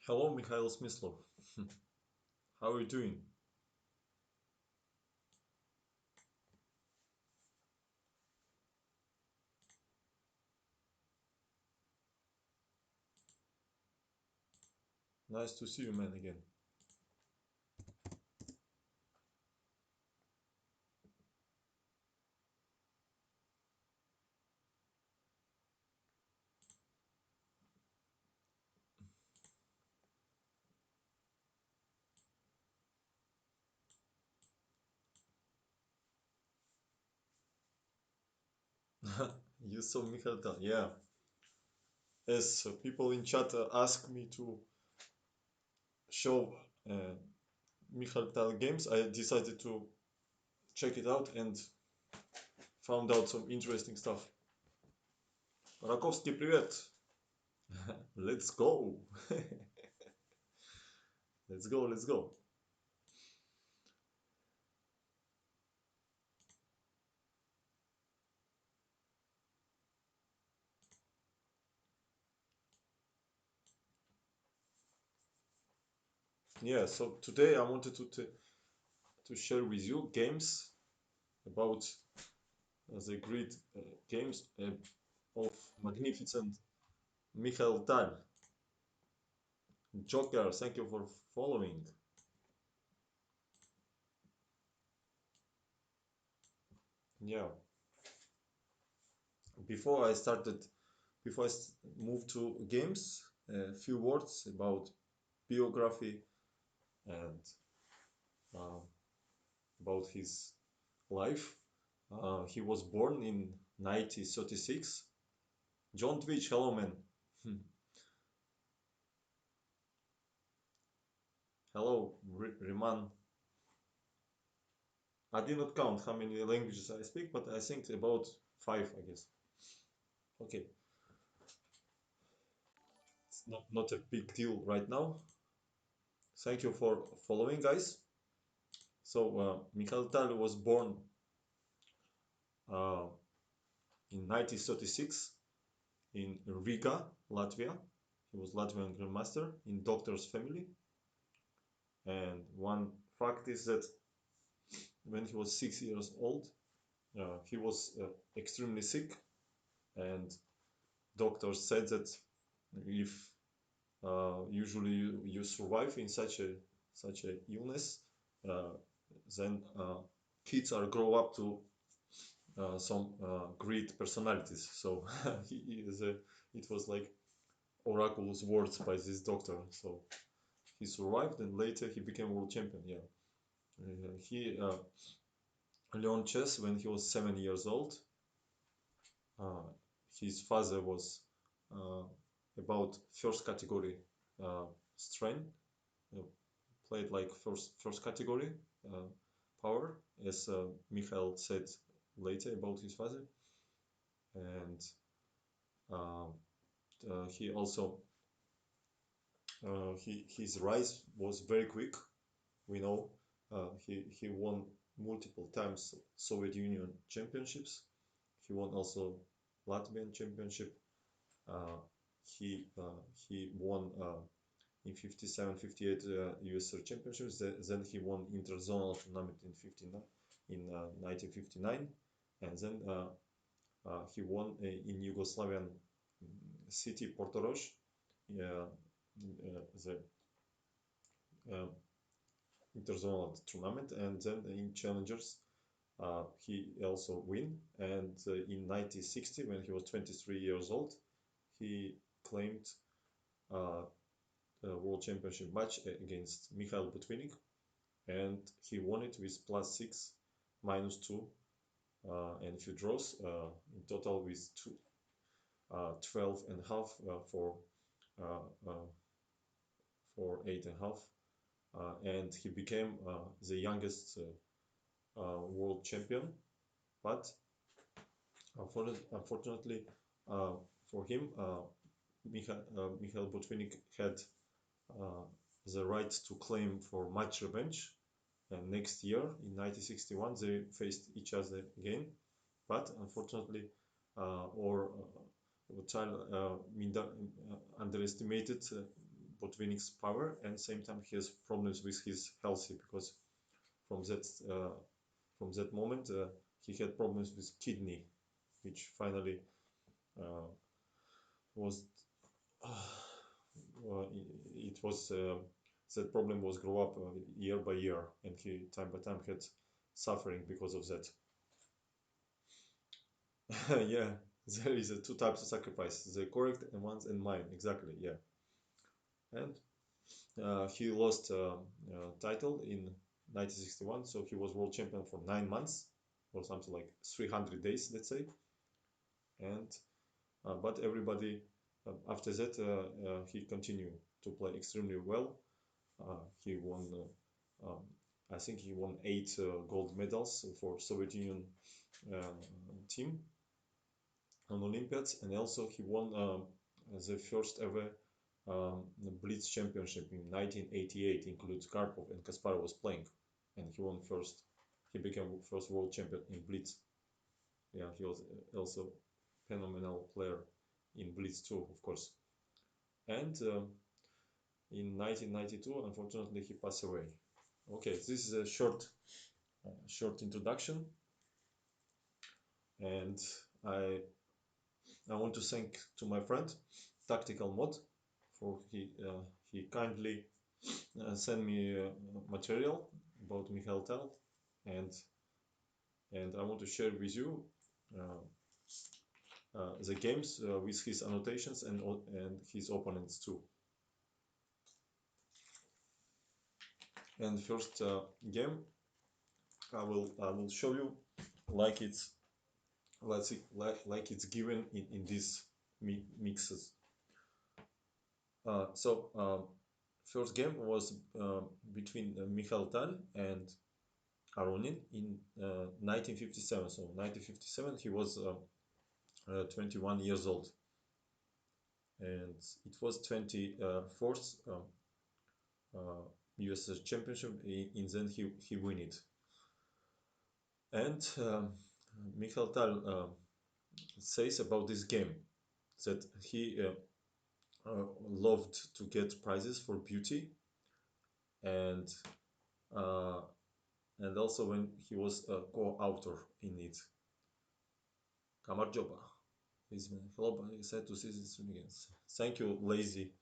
Hello, Mikhail Smyslov. How are you doing? Nice to see you, man, again. You saw Mikhail Tal. Yeah. As people in chat ask me to show Mikhail Tal games, I decided to check it out and found out some interesting stuff. Rakovsky, привет! Let's go! Let's go, let's go. Yeah, so today I wanted to share with you games about the great games of magnificent Mikhail Tal. Joker, thank you for following. Yeah, before I started, before moved to games, a few words about biography and uh, about his life. He was born in 1936. John Twitch, hello man. Hmm. Hello, Riman. I did not count how many languages I speak, but I think about five, I guess. Okay, it's not a big deal right now. Thank you for following, guys. So, Mikhail Tal was born uh, in 1936 in Riga, Latvia. He was Latvian Grandmaster in doctor's family. And one fact is that when he was 6 years old, he was extremely sick, and doctors said that if usually you survive in such a illness, uh, then kids are grow up to some great personalities. So he is it was like oraculous words by this doctor. So he survived, and later he became world champion. Yeah, he learned chess when he was 7 years old. Uh, his father was uh, about first category uh, strength, uh, played like first category uh, power, as Mikhail said later about his father, and um, he also his rise was very quick. We know he won multiple times Soviet Union championships. He won also Latvian championship. Uh, he won in 57, 58 USSR championships. Then he won interzonal tournament in 59 in 1959, and then he won in Yugoslavian city Portorož. The uh, interzonal tournament, and then in challengers he also win. And in 1960, when he was 23 years old, he claimed uh, a world championship match against Mikhail Butvinik, and he won it with +6, -2, and a few draws in total with 12 and a half uh, uh, for 8.5, and he became the youngest world champion. But unfortunately for him, Mikhail Botvinnik had uh, the right to claim for match revenge. And next year, in 1961, they faced each other again. But unfortunately, or child underestimated Botvinnik's power, and same time he has problems with his health because from that from that moment he had problems with kidney, which finally uh, was it was that problem was grow up year by year, and he time by time had suffering because of that. Yeah, there is two types of sacrifice: the correct and ones and mine. Exactly. Yeah, and he lost title in 1961, so he was world champion for 9 months or something like 300 days, let's say. And but everybody after that he continued to play extremely well. He won, I think he won 8 gold medals for Soviet Union uh, team on Olympiads, and also he won the first ever Blitz championship in 1988. Includes Karpov and Kasparov was playing, and he won first. He became first world champion in Blitz. Yeah, he was also phenomenal player in Blitz too, of course. And in 1992, unfortunately, he passed away. Okay, this is a short introduction, and I I want to thank to my friend Tactical Mod for he kindly sent me material about mikhail, and and I want to share with you uh, the games with his annotations and his opponents too. And first game I will show you like it's like it's given in these mixes. First game was between Mikhail and Aronin in 1957. So 1957 he was 21 years old, and it was 24th US championship. In then he win it, and Mikhail says about this game that he loved to get prizes for beauty, and uh, and also when he was a co-author in it. Kamar Joba. Hello, I said to see this again. Thank you, Lazy.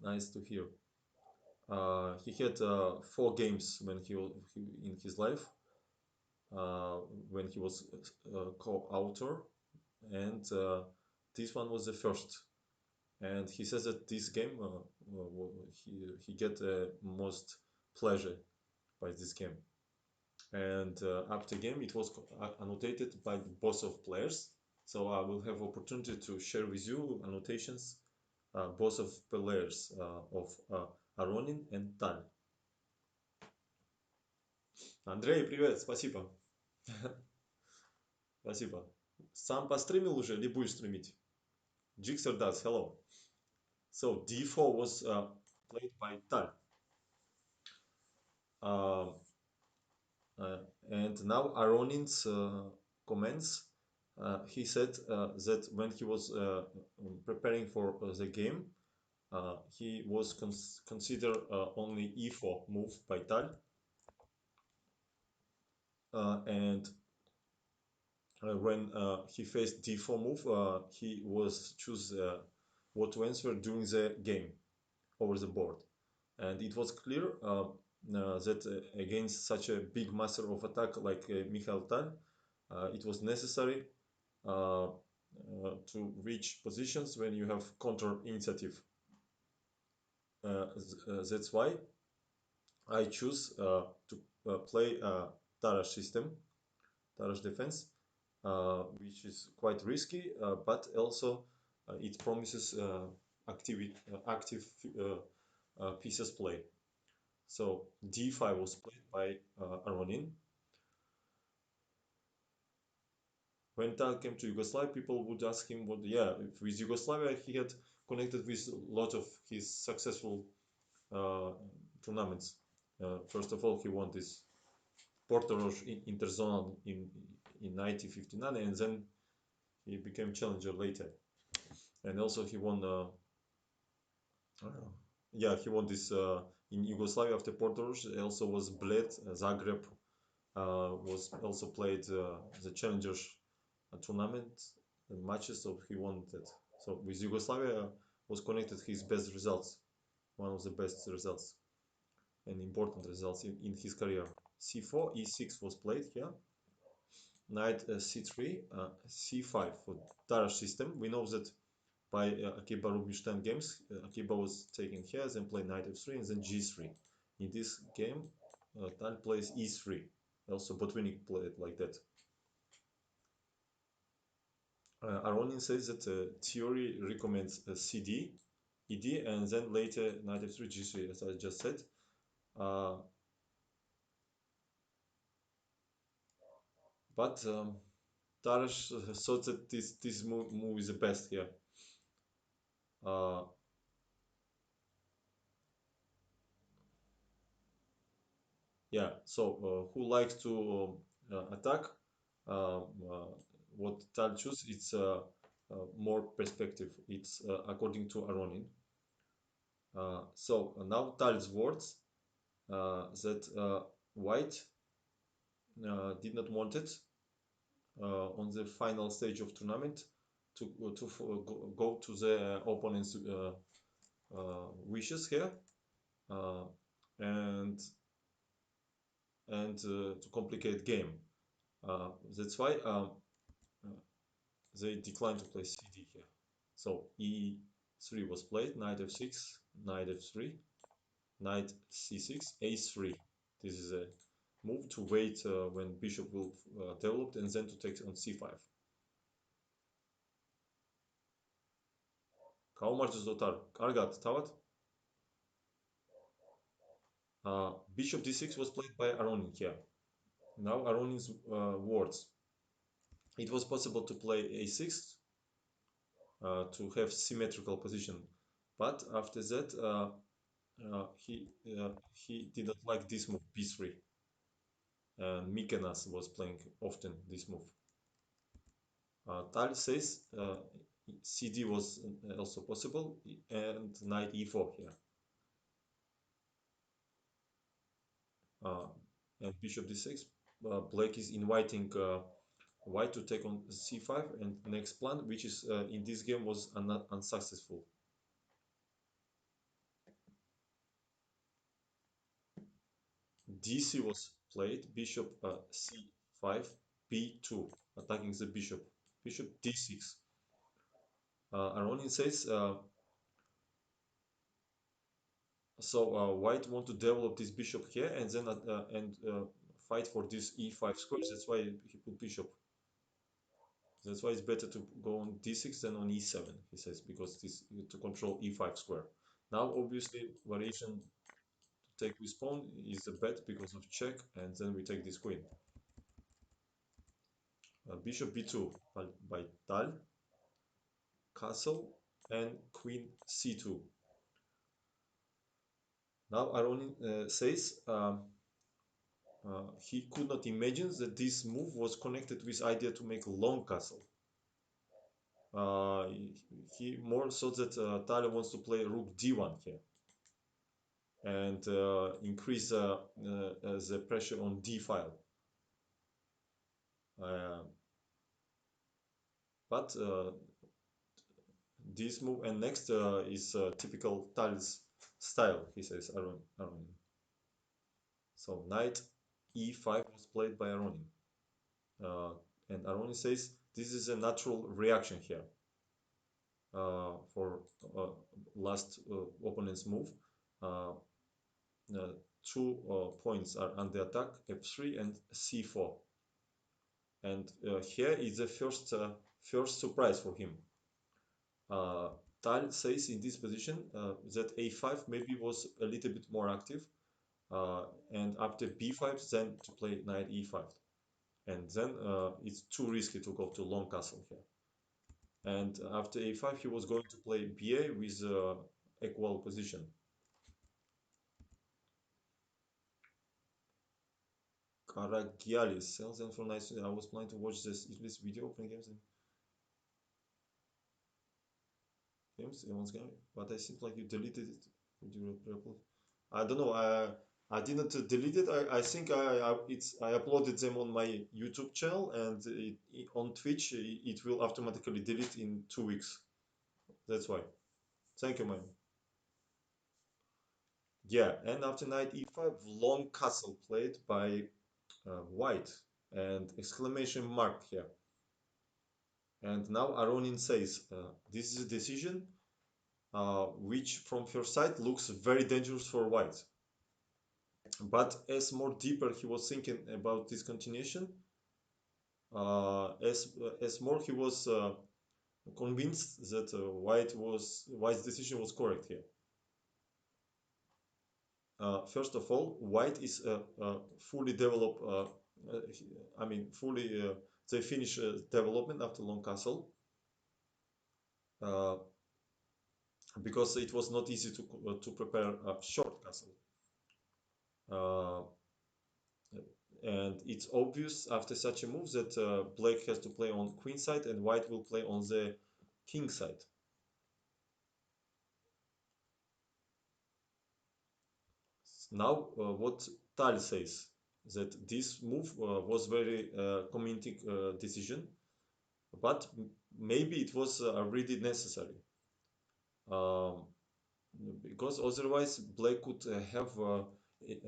Nice to hear. He had 4 games when he in his life uh, when he was co-author, and this one was the first. And he says that this game he get most pleasure by this game. And after game it was annotated by both of players, so I will have opportunity to share with you annotations both of players of Aronin and Tal. Андрей, привет, спасибо. Спасибо. Сам постримил уже или будешь стримить? Jixer does, hello. So d4 was played by Tal. Uh, and now Aronin's comments. He said that when he was preparing for the game, he was consider only e4 move by Tal, and when he faced d4 move, he was choose what to answer during the game over the board, and it was clear that against such a big master of attack like Mikhail Tal, it was necessary to reach positions when you have counter initiative. That's why I choose to play Tarash system, Tarash defense, which is quite risky, but also it promises active pieces play. So d5 was played by Aronin. When Tal came to Yugoslavia, people would ask him what, yeah, with Yugoslavia he had connected with a lot of his successful tournaments. First of all, he won this Portorož Interzonal in 1959, and then he became challenger later. And also he won Uh, yeah, he won this in Yugoslavia after Portorož. Also was Bled, Zagreb was also played the Challengers tournament matches, so he won that. So with Yugoslavia was connected his best results, one of the best results and important results in his career. C4, E6 was played here. Knight C3, C5 for Tarrasch system. We know that by Akiba Rubinstein games, Akiba was taken here, then played Knight F3 and then G3. In this game, Tal plays E3. Also, Botvinnik played like that. Aronin says that theory recommends CD, ED, and then later Knight F3, G3, as I just said. Uh, but Tarrasch thought that this move is the best here. Uh, yeah, so who likes to attack? Uh, what Tal choose? It's more perspective. It's according to Aronin. So now Tal's words that White did not want it on the final stage of tournament to go to the opponent's wishes here uh, and to complicate game. That's why they declined to play CD here. So E3 was played, knight f6, knight f3, knight c6, a3. This is a move to wait when bishop will develop and then to take on c5. Kaumar Zotar, Kargat, Tavat. Bishop d6 was played by Aronin here. Now Aronin's words. It was possible to play a6 to have symmetrical position, but after that he didn't like this move b3. And Mykonos was playing often this move. Tal says CD was also possible and knight e4 here. Uh, and bishop d6. Black is inviting white to take on c5 and next plan, which is in this game was unsuccessful. dc was played, bishop c5, b2, attacking the bishop. Bishop d6. Aronin says so white want to develop this bishop here and then fight for this e5 square. That's why he put bishop. That's why it's better to go on d6 than on e7, he says, because this to control e5 square. Now, obviously, variation to take with pawn is the bet because of check, and then we take this queen. Bishop b2 by Tal, castle, and queen c2. Now Aronin says he could not imagine that this move was connected with idea to make long castle. Uh, he more thought that Tal wants to play rook d1 here and increase the pressure on d file. Uh, but this move and next is typical Tal's style, he says, Aronin. So knight e5 was played by Aronin. Uh, and Aronin says this is a natural reaction here for last opponent's move. Uh, two points are under attack, f3 and c4. And here is the first surprise for him. Tal says in this position that a5 maybe was a little bit more active, and after b5 then to play knight e5, and then it's too risky to go to long castle here. And after a5 he was going to play ba with equal position. Karagialis sells and for nice. I was planning to watch this video opening games. games in one game, but I seems like you deleted it. Would you re-upload? I don't know. I didn't delete it. I think I uploaded them on my YouTube channel, and on Twitch it will automatically delete in 2 weeks. That's why. Thank you, man. Yeah, and after knight e5, long castle played by white, and exclamation mark here. And now Aronin says, this is a decision which from first sight looks very dangerous for white. But as more deeper he was thinking about this continuation, as more he was convinced that white's decision was correct here. First of all, white is fully developed. I mean, fully they finish development after long castle uh, because it was not easy to prepare a short castle. Uh, and it's obvious after such a move that black has to play on queen side and white will play on the king side. Now, what Tal says that this move was very comedic decision, but maybe it was really necessary um, because otherwise black uh,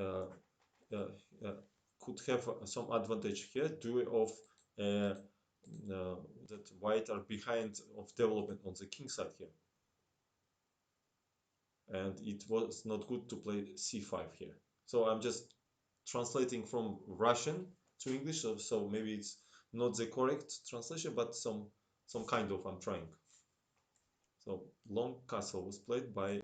uh, uh, could have some advantage here due of uh, that white are behind of development on the king side here, and it was not good to play c5 here. So I'm just translating from Russian to English, so maybe it's not the correct translation, but some kind of I'm trying. So long castle was played by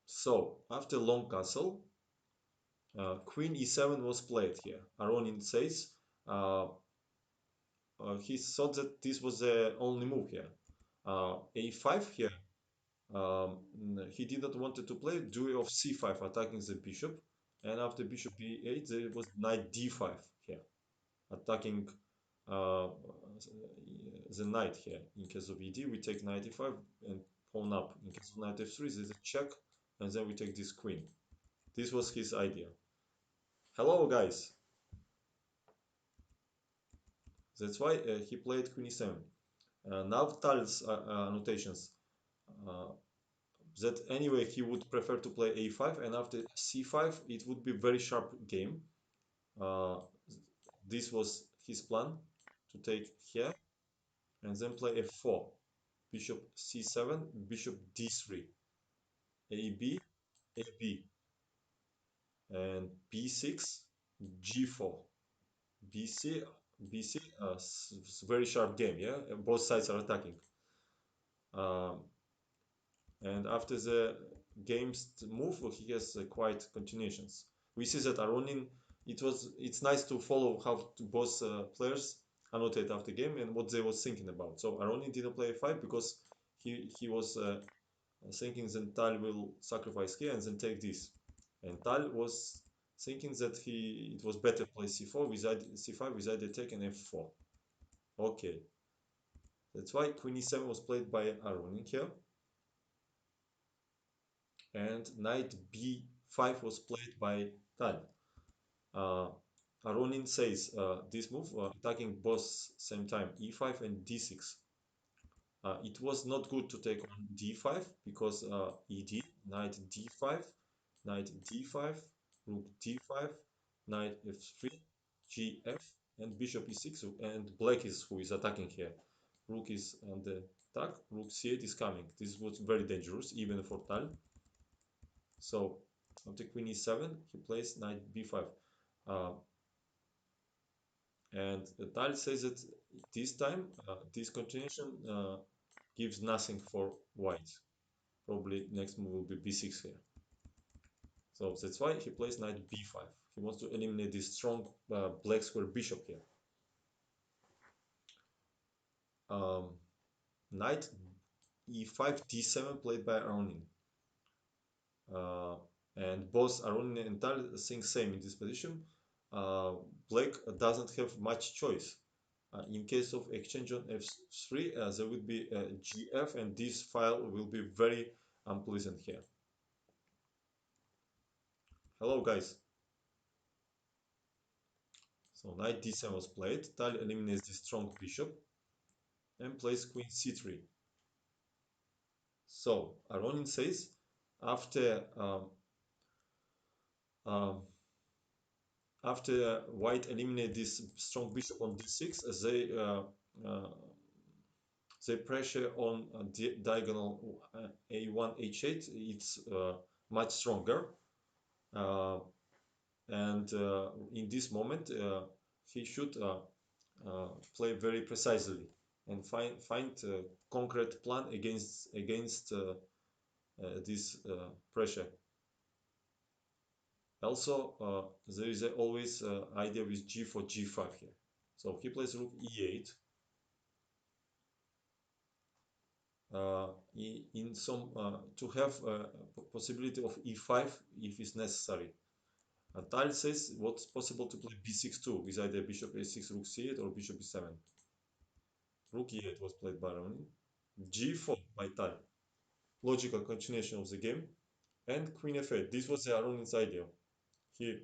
so after long castle, queen e7 was played here. Aronin says uh, he thought that this was the only move here. A5 here. He did not wanted to play due of c5 attacking the bishop, and after bishop b8 there was knight d5 here attacking uh, the knight here. In case of ed we take knight e5 and pawn up. In case of knight f3 there's a check, and then we take this queen. This was his idea. Hello guys. That's why he played queen e7. Now Tal's annotations uh, that anyway he would prefer to play a5, and after c5 it would be very sharp game. uh, this was his plan to take here and then play f4, bishop c7, bishop d3, ab, ab, and b6, g4, bc, bc. Very sharp game, yeah, both sides are attacking. um, and after the game's move he has quite continuations. We see that Aronin, it's nice to follow how both players annotate after game and what they was thinking about. So Aronin didn't play a5 because he was thinking that Tal will sacrifice here and then take this, and Tal was thinking that he it was better play c4 without c5 without the take and f4. Okay, that's why queen e7 was played by Aronin here, and knight b5 was played by Tal. Uh, Aronin says this move attacking both same time e5 and d6. It was not good to take on d5 because ed, knight d5, knight d5, rook d5, knight f3, gf, and bishop e6, and black is who is attacking here. Rook is on the attack, rook c8 is coming. This was very dangerous even for Tal. So after queen e7 he plays knight b5. Uh, and Tal says that this time this continuation gives nothing for white. Probably next move will be b6 here. So that's why he plays knight b5. He wants to eliminate this strong black square bishop here. Um, knight e5 d7 played by Aronin. Uh, and both Aronin and Tal think same in this position. uh, black doesn't have much choice. In case of exchange on f3, there would be gf, and this file will be very unpleasant here. Hello, guys. So knight d7 was played. Tal eliminates the strong bishop and plays queen c3. So Aronin says after um, after white eliminate this strong bishop on d6, uh, the pressure on diagonal a1 h8 it's much stronger, uh, and in this moment he should play very precisely and find concrete plan against this pressure. Also, there is always idea with g4 g5 here. So he plays rook e8. In some to have possibility of e5 if it's necessary. Tal says what's possible to play b6 too with either bishop a6 rook c8 or bishop e7. Rook e8 was played by Ronin. g4 by Tal. Logical continuation of the game. And queen f8. This was the Aronin's idea. He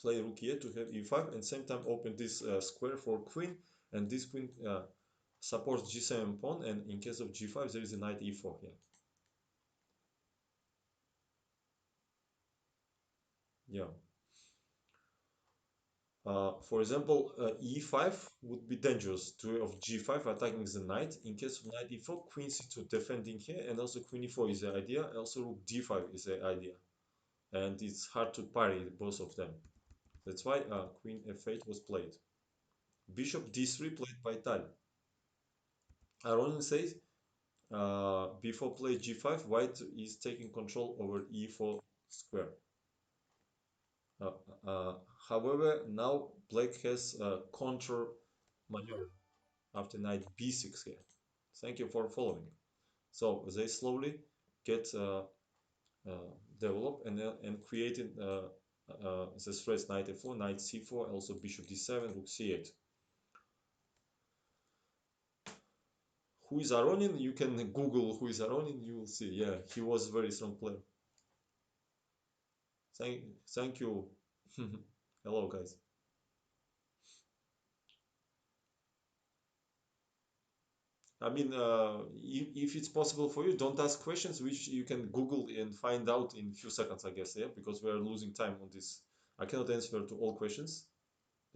played rook e8 to have e5 and same time open this square for queen, and this queen supports g7 pawn, and in case of g5 there is a knight e4 here. Yeah. For example, e5 would be dangerous to of g5 attacking the knight. In case of knight e4, queen c2 defending here, and also queen e4 is the idea. Also rook d5 is the idea, and it's hard to parry both of them. That's why queen f8 was played. Bishop d3 played by Tal. Aronin says before play g5, white is taking control over e4 square. Uh, uh, However, now black has a counter maneuver after knight b6 here. Thank you for following. So they slowly get developed and created the threats knight f4, knight c4, also bishop d7, rook c8. Who is Aronin? You can Google who is Aronin. You will see. Yeah, he was a very strong player. Thank you. Hello, guys. I mean, if it's possible for you, don't ask questions which you can Google and find out in few seconds, I guess, yeah, because we are losing time on this. I cannot answer to all questions.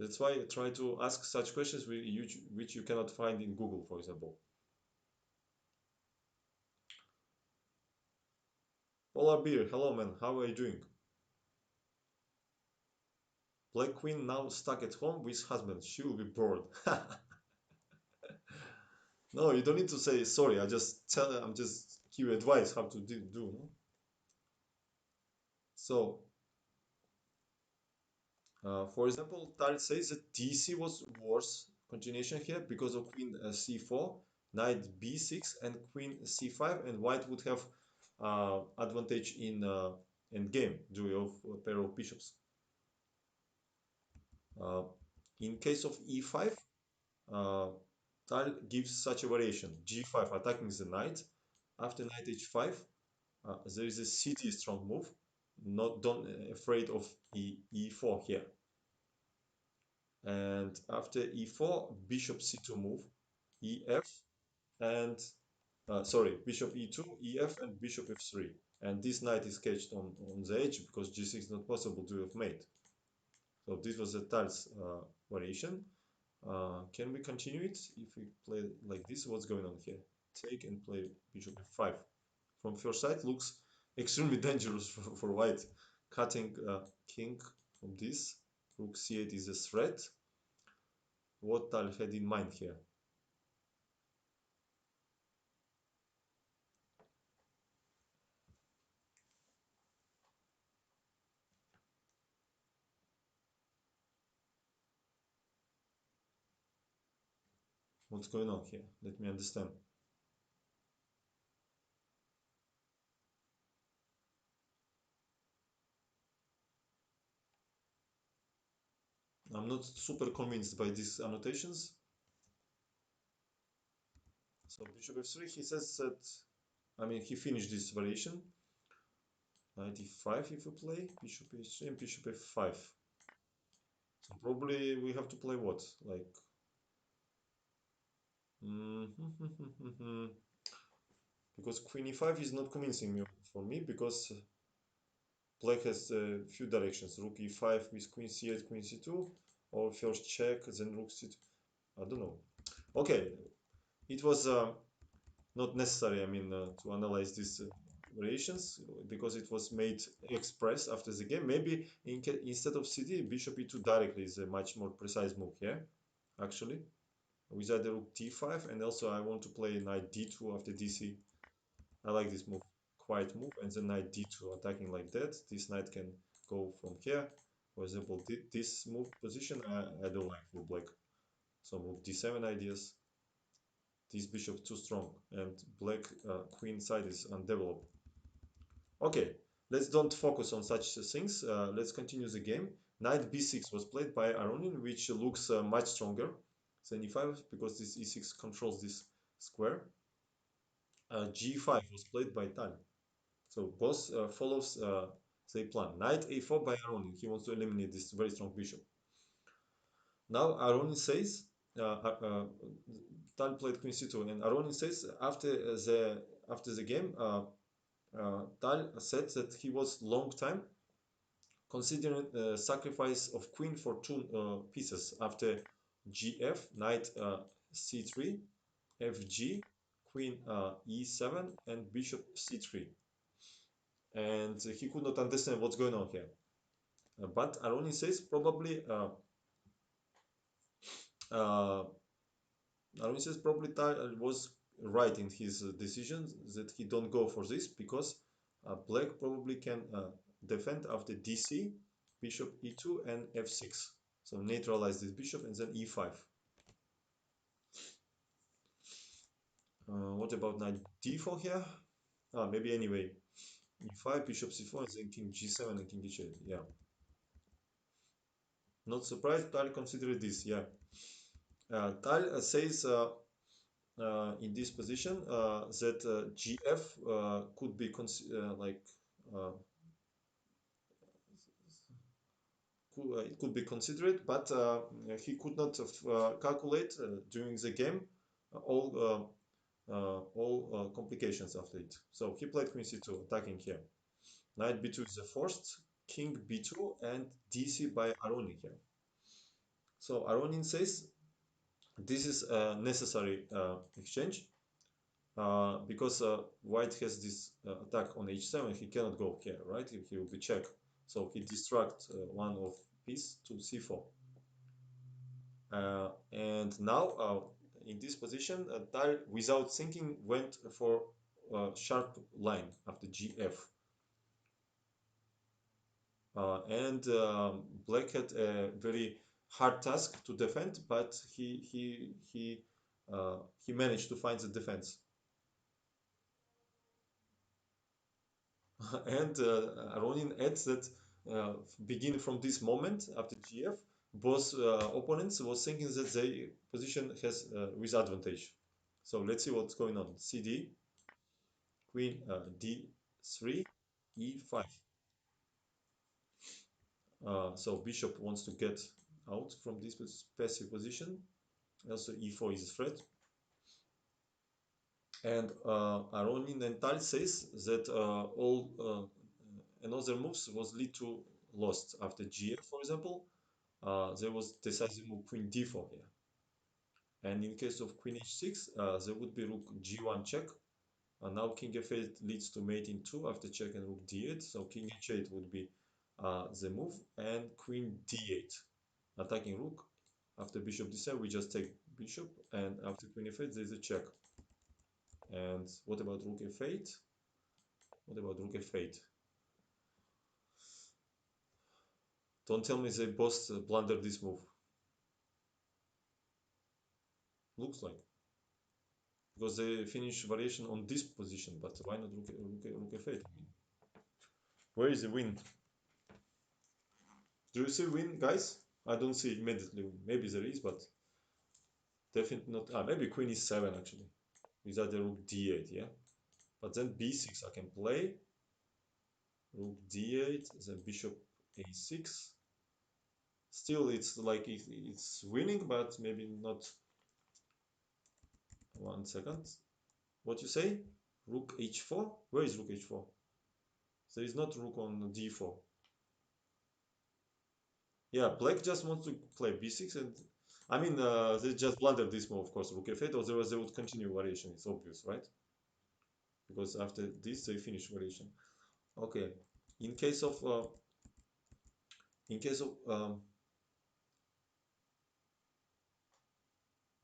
That's why I try to ask such questions which you cannot find in Google, for example. Polar Beer, hello man, how are you doing? Black Queen now stuck at home with husband. She will be bored. No, you don't need to say sorry. I'm just give you advice how to do. No? So, for example, Tal says that DC was worse continuation here because of Queen C4, Knight B6, and Queen C5, and White would have advantage in game due of a pair of bishops. Uh, in case of E5, uh, Tal gives such a variation: G5 attacking the knight. After Knight H5, there is a CD strong move. Not don't afraid of E4 here. And after e4, bishop c2 move, ef, and sorry, bishop e2, ef, and bishop f3. And this knight is caged on the edge because g6 is not possible to have mate. So this was a Tal's variation. Can we continue it? If we play like this, what's going on here? Take and play bishop f5. From first sight, looks extremely dangerous for white. Cutting king from this. Rook c8 is a threat. What Tal had in mind here. What's going on here? Let me understand. I'm not super convinced by these annotations. So bishop f3, he says that, I mean, he finished this variation. Knight e5 if we play, bishop h3 and bishop f5. So probably we have to play what? Like, because queen e5 is not convincing me for me because black has a few directions. Rook e5 with queen c8, queen c2, or first check, then rook c2. I don't know. Okay, it was not necessary, I mean, to analyze these variations because it was made express after the game. Maybe instead of cd, bishop e2 directly is a much more precise move here, actually. With either rook d5, and also I want to play knight d2 after dc. I like this move, quiet move, and then knight d2 attacking like that. This knight can go from here. For example, this move position I don't like for black. So move d7 ideas. This bishop too strong, and black queen side is undeveloped. Okay, let's don't focus on such things. Let's continue the game. Knight b6 was played by Aronin, which looks much stronger than e5 because this e6 controls this square. G5 was played by Tal. So both follows the plan. Knight a4 by Aronin. He wants to eliminate this very strong bishop. Now Aronin says, Tal played queen c2, and Aronin says after the game, Tal said that he was long time considering sacrifice of queen for two pieces after gf, knight c3, fg, queen e7, and bishop c3. And he could not understand what's going on here. But Aroni says probably uh, Aroni says probably was right in his decision that he don't go for this because black probably can defend after dc, bishop e2, and f6. So neutralize this bishop and then e5. What about knight d4 here? Maybe anyway. e5, bishop c4, and then king g7 and king h8. Yeah. Not surprised, Tal considered this. Yeah. Tal says in this position that gf could be like uh, it could be considered, but he could not calculate during the game all complications after it. So he played queen c2, attacking here. Knight b2 is the first, king b2, and dc by Aronin here. So Aronin says this is a necessary exchange because white has this attack on h7, he cannot go here, right? He will be checked. So he distract one of piece to c4. And now in this position, Tal, without thinking, went for a sharp line after gf. And black had a very hard task to defend, but he managed to find the defense. And Ronin adds that beginning from this moment after GF, both opponents was thinking that their position has with advantage. So let's see what's going on. CD, Queen D3, E5. So Bishop wants to get out from this passive position. Also E4 is a threat. And Aronin and Tal says that all another moves was lead to lost after GF, for example. There was decisive move queen d4 here. And in case of queen h6, there would be rook g1 check. Now king f8 leads to mate in 2 after check and rook d8. So king h8 would be the move. And queen d8, attacking rook. After bishop d7, we just take bishop. And after queen f8, there's a check. And what about rook f8? What about rook f8? Don't tell me they both blundered this move. Looks like. Because they finish variation on this position, but why not rook f8? Where is the win? Do you see win, guys? I don't see immediately. Maybe there is, but definitely not. Ah, maybe queen e7 actually. Without the rook d8, yeah. But then b6 I can play. Rook d8, then bishop a6. Still, it's like it's winning, but maybe not. 1 second. What you say? Rook h4? Where is rook h4? There is not rook on d4. Yeah, black just wants to play b6 and I mean they just blundered this move, of course, rook f8, otherwise they would continue variation. It's obvious, right? Because after this they finish variation. Okay. In case of in case of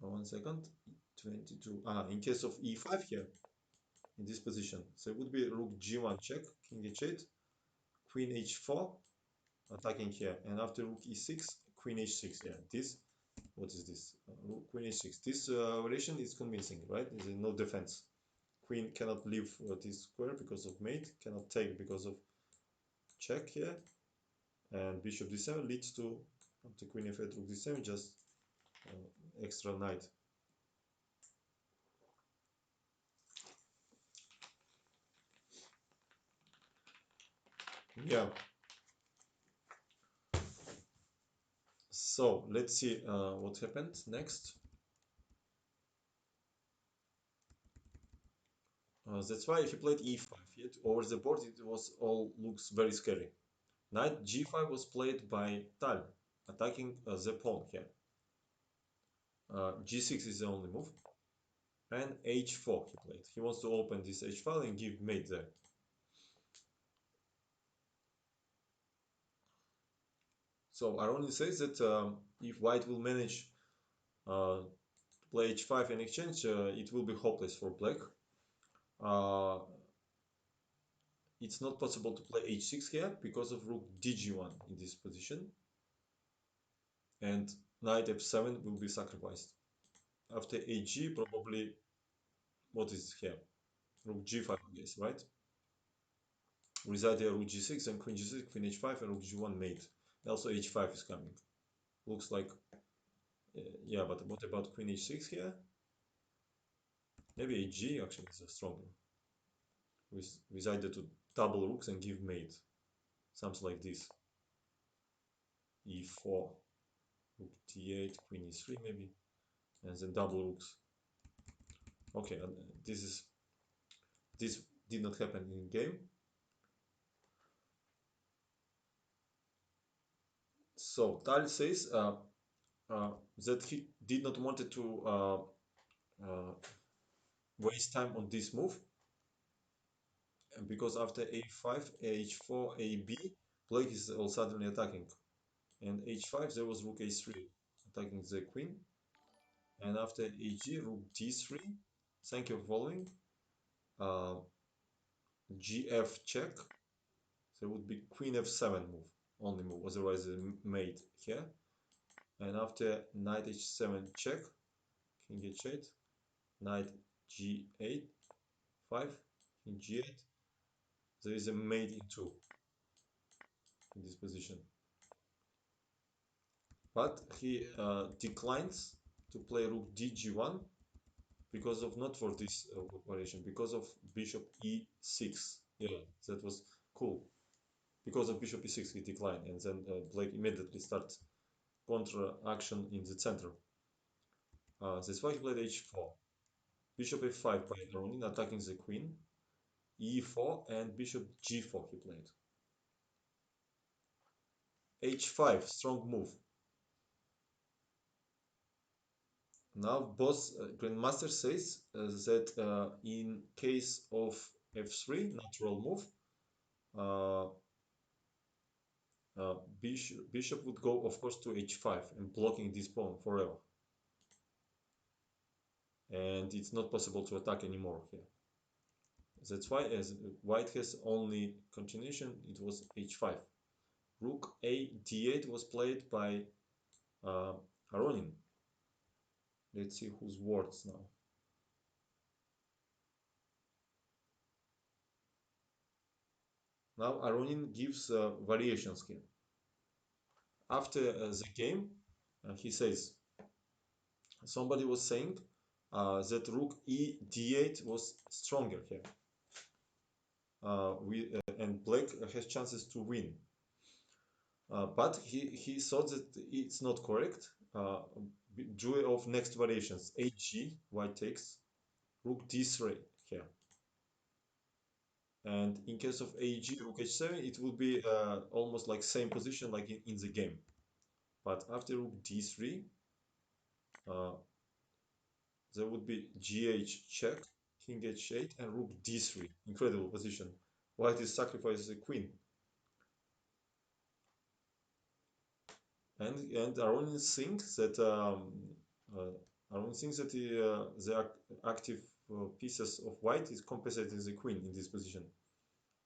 1 second, 22. In case of e5 here, in this position, so it would be rook g1 check, king h8, queen h4, attacking here, and after rook e6, queen h6. Yeah, this. What is this? Queen h6. This variation is convincing, right? There's no defense. Queen cannot leave this square because of mate, cannot take because of check here, and bishop d7 leads to after queen f8, rook d7, just extra knight. Yeah. So let's see what happened next. That's why if you played e5, yet over the board it was all looks very scary. Knight g5 was played by Tal, attacking the pawn here. G6 is the only move, and h4 he played. He wants to open this h file and give mate there. So Aronin says that if white will manage to play h5 in exchange, it will be hopeless for black. Uh, it's not possible to play h6 here because of rook dg1 in this position, and knight f7 will be sacrificed. After hg, probably what is here? Rook g5, I guess, right? Without the rook g6 and queen g6, queen h5, and rook g1 mate. Also h5 is coming. Looks like, yeah, but what about queen h6 here? Maybe hg actually is stronger. With either to double rooks and give mate. Something like this. e4, rook d8, queen e3 maybe, and then double rooks. Okay, this did not happen in game. So Tal says that he did not wanted to uh, waste time on this move, and because after a5, h4, ab, black is all suddenly attacking, and h5 there was rook a3 attacking the queen, and after ag, rook d3. Thank you for following. Uh, gf check. There would be queen f7 move, only move, otherwise mate here. And after knight h7 check, king h8, knight g8, 5, king g8. There is a mate in 2 in this position. But he declines to play rook dg1 because of not for this operation, because of bishop e6. Yeah, that was cool. Because of bishop e6 he declined, and then black immediately starts contra action in the center. That's why he played h4. Bishop f5 by Ronin, attacking the queen. e4 and bishop g4 he played. h5, strong move. Now boss grandmaster says that in case of f3, natural move, uh, bishop would go, of course, to h5 and blocking this pawn forever. And it's not possible to attack anymore here. That's why as white has only continuation, it was h5. Rook a d8 was played by Aronin. Let's see whose words now. Now Aronin gives variations here. after the game, he says somebody was saying that rook e d8 was stronger here. And black has chances to win. But he thought that it's not correct. Drew of next variations. Hg, white takes, rook d3 here. And in case of Ag, rook h7, it will be almost like same position like in the game. But after rook d3, uh, there would be gh check, king h8, and rook d3. Incredible position. White is sacrifices the queen. And Aronin thinks that the active pieces of white is compensating the queen in this position.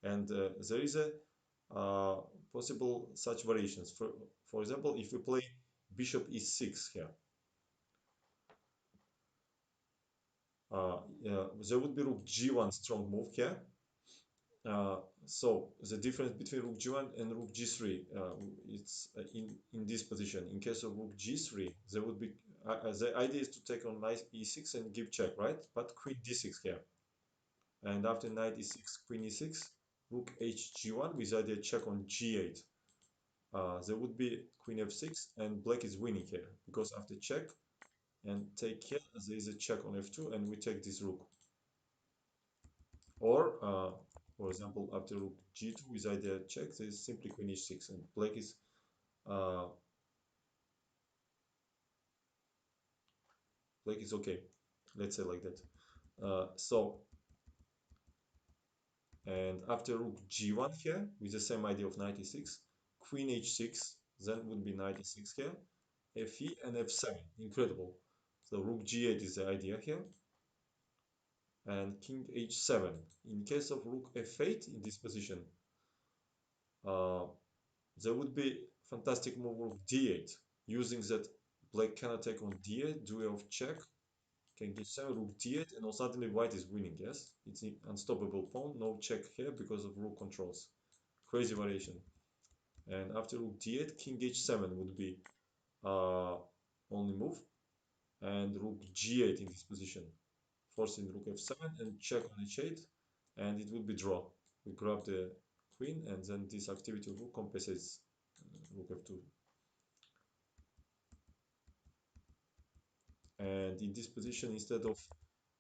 And there is a possible such variations. For example, if we play bishop e6 here, there would be rook g1 strong move here. Uh, so the difference between rook g1 and rook g3, it's in this position. In case of rook g3, there would be the idea is to take on knight e6 and give check, right? But queen d6 here, and after knight e6, queen e6, rook hg1 with idea check on g8. There would be queen f6, and black is winning here because after check and take here, there is a check on f2, and we take this rook. Or, for example, after rook g2 with idea check, there is simply queen h6, and uh, black is okay. Let's say like that. And after rook g1 here, with the same idea of knight e6, queen h6, then would be knight e6 here, fe and f7. Incredible. So rook g8 is the idea here, and king h7. In case of rook f8 in this position, uh, there would be fantastic move rook d8, using that black cannot take on d8, duel of check, king h7, rook d8, and also suddenly white is winning, yes? It's an unstoppable pawn, no check here because of rook controls. Crazy variation. And after rook d8, king h7 would be uh, only move, and rook g8 in this position, forcing rook f7 and check on h8, and it would be draw. We grab the queen, and then this activity of rook compensates rook f2. And in this position, instead of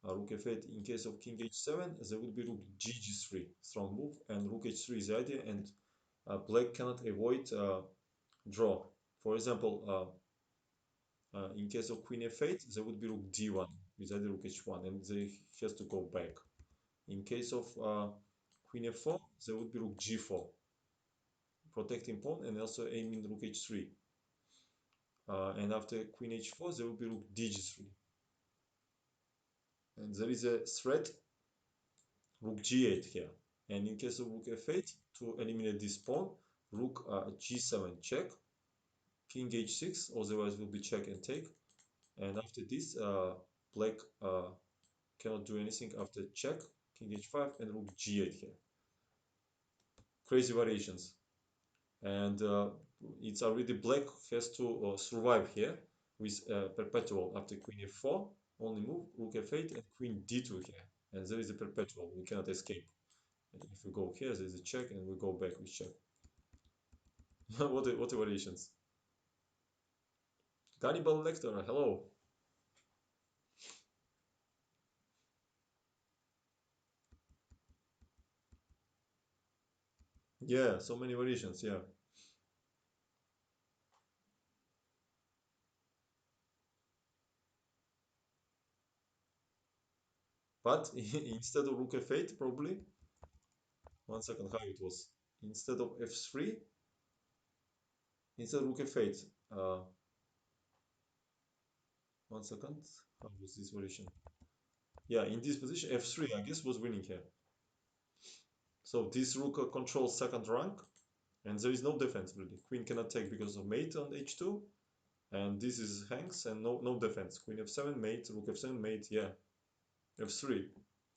rook f8, in case of king h7, there would be rook g3, strong move, and rook h3 is the idea, and black cannot avoid draw. For example, in case of queen f8, there would be rook d1 with either rook h1, and they has to go back. In case of queen f4, there would be rook g4, protecting pawn and also aiming rook h3. And after queen h4, there will be rook dg3. And there is a threat, rook g8 here. And in case of rook f8, to eliminate this pawn, rook g7 check, king h6, otherwise will be check and take. And after this, black cannot do anything after check, king h5, and rook g8 here. Crazy variations. And it's already black has to survive here with perpetual after queen f4, only move, rook f8, and queen d2 here. And there is a perpetual, we cannot escape. And if we go here, there is a check, and we go back with check. What variations? Cannibal Lecter, hello. Yeah, so many variations, yeah. But instead of rook f8, probably, 1 second, how it was? Instead of f3, instead of rook f8, 1 second, how was this variation? Yeah, in this position, f3, I guess, was winning here. So this rook controls second rank, and there is no defense really. Queen cannot take because of mate on h2, and this is hangs, and no defense. Queen f7, mate, rook f7, mate, yeah. f3,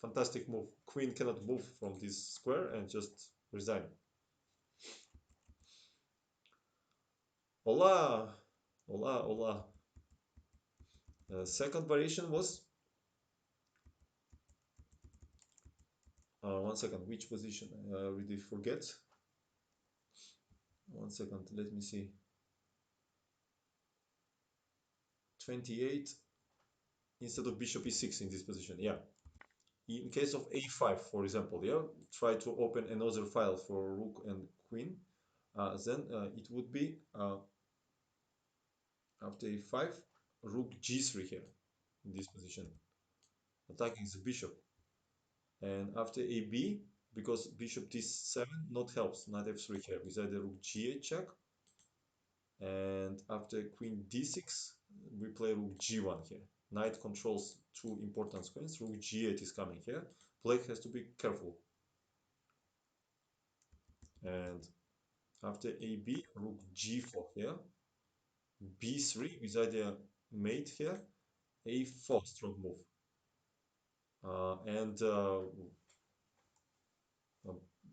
fantastic move. Queen cannot move from this square and just resign. Hola, hola, hola. Second variation was, 1 second, which position? I already forget. 1 second, let me see. 28 instead of bishop e6 in this position. Yeah. In case of a5, for example, yeah, try to open another file for rook and queen. Then it would be after a5, rook g3 here in this position, attacking the bishop. And after ab, because bishop d7 not helps, knight f3 here with either rook g8 check. And after queen d6, we play rook g1 here. Knight controls two important queens. Rook g8 is coming here. Black has to be careful. And after ab, rook g4 here. b3 with idea mate here. a4 strong move. And uh,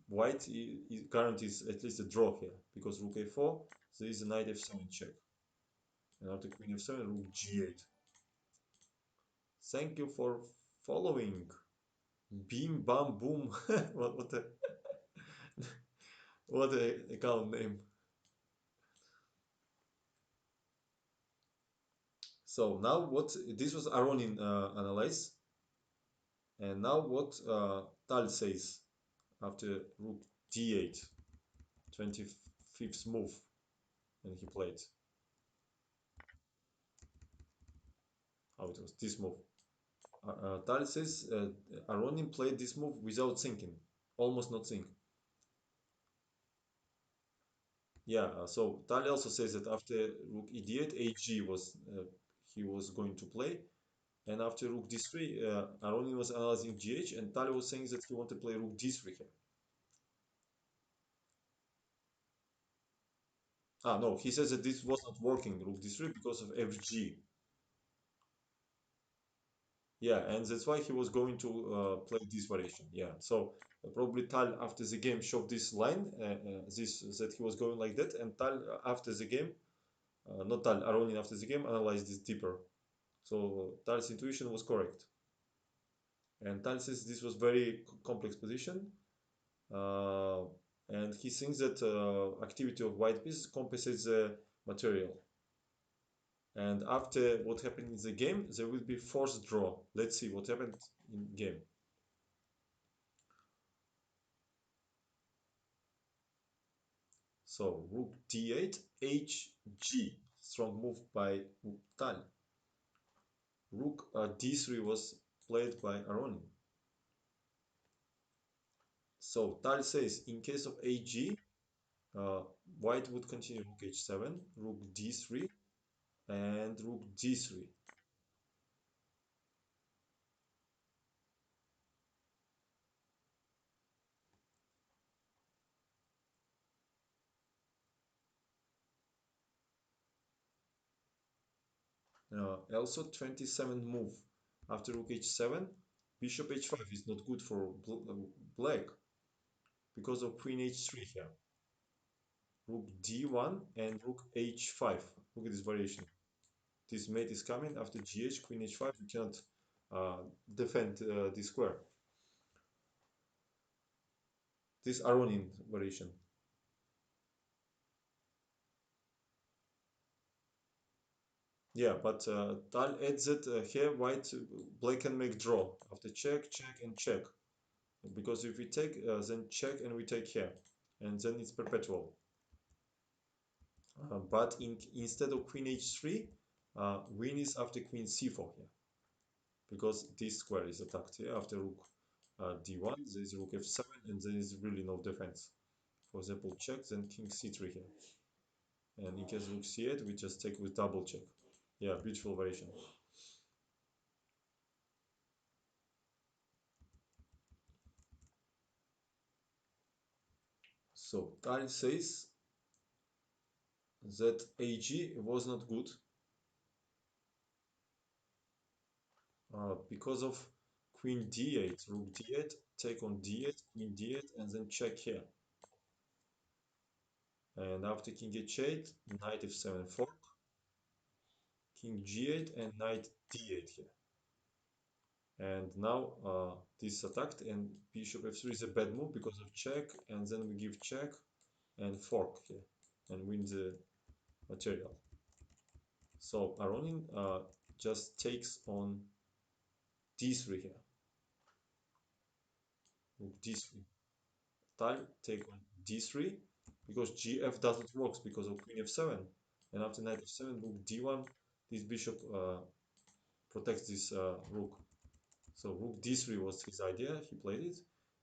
white guarantees at least a draw here because rook a4, there is a knight f7 check. And after queen f7, rook g8. Thank you for following. Beam bam boom. What a what a account name. So now what this was Aronin analyze, and now what Tal says after rook d8, 25th move, and he played how it was this move. Tal says Aronin played this move without thinking, almost not think. Yeah, so Tal also says that after rook e8, ag was he was going to play. And after rook d3, Aronin was analyzing gh, and Tal was saying that he wanted to play rook d3 here. Ah, no, he says that this was not working, rook d3, because of fg. Yeah, and that's why he was going to play this variation. Yeah, so probably Tal after the game showed this line, this that he was going like that, and Tal after the game, not Tal, Aronin after the game analyzed this deeper. So Tal's intuition was correct, and Tal says this was very complex position, uh, and he thinks that activity of white piece compensates the material. And after what happened in the game, there will be forced draw. Let's see what happened in game. So rook d8, hg, strong move by Tal. Rook d3 was played by Aronin. So Tal says in case of ag, uh, white would continue rook h7, rook d3, and rook d3. Also 27th move. After rook h7, bishop h5 is not good for black because of queen h3 here. Rook d1 and rook h5. Look at this variation. This mate is coming after gh, queen h5. You cannot defend this square. This Aronin variation. Yeah, but Tal adds that here white black can make draw after check, check, and check. Because if we take, then check and we take here, and then it's perpetual. But instead of queen h3, win is after queen c4 here, because this square is attacked here after rook d1, there is rook f7, and there is really no defense. For example, check, then king c3 here. And in case rook c8, we just take with double check. Yeah, beautiful variation. So Tal says that ag was not good because of queen d8, rook d8, take on d8, queen d8, and then check here. And after king h8, knight f7 fork, king g8, and knight d8 here. And now this attacked, and bishop f3 is a bad move because of check, and then we give check and fork here and win the material. So Aronin just takes on d3 here, rook d3. Tal take on d3 because gf doesn't work because of queen f7, and after knight f7, rook d1. This bishop protects this rook. So rook d3 was his idea. He played it,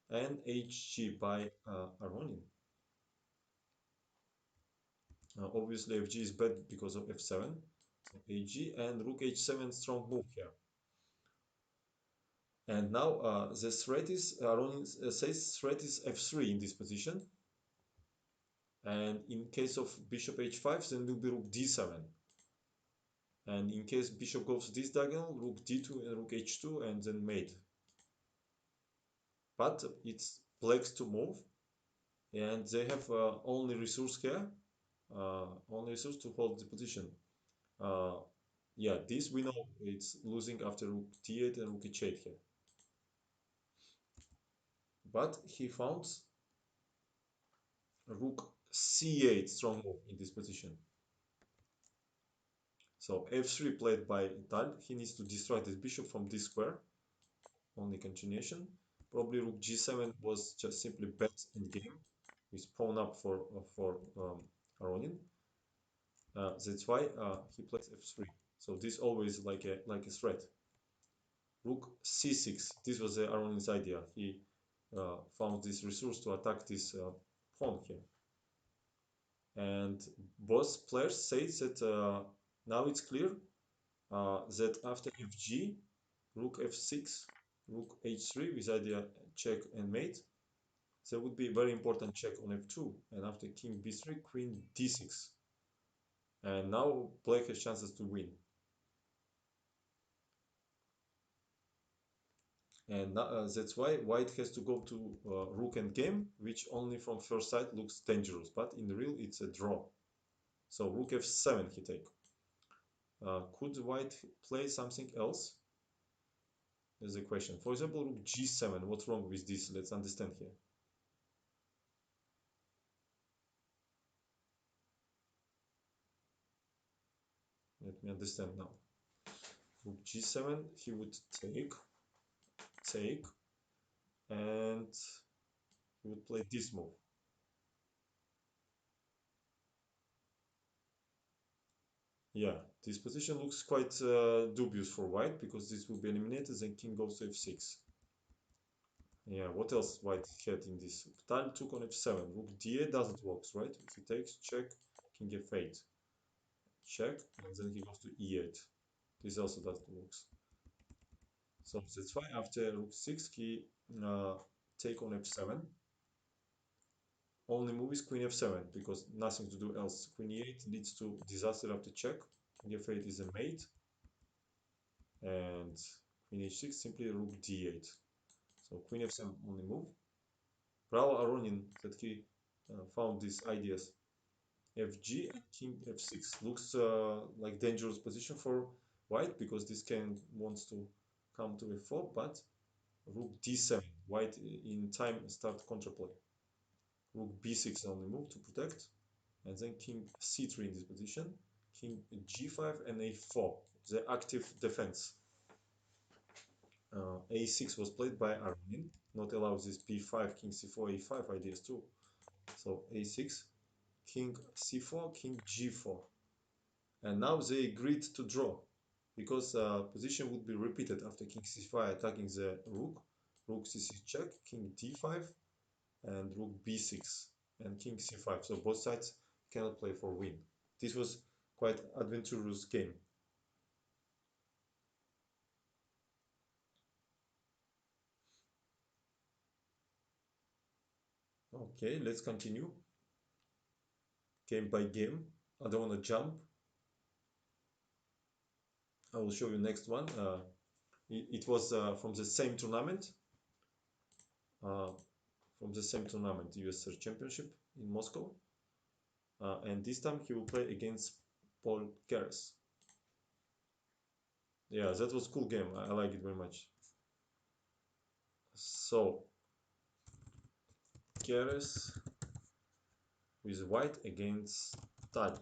and hg by Aronin. Obviously, fg is bad because of f7. So hg and rook h7 strong move here. And now the threat is Aronin says threat is f3 in this position. And in case of bishop h5, then will be rook d7. And in case bishop goes this diagonal, rook d2 and rook h2, and then mate. But it's black's to move, and they have only resource here, only resource to hold the position. Uh, yeah, this we know it's losing after rook d8 and rook h8 here. But he found rook c8 strong move in this position. So f3 played by Tal. He needs to destroy this bishop from this square. Only continuation. Probably rook g7 was just simply bet endgame with pawn up for Aronin. That's why he plays f3. So this always like a threat. Rook c6. This was Aronin's idea. He found this resource to attack this pawn here. And both players say that now it's clear that after fg, rook f6, rook h3 with idea check and mate, there would be a very important check on f2, and after king b3, queen d6. And now black has chances to win. And that's why white has to go to rook endgame, which only from first sight looks dangerous, but in real it's a draw. So rook f7 he take. Could white play something else? There's a question. For example, rook g7. What's wrong with this? Let's understand here. Let me understand now. Rook g7, he would take, and he would play this move. Yeah, this position looks quite dubious for white because this will be eliminated and king goes to f6. Yeah, what else white had in this? Tal took on f7. Rook d8 doesn't work, right? If he takes, check, king f8. Check, and then he goes to e8. This also doesn't work. So that's why after rook 6, he take on f7. Only move is queen f7 because nothing to do else. Queen e8 leads to disaster after check. King f8 is a mate, and queen h6 simply rook d8. So queen f7 only move. Bravo Aronin that he found these ideas. Fg and king f6 looks like dangerous position for white because this king wants to come to f4, but rook d7, white in time start contraplay. Rook b6 only move to protect, and then king c3 in this position, king g5 and a4, the active defense. A6 was played by Armin, not allows this b5, king c4, a5 ideas too. So a6, king c4, king g4. And now they agreed to draw because position would be repeated after king c5 attacking the rook, rook c6 check, king d5, and rook b6 and king c5. So both sides cannot play for win. This was quite adventurous game. Okay, let's continue game by game. I don't want to jump. I will show you next one. It was from the same tournament, uh, US Championship in Moscow. and this time he will play against Paul Keres. Yeah, that was cool game. I like it very much. So Keres with white against Tal.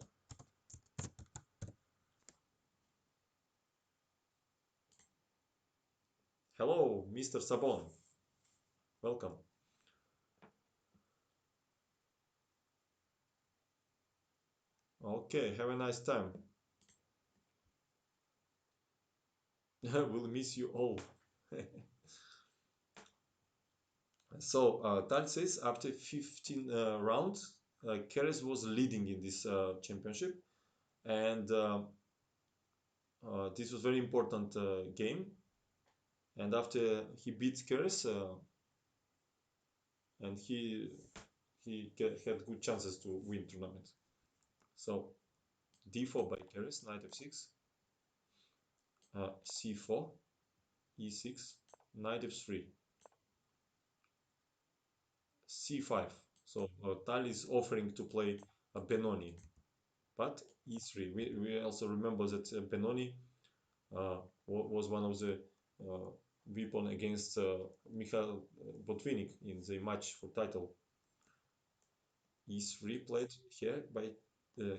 Hello, Mr. Sabon. Welcome. Okay, have a nice time. We'll miss you all. So Tal says after 15 rounds, Keres was leading in this championship, and this was very important game. And after he beats Keres, and had good chances to win tournament. So d4 by Keres, knight f6, c4, e6, knight f3, c5. So Tal is offering to play a Benoni, but e3. We also remember that Benoni was one of the uh, weapon against Mikhail Botvinnik in the match for title. E3 played here by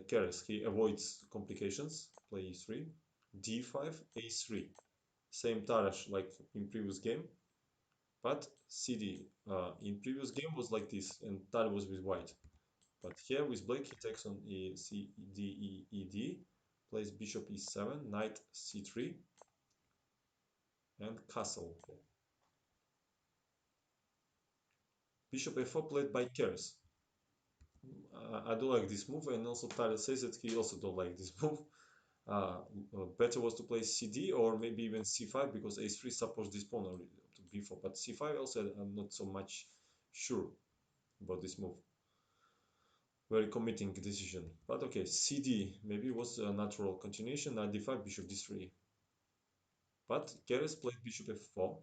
Keres. He avoids complications. Play e3, d5, a3. Same Tarash like in previous game, but CD in previous game was like this, and Tal was with white. But here with black, he takes on e c d e e d, plays bishop e7, knight c3, and castle. Bishop f4 played by Keres. I do like this move, and also Tyler says that he also don't like this move. Uh, Better was to play CD or maybe even c5 because a3 supports this pawn already to b4. But c5 also I'm not so much sure about this move. Very committing decision. But okay, CD maybe was a natural continuation. Knight d5, bishop d3. But Keres played bishop f4,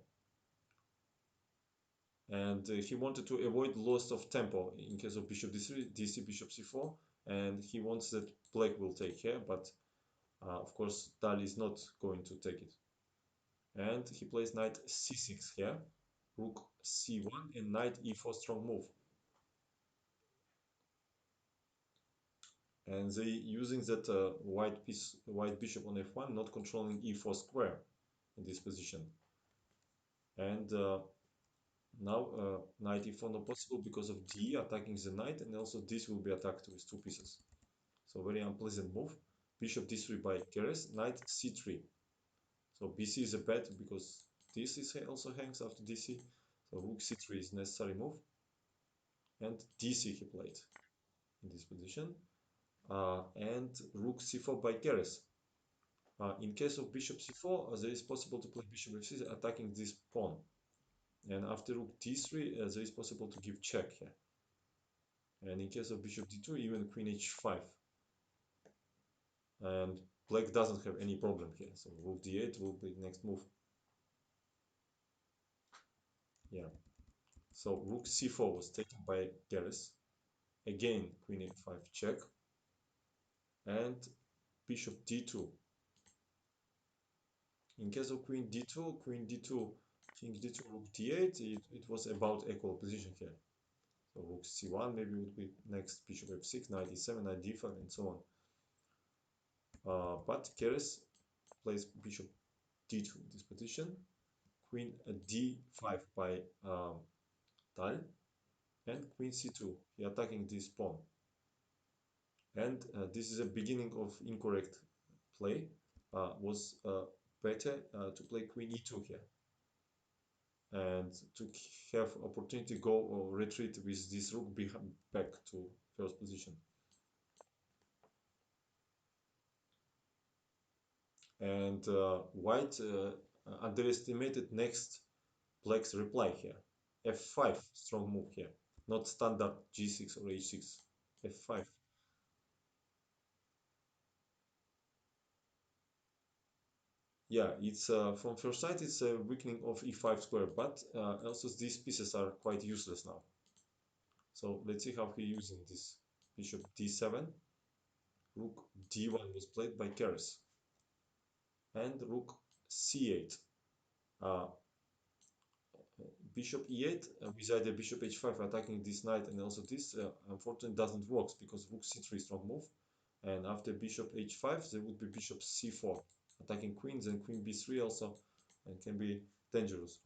and he wanted to avoid loss of tempo in case of bishop d3, dc, bishop c4, and he wants that black will take here, but of course Tal is not going to take it. And he plays knight c6 here, rook c1, and knight e4 strong move. And they using that white bishop on f1, not controlling e4 square in this position. And now knight e4 not possible because of d attacking the knight, and also this will be attacked with two pieces. So very unpleasant move. Bishop d3 by Keres, knight c3. So bc is a bet because this is also hangs after dc. So rook c3 is necessary move. And dc he played in this position. And rook c4 by Keres. In case of bishop c4, there is possible to play bishop f6 attacking this pawn. And after rook d3, there is possible to give check here. And in case of bishop d2, even queen h5. And black doesn't have any problem here. So rook d8 will be the next move. Yeah. So rook c4 was taken by Keres. Again, queen a5 check. And bishop d2. In case of queen d2, king d2, rook d8, it was about equal position here. So rook c1 maybe would be next, bishop f6, knight e7, knight d5, and so on. But Keres plays bishop d2 in this position, queen d5 by Tal, and queen c2. He attacking this pawn. And this is a beginning of incorrect play. Was better to play queen e2 here and to have opportunity go or retreat with this rook back to first position. And white underestimated next black's reply here. F5, strong move here. Not standard G6 or H6. F5. Yeah, it's from first sight it's a weakening of E5 square, but also these pieces are quite useless now. So let's see how he using this. bishop d7, rook d1 was played by Keres, and rook c8. Uh, Bishop e8 with either bishop h5 attacking this knight and also this unfortunately doesn't work because rook c3 strong move, and after bishop h5 there would be bishop c4 attacking queens, and queen b3 also and can be dangerous.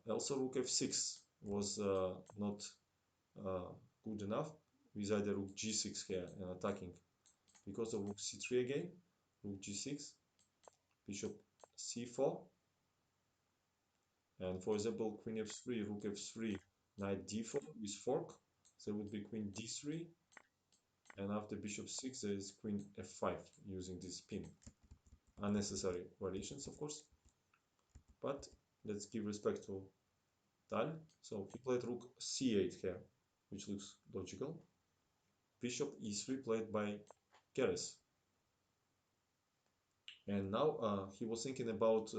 Also rook f6 was not uh, good enough with either rook g6 here and attacking because of rook c3 again, rook g6, bishop c4, and for example queen f3, rook f3, knight d4 with fork, there would be queen d3, and after bishop 6 there is queen f5 using this pin. Unnecessary variations of course, but let's give respect to Tal. So he played rook c8 here, which looks logical. Bishop e3 played by Keres, and now he was thinking about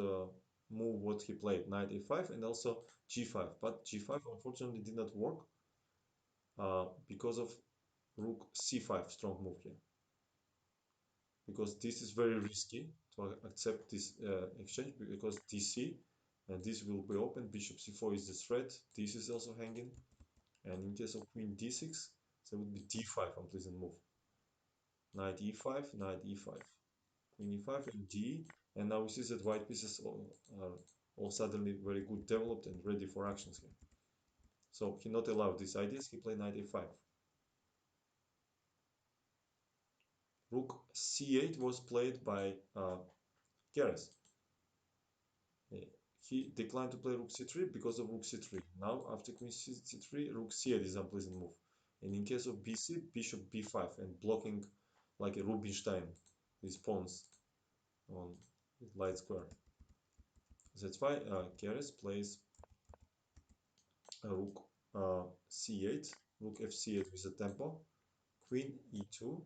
move what he played, knight a5 and also g5, but g5 unfortunately did not work because of rook c5 strong move here, because this is very risky to accept this exchange, because dc and this will be open, bishop c4 is the threat, this is also hanging, and in case of queen d6 there would be d5 unpleasant move, knight e5, knight e5, queen e5 and d, and now we see that white pieces are all suddenly very good developed and ready for actions here. So he not allowed these ideas, he played knight a5. Rook c8 was played by Keres. He declined to play rook c3 because of rook c3. Now after queen c3, rook c8 is unpleasant move. And in case of bc, bishop b5 and blocking like a Rubinstein with pawns on light square. That's why Keres plays rook c8, rook f c8 with a tempo, queen e2,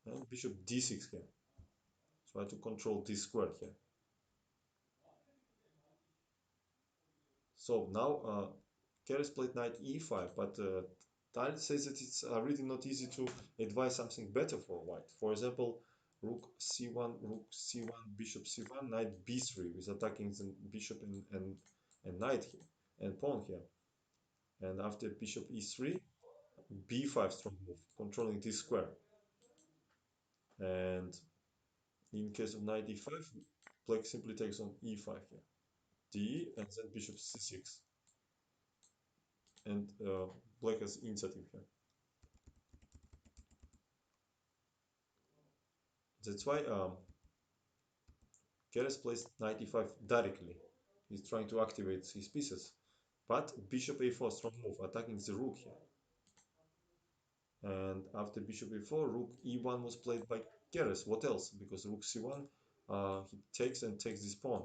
and bishop d6 here. Try to control this square here. So now Keres played knight e5, but Tal says that it's really not easy to advise something better for white. For example, rook c1, rook c1, bishop c1, knight b3 with attacking the bishop and knight here, and pawn here. And after bishop e3, b5 strong move, controlling this square. And in case of knight e5, black simply takes on e5 here, d, and then bishop c6. And black has initiative here. That's why Keres plays knight e5 directly. He's trying to activate his pieces. But bishop a4, strong move, attacking the rook here. And after bishop a4, rook e1 was played by Keres. What else? Because rook c1, he takes and takes this pawn.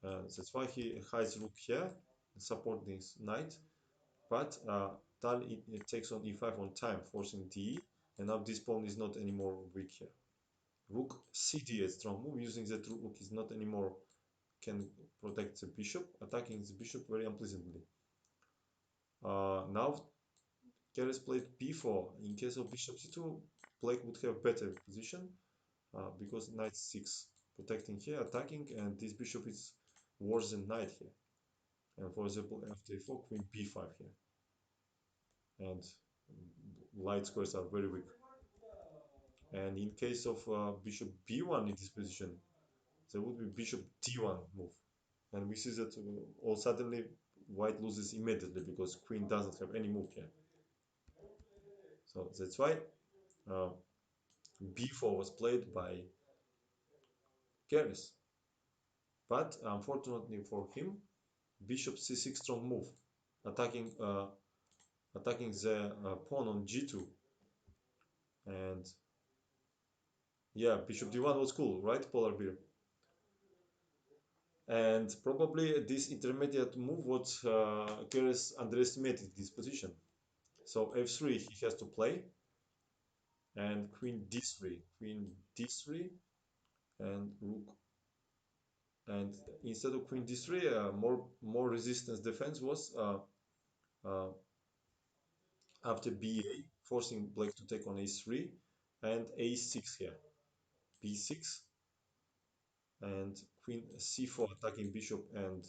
That's why he hides rook here, supporting this knight. But Tal it takes on e5 on time, forcing d, and now this pawn is not anymore weak here. Rook cd, a strong move, using that rook is not anymore can protect the bishop, attacking the bishop very unpleasantly. Now Keres played b4. In case of bishop c2, black would have better position because knight 6 protecting here, attacking, and this bishop is worse than knight here. And for example, after a4, queen b5 here, and light squares are very weak. And in case of bishop b1 in this position, there would be bishop d1 move, and we see that all suddenly white loses immediately because queen doesn't have any move here. So that's why uh, b4 was played by Keres. But unfortunately for him, bishop c6 strong move, attacking attacking the pawn on g2, and yeah, bishop d1 was cool, right, Polar Bear? And probably this intermediate move what Keres underestimated this position. So f3 he has to play, and queen d3, queen d3, and rook, and instead of queen d3, more resistance defense was uh, After ba, forcing black to take on a3, and a6 here. b6 and queen c4 attacking bishop and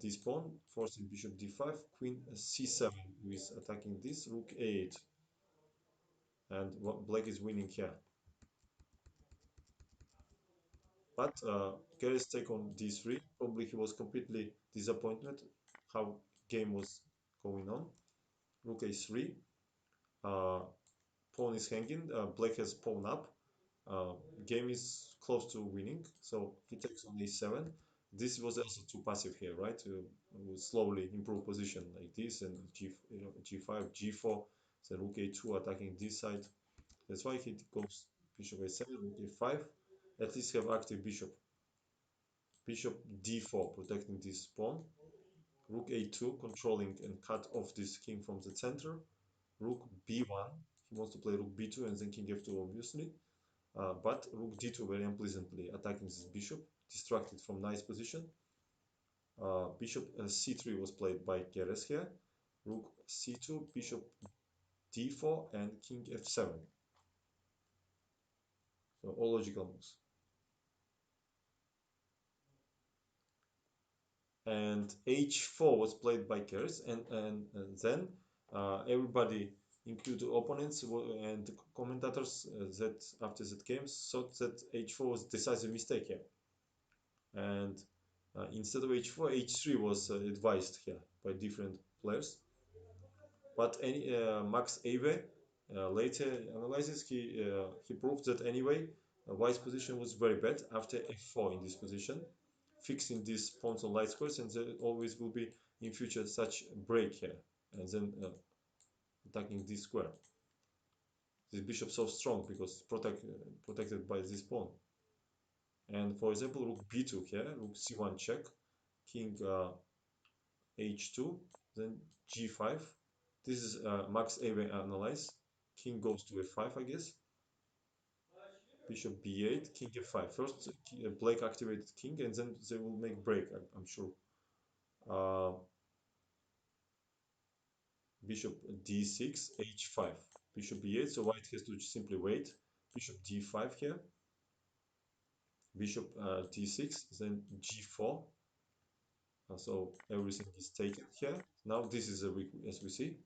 this pawn, forcing bishop d5, queen c7 who is attacking this, rook a8, and black is winning here. But Keres take on d3, probably he was completely disappointed how game was going on. Rook a3, uh, pawn is hanging, black has pawn up, uh, game is close to winning, so he takes on a7. This was also too passive here, right? To slowly improve position like this, and g5, g4, then rook a2 attacking this side. That's why he goes bishop a7, rook a5. At least have active bishop. Bishop d4 protecting this pawn. Rook a2 controlling and cut off this king from the center. Rook b1. He wants to play rook b2 and then king f2 obviously. But rook d2 very unpleasantly attacking this bishop, distracted from nice position. Bishop c3 was played by Keres here. Rook c2, bishop d4, and king f7. So all logical moves. And h4 was played by Keres, and then everybody, including opponents and commentators that after that game, thought that h4 was decisive mistake here. And instead of h4, h3 was advised here by different players. But Max Ave later analyzes, he proved that anyway, white's position was very bad after f4 in this position, fixing these pawns on light squares, and there always will be in future such break here, and then attacking this square. This bishop so strong because protected by this pawn. And for example, rook b2 here, rook c1 check, king h2, then g5. This is Max Ave analyze. King goes to a5, I guess. Bishop b8, king f5. First, black activated king, and then they will make break, I'm sure. Uh, Bishop d6, h5. Bishop b8, so white has to simply wait. Bishop d5 here. Bishop d6, then g4. So everything is taken here. Now this is a weak, as we see.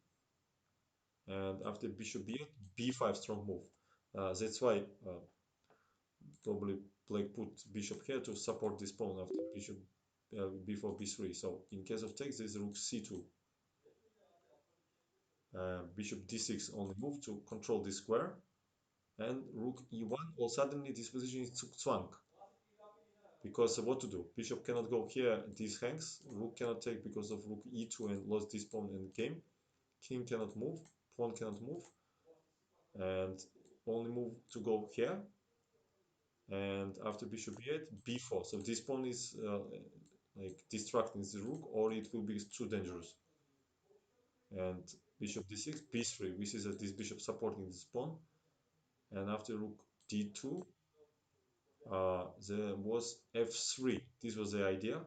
And after bishop b8, b5 strong move. That's why probably black put bishop here to support this pawn after bishop before b3. So in case of takes, this is rook c2. Bishop d6 only move to control this square. And rook e1, or suddenly this position is zwang. Because what to do? Bishop cannot go here, this hangs. Rook cannot take because of rook e2 and lost this pawn in the game. King cannot move, pawn cannot move. And only move to go here. And after bishop e8, b4. So this pawn is like distracting the rook, or it will be too dangerous. And bishop d6, b3. We see that this bishop supporting this pawn. And after rook d2, there was f3. This was the idea.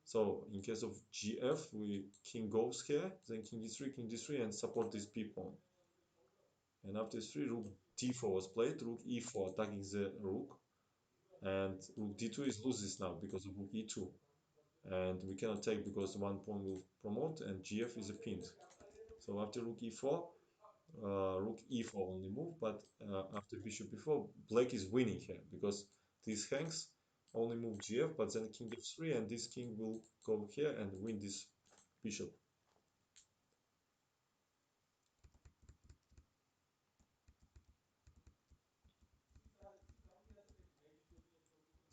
So in case of gf, we king goes here, then king d3, and support this b pawn. And after 3, rook d4 was played, rook e4 attacking the rook, and rook d2 is loses now because of rook e2. And we cannot take because one pawn will promote, and gf is a pinned. So after rook e4, rook e4 only move, but after bishop e4, black is winning here because this hangs, only move gf, but then king f3, and this king will go here and win this bishop.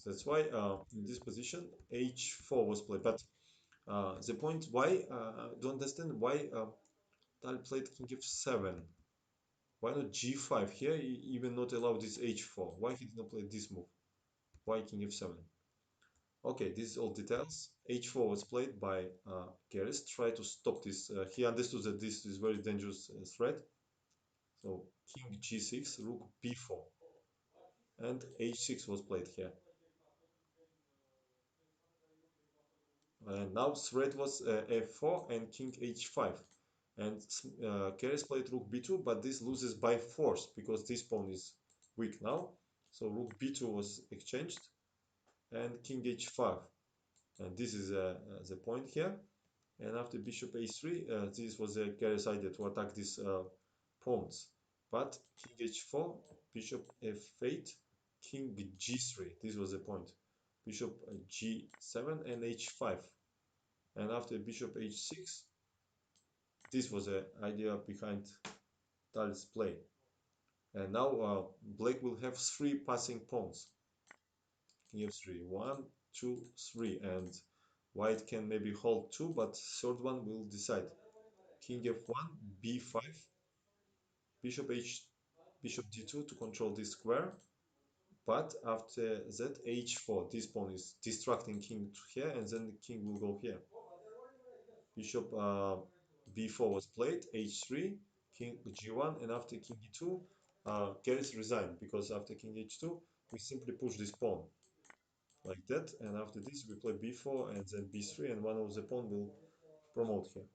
That's why in this position h4 was played. But the point why don't understand why Tal played king f7. Why not g5 here? Even not allow this h4. Why he did not play this move? Why king f7? Okay, this is all details. h4 was played by Keres. Try to stop this. He understood that this is very dangerous threat. So king g6, rook b4, and h6 was played here. And now threat was f4 and king h5. And carries played rook b2, but this loses by force because this pawn is weak now. So rook b2 was exchanged and king h5. And this is the point here. And after bishop h3, this was a careless idea to attack these pawns. But king h4, bishop f8, king g3. This was the point. Bishop g7 and h5. And after bishop h6, this was the idea behind Tal's play. And now black will have three passing pawns. King f3, one, two, three, and white can maybe hold two, but third one will decide. King f1, b5, bishop h, bishop d2 to control this square. But after that, h4, this pawn is distracting king to here, and then the king will go here. Bishop b4 was played, h3, king g1, and after king e2, carries resigned because after king h2, we simply push this pawn like that, and after this we play b4 and then b3, and one of the pawn will promote here.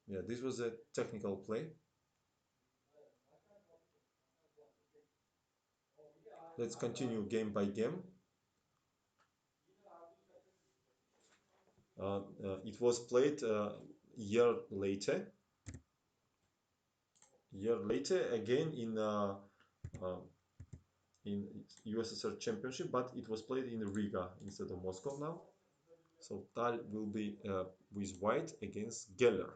Yeah, this was a technical play. Let's continue game by game. It was played year later. Year later again uh, in USSR Championship, but it was played in Riga instead of Moscow now. So Tal will be with white against Geller.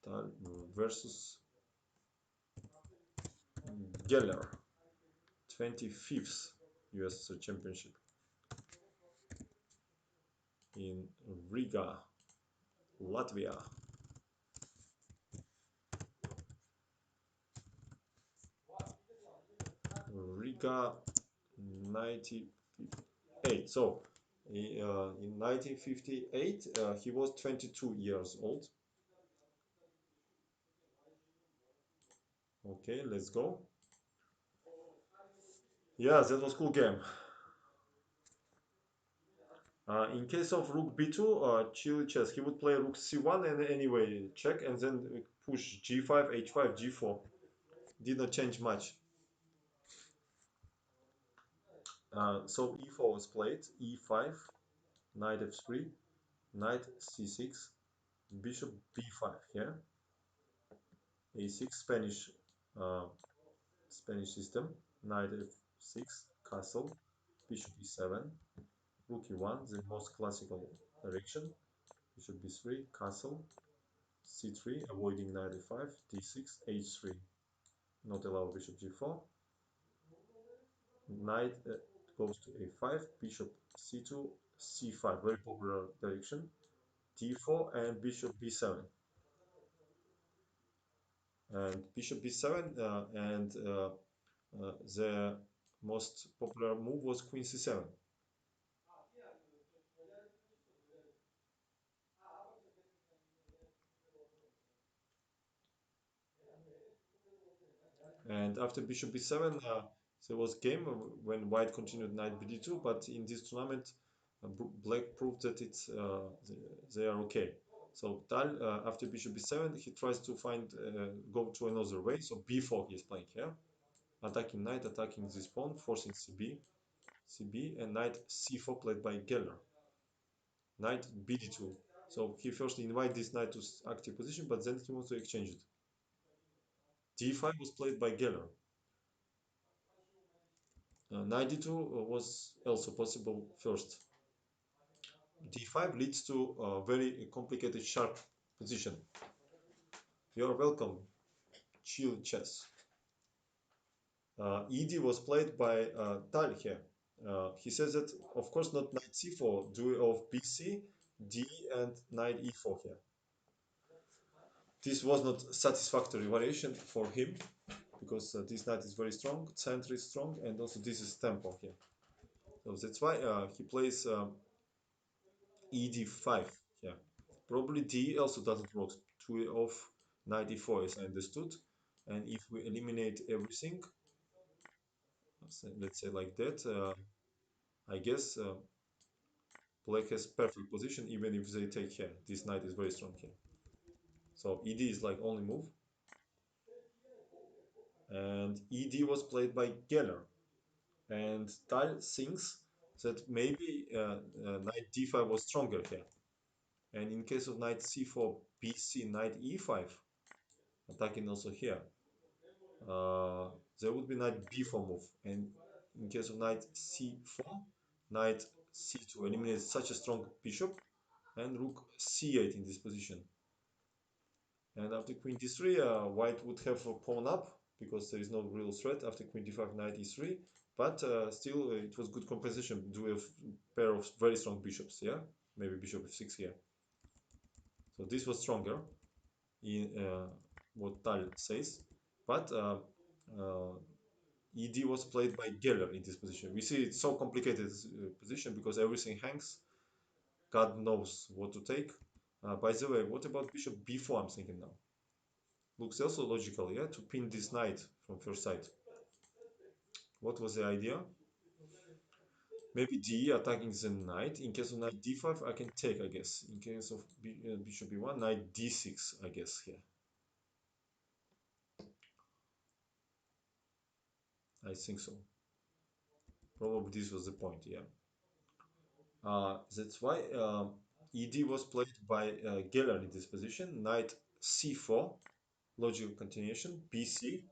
Tal versus Geller, 25th USSR Championship in Riga, Latvia. Riga 1958. So in 1958, he was 22 years old. Okay, let's go. Yeah, that was cool game. In case of rook b2, chill chess, he would play rook c1 and anyway check and then push g5, h5, g4. Did not change much. So e4 was played, e5, knight f3, knight c6, bishop b5 here, a6 uh, Spanish system, knight f6, castle, bishop e7, rook e1, the most classical direction, bishop b3, castle, c3, avoiding knight e5, d6, h3, not allow bishop g4, knight goes to a5, bishop c2, c5, very popular direction, d4 and bishop b7. And bishop b7 and the most popular move was queen c7. And after bishop b7, there was game when white continued knight bd2, but in this tournament, black proved that they are okay. So Tal, after bishop b7, he tries to go to another way. So b4 he is playing here, attacking knight, attacking this pawn, forcing cb, and knight c4 played by Geller. Knight bd2. So he first invite this knight to active position, but then he wants to exchange it. d5 was played by Geller. Knight d2 was also possible first. d5 leads to a very complicated sharp position. You're welcome, chill chess. ed was played by Tal here. He says that, of course, not knight c4, duo of bc, d, and knight e4 here. This was not satisfactory variation for him because this knight is very strong, center is strong, and also this is tempo here. So that's why he plays ed5 here. Probably d also doesn't work. Two of knight e4 is understood. And if we eliminate everything, let's say like that, I guess black has perfect position even if they take here. This knight is very strong here. So ed is like only move, and ed was played by Geller, and Tal thinks that maybe knight d5 was stronger here. And in case of knight c4, bc, knight e5, attacking also here, uh, there would be knight b4 move. And in case of knight c4, knight c2 eliminates such a strong bishop, and rook c8 in this position. And after queen d3, white would have a pawn up because there is no real threat after queen d5, knight e3. But still, it was good compensation. Do a pair of very strong bishops, yeah? Maybe bishop f6 here. So this was stronger in what Tal says. But ed was played by Geller in this position. We see it's so complicated position because everything hangs. God knows what to take. By the way, what about bishop b4? I'm thinking now. Looks also logical, yeah, to pin this knight from first sight. What was the idea? Maybe d attacking the knight. In case of knight d5, I can take, I guess. In case of bishop b1, knight d6, I guess here. I think so. Probably this was the point, yeah. That's why ed was played by Geller in this position. Knight c4, logical continuation. bc,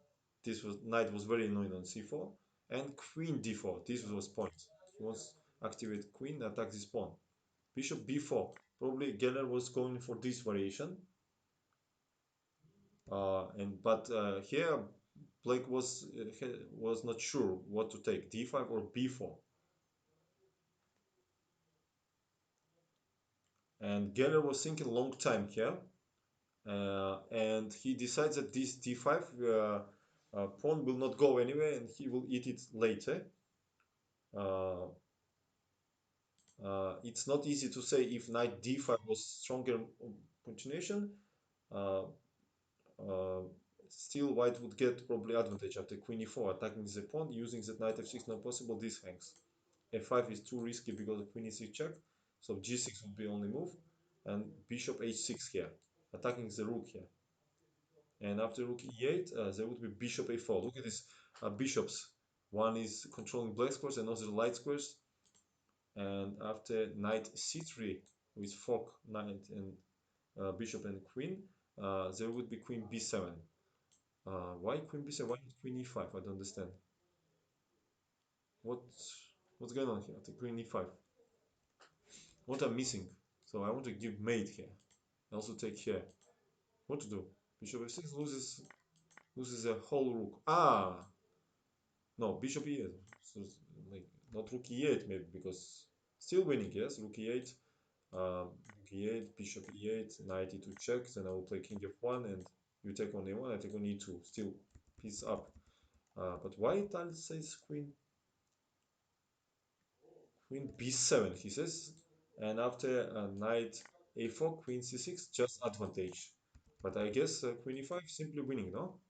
this was knight was very annoying on c4, and queen d4. This was point. He wants activate queen, attack this pawn. Bishop b4. Probably Geller was going for this variation, but here Blake was not sure what to take, d5 or b4, and Geller was thinking long time here, and he decides that this d5 pawn will not go anywhere, and he will eat it later. Uh, it's not easy to say if knight d5 was stronger continuation. Uh, uh, Still, white would get probably advantage after queen e4, attacking the pawn, using that knight f6 not possible, this hangs. f5 is too risky because of queen e6 check, so g6 would be only move, and bishop h6 here, attacking the rook here. And after rook e8, there would be bishop a4. Look at these bishops. One is controlling black squares, another light squares. And after knight c3 with fork, knight and bishop and queen, there would be queen b7. Why queen b7? Why not queen e5? I don't understand. What what's going on here? The queen e5. What I'm missing? So I want to give mate here. I also take here. What to do? Bishop f6 loses a whole rook. Ah, no, bishop e8. So like not rook e8 maybe because still winning. Yes, rook e8. Rook e8, bishop e8, knight e2 check. Then I will play king f1 and you take on a1. I take on e2. Still piece up. But why Tal says queen b7, he says, and after knight a4, queen c6, just advantage. But I guess queen e5 simply winning, no?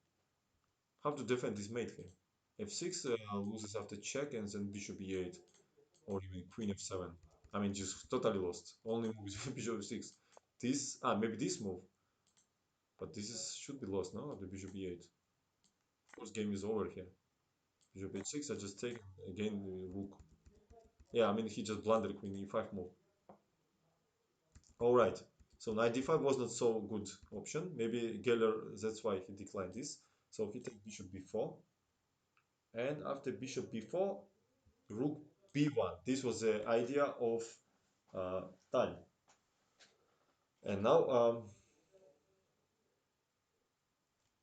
How to defend this mate here? f6 loses after check, and then bishop e8, or even queen f7. I mean, just totally lost. Only move is bishop f6. This, maybe this move, but this is should be lost, no? After bishop e8. Of course, game is over here. Bishop h6, I just take again the rook. Yeah, I mean, he just blundered queen e5 move. All right. So knight d5 was not so good option. Maybe Geller, that's why he declined this. So he takes bishop b4. And after bishop b4, rook b1. This was the idea of Tal. And now,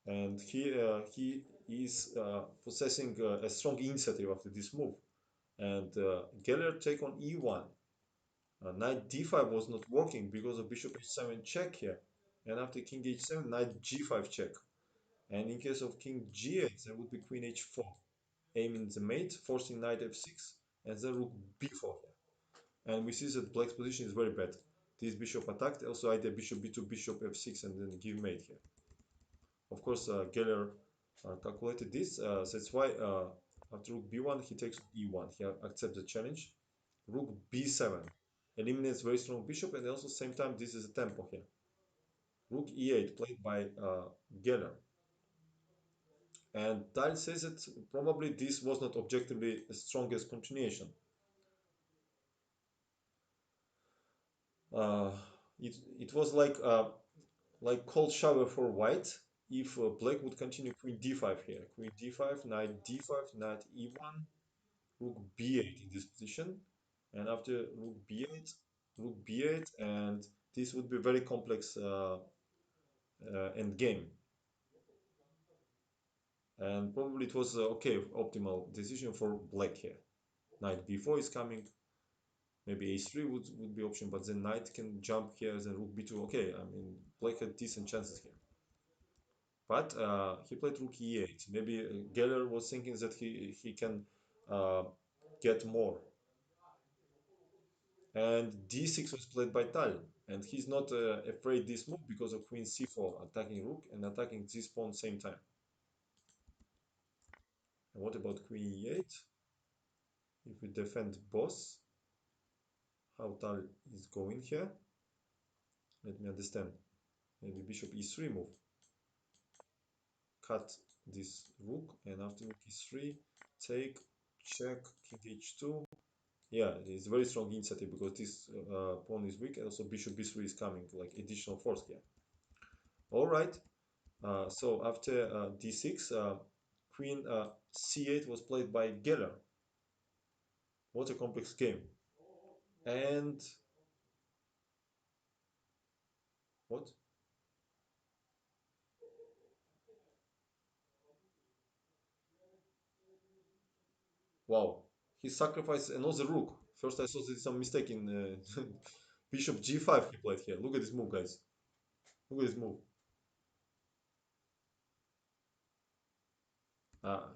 and he is possessing a strong initiative after this move. And Geller take on e1. Knight d5 was not working because of bishop h7 check here. And after king h7, knight g5 check. And in case of king g8, there would be queen h4, aiming the mate, forcing knight f6, and then rook b4 here. And we see that black's position is very bad. This bishop attacked, also either bishop b2, bishop f6, and then give mate here. Of course, Geller calculated this, that's why after rook b1, he takes e1. He accepts the challenge. Rook b7. eliminates very strong bishop, and also same time this is a tempo here. Rook e8 played by Geller. And Tal says that probably this was not objectively the strongest continuation. Uh, it was like cold shower for white if black would continue queen d5 here. Queen d5, knight d5, knight e1, rook b8 in this position. And after rook b8, and this would be very complex end game. And probably it was okay, optimal decision for black here. Knight b4 is coming. Maybe a3 would be option, but then knight can jump here, then rook b2. Okay, I mean, black had decent chances here. But he played rook e8. Maybe Geller was thinking that he can uh, get more. And d6 was played by Tal. And he's not afraid this move because of queen c4, attacking rook and attacking this pawn same time. And what about queen e8? If we defend boss, how Tal is going here? Let me understand. Maybe bishop e3 move. Cut this rook, and after rook e3, take, check, king h2. Yeah, it's very strong initiative because this pawn is weak, and also bishop b3 is coming, like additional force here. All right. So after d6, queen c8 was played by Geller. What a complex game. And what? Wow. He sacrificed another rook. First I saw there is some mistake in bishop g5 he played here. Look at this move, guys. Look at this move.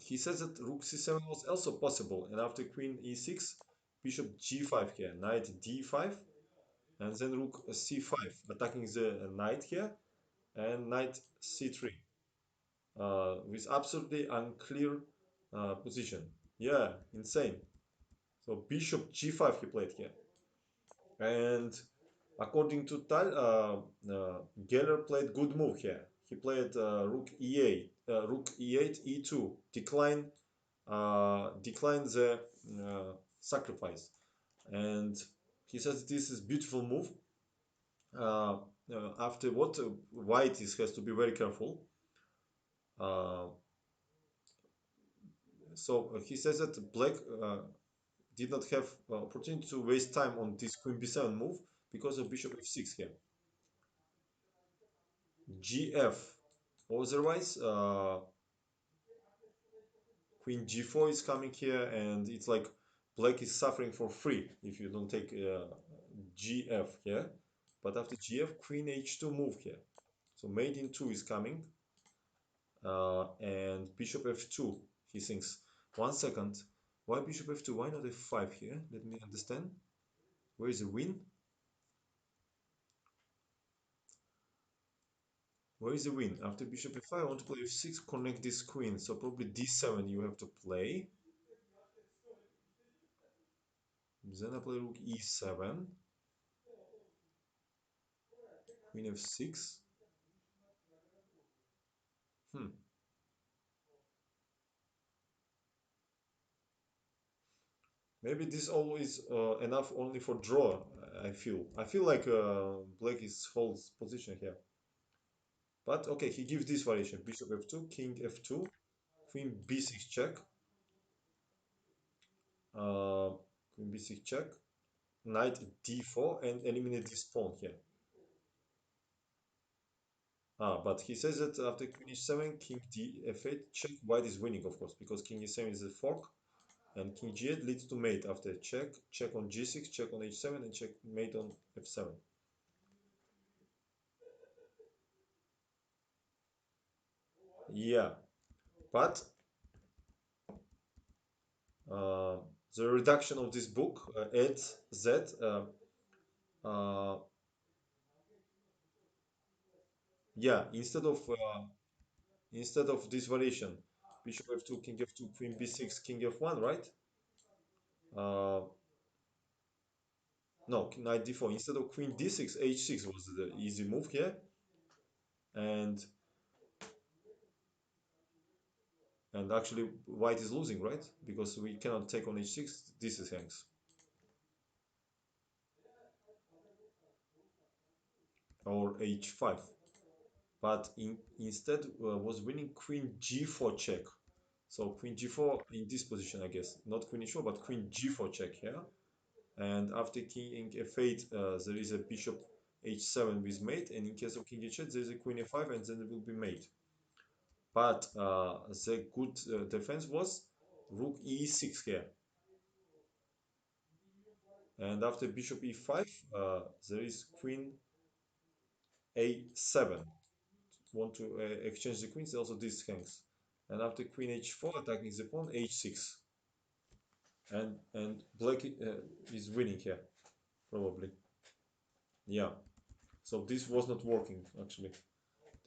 He says that rook c7 was also possible, and after queen e6, bishop g5 here, knight d5, and then rook c5, attacking the knight here, and knight c3, with absolutely unclear position. Yeah, insane. So bishop g5 he played here, and according to Tal, Geller played good move here. He played rook e8, rook e8, e2, decline the sacrifice, and he says this is beautiful move. Uh, After what white is has to be very careful. Uh, he says that black did not have opportunity to waste time on this queen b7 move because of bishop f6 here. Gf. Otherwise, queen g4 is coming here, and it's like black is suffering for free if you don't take gf here. But after gf, queen h2 move here. So mate in 2 is coming, and bishop f2. He thinks, 1 second, why bishop f2? Why not f5 here? Let me understand. Where is the win? Where is the win? After bishop f5, I want to play f6, connect this queen. So probably d7 you have to play. Then I play rook e7, queen f6. Hmm. Maybe this always enough only for draw. I feel like black is holds position here. But okay, he gives this variation: bishop f2, king f2, queen b6 check, uh, queen b6 check, knight d4, and eliminate this pawn here. But he says that after queen h7, king d f8 check. White is winning, of course, because king e7 is a fork, and king g8 leads to mate after check, check on g6, check on h7, and check mate on f7. Yeah, but uh, the reduction of this book adds that uh, yeah, instead of this variation, bishop f2, king f2, queen b6, king f1, right? uh, No, knight d4. Instead of queen d6, h6 was the easy move here. And actually white is losing, right? Because we cannot take on h6. This is hangs. Or h5. But instead was winning queen g4 check. So queen g4 in this position, I guess. Not queen h4, but queen g4 check here. And after king f8, there is a bishop h7 with mate. And in case of king h8, there is a queen f5, and then it will be mate. But the good defense was rook e6 here. And after bishop e5, there is queen a7. Want to exchange the queens, also this hangs. And after queen h4, attacking the pawn, h6. And black is winning here, probably. Yeah. So this was not working, actually,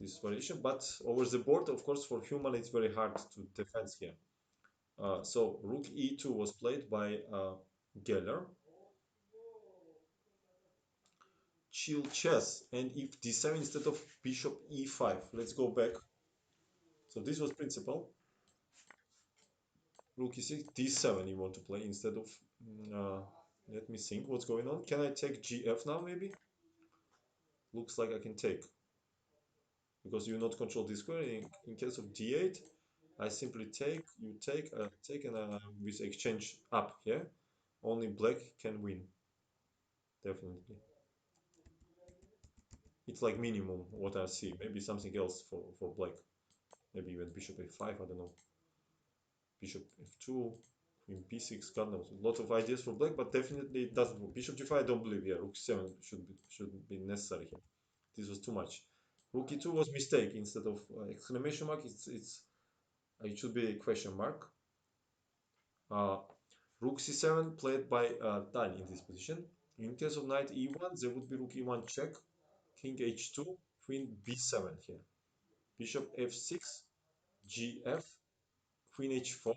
this variation. But over the board, of course, for human, it's very hard to defend here. So rook e2 was played by Geller. Chill chess, and if d7 instead of bishop e5. Let's go back. So this was principal. Rook e6, d7 you want to play instead of... let me think what's going on. Can I take gf now, maybe? Looks like I can take. Because you not control this square. In case of d8, I simply take, you take, and with exchange up, yeah? Only black can win, definitely. It's like minimum what I see. Maybe something else for black. Maybe even bishop a5, I don't know. Bishop f2, queen b6, God knows. Lots of ideas for black, but definitely it doesn't work. Bishop g5, I don't believe. Yeah, rook 7 should be necessary here. This was too much. Rook e2 was mistake. Instead of exclamation mark, it should be a question mark. Uh, Rook c7 played by Tal in this position. In case of knight e1, there would be rook e1 check, king h2, queen b7 here. Bishop f6, gf, queen h4,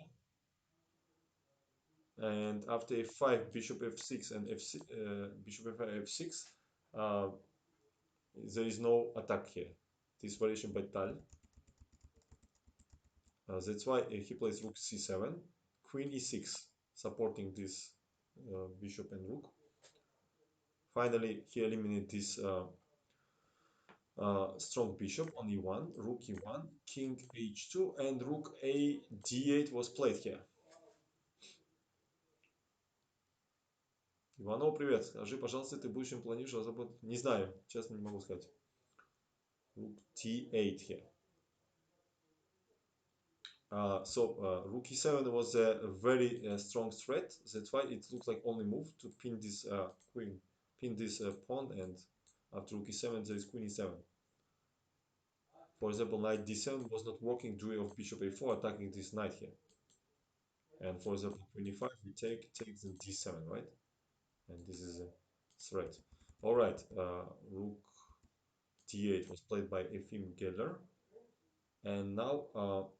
and after f5, bishop f6 and f6, bishop f5, f6, uh, there is no attack here. This variation by Tal. That's why he plays rook c7, queen e6, supporting this bishop and rook. Finally, he eliminated this strong bishop on e1, rook e1, king h2, and rook a d8 was played here. Иванов, привет. Скажи, пожалуйста, ты в будущем планируешь разработать? Не знаю, честно не могу сказать. Rook t8 here. Rook e7 was a very strong threat. That's why it looks like only move to pin this queen, pin this pawn, and after rook e7 there is queen e7. For example, knight d7 was not working due of bishop a4 attacking this knight here. And for example, queen e5 we take the d7, right? And this is a threat. All right, rook d8 was played by Efim Geller, and now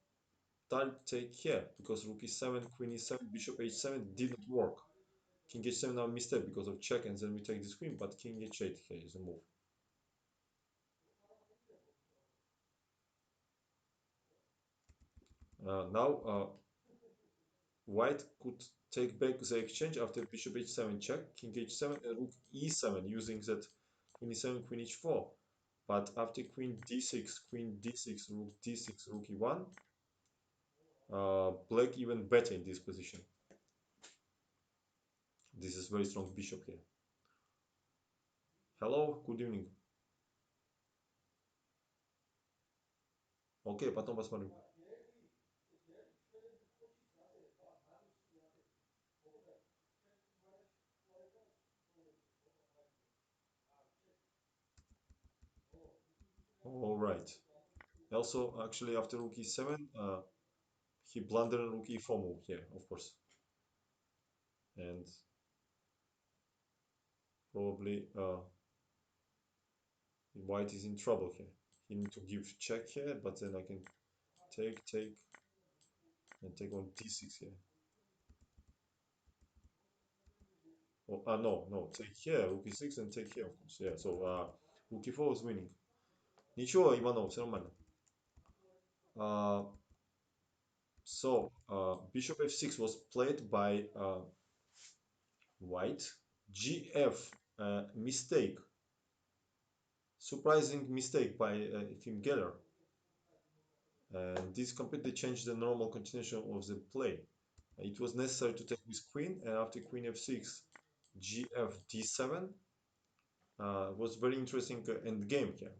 Tal take here because rook e7, queen e7, bishop h7 didn't work. King h7 now mistake because of check, and then we take this queen, but king h8 here is a move. Now white could take back the exchange after bishop h7 check, king h7, and rook e7 using that queen e7, queen h4. But after queen d6, rook d6, rook e1, black even better in this position. This is very strong bishop here. Hello, good evening. Окей, потом посмотрим. All right. Also, actually, after rook e7, he blundered rook e4 move here, of course. And probably white is in trouble here. He need to give check here, but then I can take, and take on d6 here. Oh, no, no, take here, rook e6 and take here, of course. Yeah, so rook e4 is winning. Ничего, Иванов, все нормально. Uh, bishop f6 was played by white. gf, mistake, surprising mistake by Tim Geller. And this completely changed the normal continuation of the play. It was necessary to take with queen, and after queen f6, gf d7 was very interesting end game here.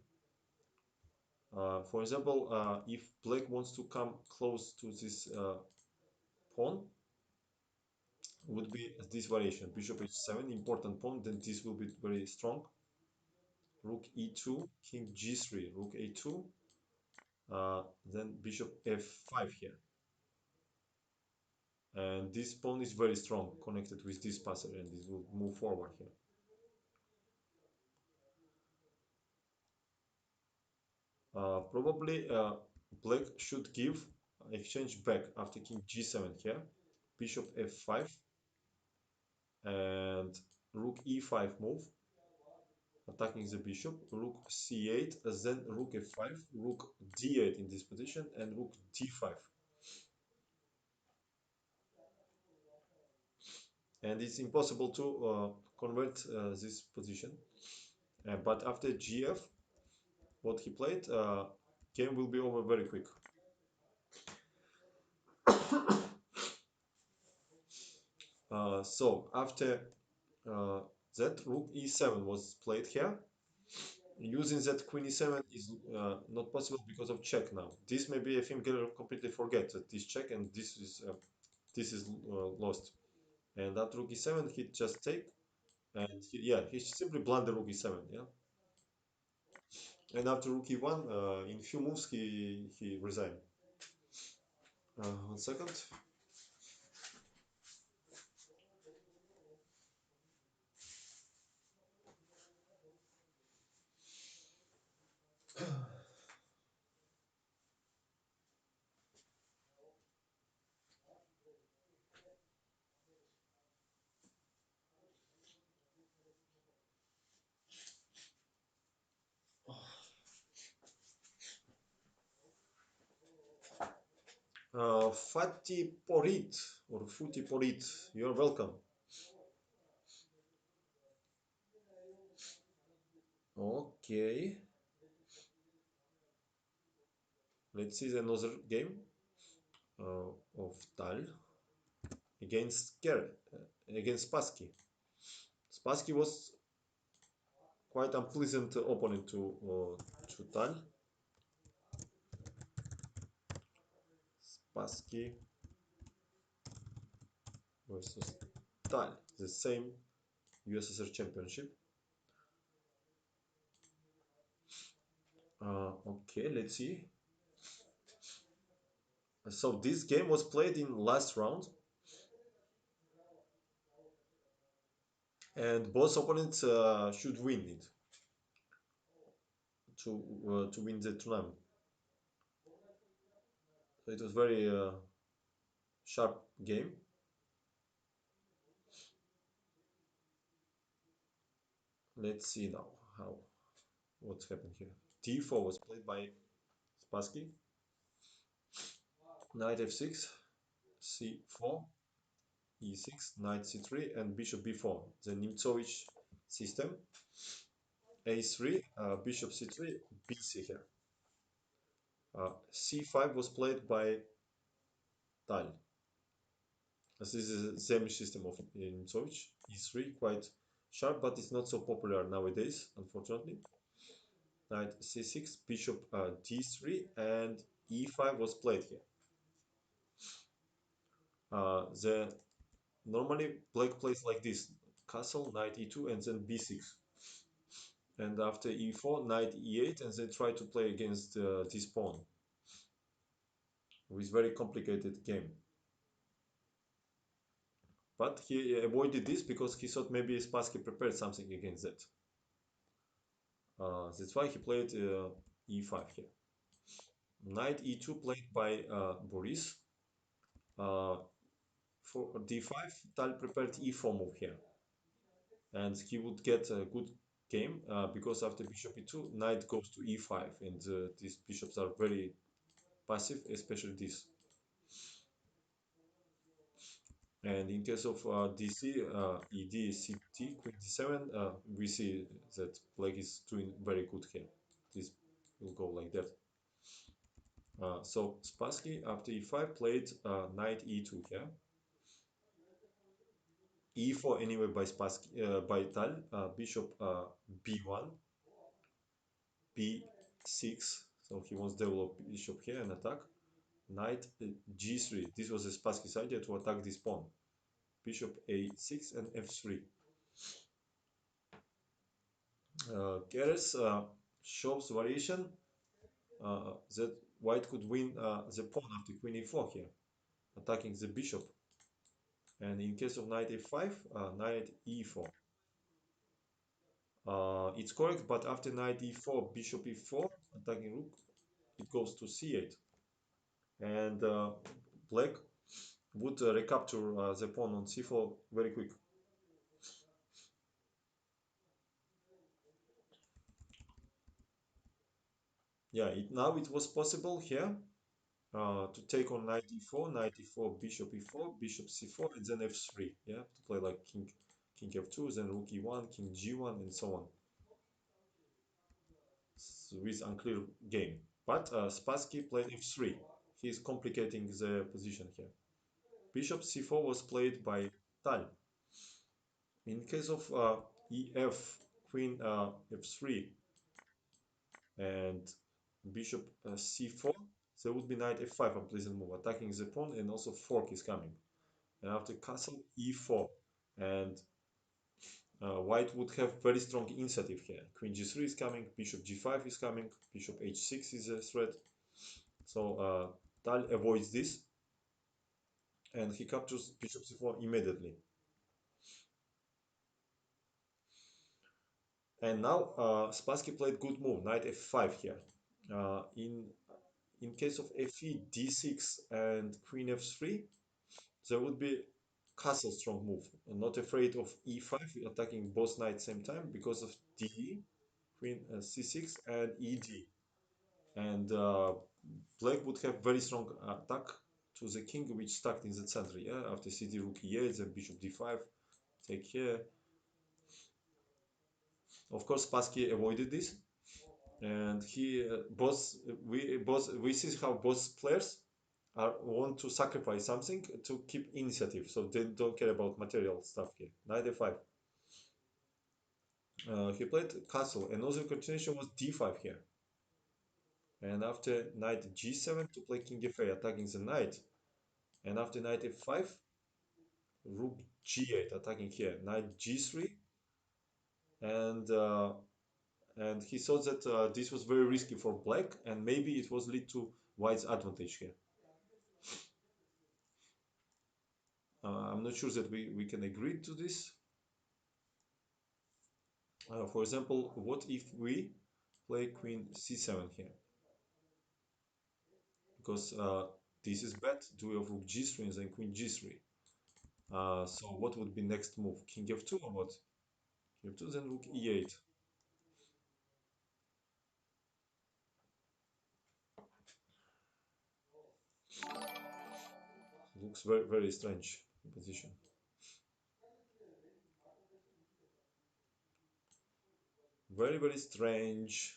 For example, if black wants to come close to this pawn, would be this variation. Bishop h7, important pawn, then this will be very strong. Rook e2, king g3, rook a2, then bishop f5 here. And this pawn is very strong, connected with this passage, and this will move forward here. Probably black should give exchange back after king g7 here, bishop f5, and rook e5 move, attacking the bishop, rook c8, then rook f5, rook d8 in this position, and rook d5. And it's impossible to convert this position. But after gf, what he played, game will be over very quick. So after uh, that, rook e7 was played here. Using that queen e7 is not possible because of check now. This may be a film geller completely forget that this check, and this is lost. And after rook e7, he just take, and yeah, he simply blunder rook e7. Yeah, and after rook e1, in few moves he resigned. 1 second. Fatih Porit or Futi Porit, you're welcome. Okay, let's see another game of Tal against against Spassky. Spassky was quite unpleasant opponent to Tal. Spassky versus Tal, the same USSR championship. Okay, let's see. So this game was played in last round, and both opponents should win it to win the tournament. So it was very sharp game. Let's see now how what's happened here. D4 was played by Spassky. Knight f6, c4, e6, knight c3, and bishop b4. The Nimzovich system. a3, bishop c3, bc here. c5 was played by Tal. This is the same system of Nimzovich. e3, quite sharp, but it's not so popular nowadays, unfortunately. Knight c6, bishop d3, and e5 was played here. The normally black plays like this: castle, knight e2, and then b6. And after e4, knight e8, and then try to play against this pawn with very complicated game. But he avoided this because he thought maybe Spassky prepared something against that. That's why he played e5 here. Knight e2 played by Boris. For d5, Tal prepared e4 move here. and he would get a good game because after bishop e2, knight goes to e5, and these bishops are very passive, especially this. And in case of DC, ED, CT, Queen D7, we see that black is doing very good here. This will go like that. So Spassky after e5 played knight e2 here. E4 anyway by Spassky, by Tal, bishop b1, b6. So he wants to develop bishop here and attack. Knight g3. This was a Spassky's idea to attack this pawn. Bishop a6 and f3. Keres shows variation that white could win the pawn after queen e4 here, attacking the bishop. And in case of knight a5, knight e4. It's correct, but after knight e4, bishop e4, attacking rook, it goes to c8. And black would recapture the pawn on c4 very quick. Yeah, now it was possible here to take on knight e4, bishop e4, bishop c4, and then f3. Yeah, to play like king f2, then rook e1, king g1, and so on. With unclear game. But Spassky played f3. He's complicating the position here. Bishop c4 was played by Tal. In case of ef, queen f3, and bishop c4, there would be knight f5, unpleasant move, attacking the pawn, and also fork is coming. And after castle e4, and white would have very strong initiative here. Queen g3 is coming, bishop g5 is coming, bishop h6 is a threat. So Tal avoids this, and he captures bishop c4 immediately. And now Spassky played good move, knight f5 here. In case of fe, d6, and queen f3, there would be castle strong move. I'm not afraid of e5 attacking both knights same time because of d, queen c6, and ed. And black would have very strong attack to the king, which stuck in the center. Yeah, after cd, rook e8, then bishop d5, take here. Of course, Spassky avoided this, and he both we see how both players want to sacrifice something to keep initiative, so they don't care about material stuff here. Knight f5. He played castle. Another continuation was d5 here, and after knight g7 to play king f8, attacking the knight, and after knight f5, rook g8, attacking here, knight g3, and he thought that this was very risky for black, and maybe it was lead to white's advantage here. I'm not sure that we can agree to this. For example, what if we play queen c7 here? Because this is bad, do we have rook g3 and then queen g3. So what would be next move? King f2 or what? King f2, then rook e8. Looks very, very strange position. Very, very strange.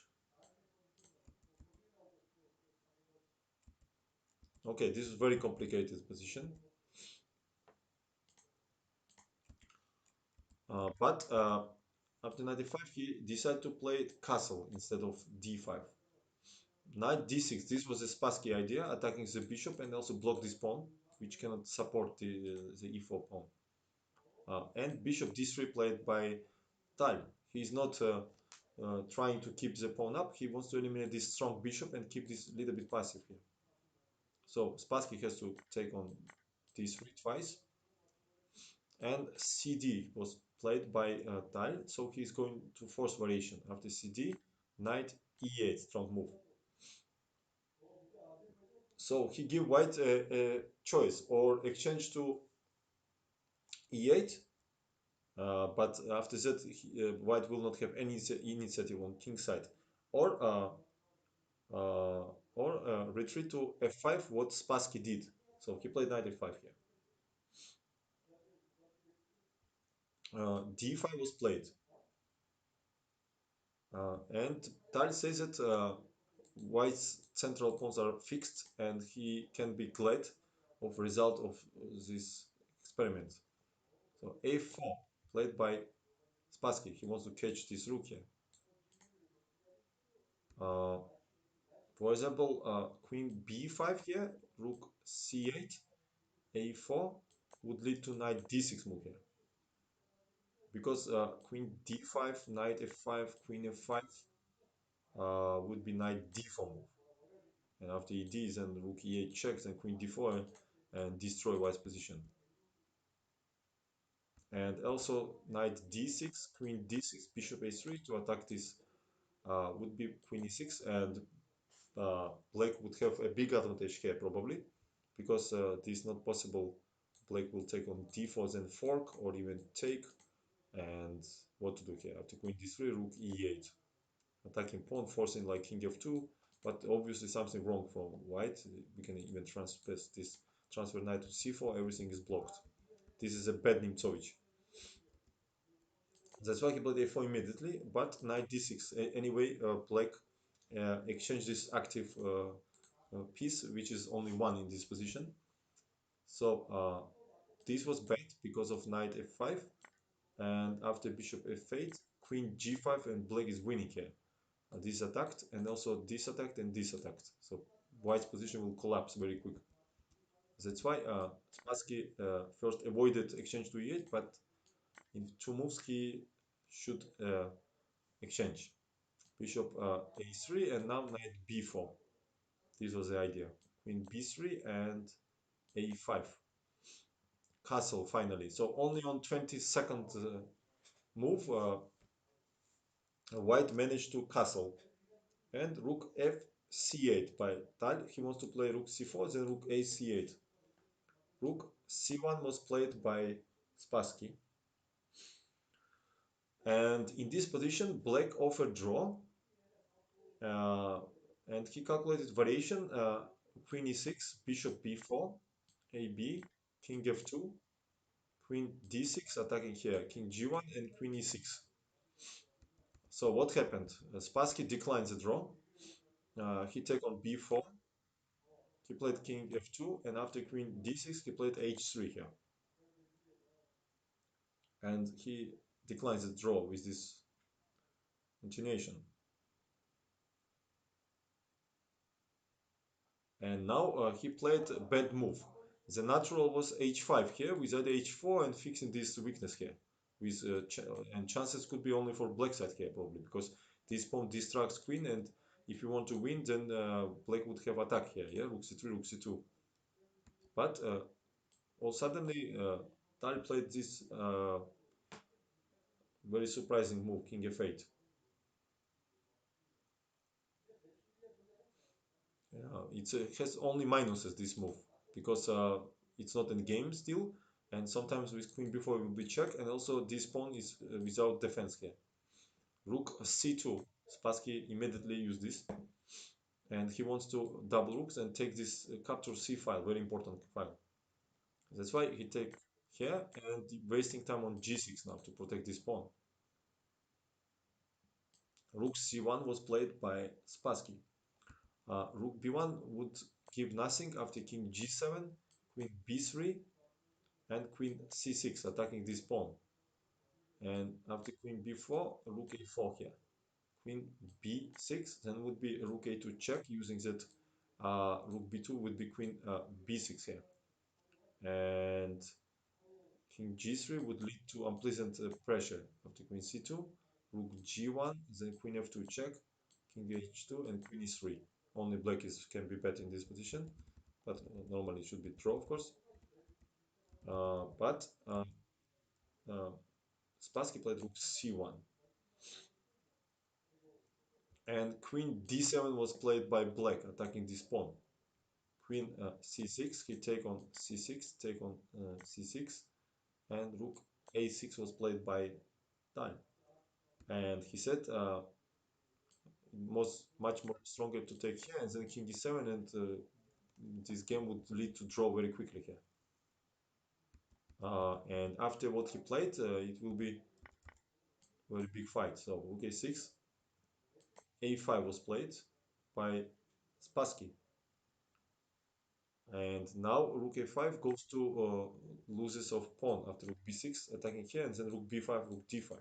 Okay, this is very complicated position. But after 95, he decided to play castle instead of d5. Knight d6, this was a Spassky idea, attacking the bishop and also block this pawn, which cannot support the e4 pawn. And bishop d3 played by Tal. He's not trying to keep the pawn up, he wants to eliminate this strong bishop and keep this little bit passive here. So Spassky has to take on d3 twice. And cd was played by Tal, so he's going to force variation. After cd, knight e8, strong move. So he give white a choice, or exchange to e8 But after that, white will not have any initiative on king side, or uh, retreat to f5, what Spassky did. So he played knight f5 here. D5 was played, and Tal says that white's central pawns are fixed, and he can be glad of result of this experiment. So a4 played by Spassky. He wants to catch this rook here. Uh, for example, queen b5 here, rook c8, a4 would lead to knight d6 move here. Because queen d5, knight f5, queen f5 would be knight d4 move. And after ed, then rook e8 checks, and queen d4 and destroy white's position. And also knight d6, queen d6, bishop a3 to attack this would be queen e6, and black would have a big advantage here probably, because this is not possible. Black will take on d4, then fork, or even take. And what to do here? After queen d3, rook e8, attacking pawn, forcing like king f2, but obviously something wrong from white. We can even transfer knight to c4, everything is blocked. This is a bad Nimzovich. That's why he played a4 immediately, but knight d6. Anyway, black exchanged this active piece, which is only one in this position. So this was bad because of knight f5, and after bishop f8, queen g5, and black is winning here. This attacked, and also this attacked, and this attacked. So white's position will collapse very quick. That's why Spassky first avoided exchange to e8, but in two moves he should exchange. Bishop a3, and now knight b4. This was the idea. Queen b3 and a5. Castle finally. So only on 22nd move, white managed to castle. And rook f c8 by Tal. He wants to play rook c4, then rook a c8. Rook c1 was played by Spassky. And in this position, black offered draw. Uh, and he calculated variation, queen e6, bishop b4, ab, king f2, queen d6, attacking here, king g1, and queen e6. So what happened? Spassky declines the draw. He take on b4. He played king f2, and after queen d6, he played h3 here. And he declines the draw with this continuation. And now he played a bad move. The natural was h5 here, without h4 and fixing this weakness here. With and chances could be only for black side here probably, because this pawn distracts queen, and if you want to win, then black would have attack here. Yeah, rook c3, rook c2. But all suddenly, Tal played this very surprising move, king f8. Yeah, it has only minuses, this move, because it's not in game still, and sometimes with queen before it will be check, and also this pawn is without defense here. Rook c2. Spassky immediately used this, and he wants to double rooks and take this capture c file, very important file. That's why he take here and wasting time on g6 now to protect this pawn. Rook c1 was played by Spassky. Rook b1 would give nothing after king g7, queen b3, and queen c6, attacking this pawn. And after queen b4, rook a4 here. Queen b6, then would be rook a2 check, using that rook b2 would be queen b6 here. And king g3 would lead to unpleasant pressure. After queen c2, rook g1, then queen f2 check, king h2, and queen e3. Only black can be better in this position, but normally it should be draw, of course. But Spassky played rook c1, and queen d7 was played by black, attacking this pawn. Queen c6, he take on c6, take on c6, and rook a6 was played by Tal, and he said it was much more stronger to take here and then king e7, and this game would lead to draw very quickly here. And after what he played, it will be very big fight. So rook a6, a5 was played by Spassky. And now rook a5 goes to loses of pawn after rook b6, attacking here, and then rook b5, rook d5.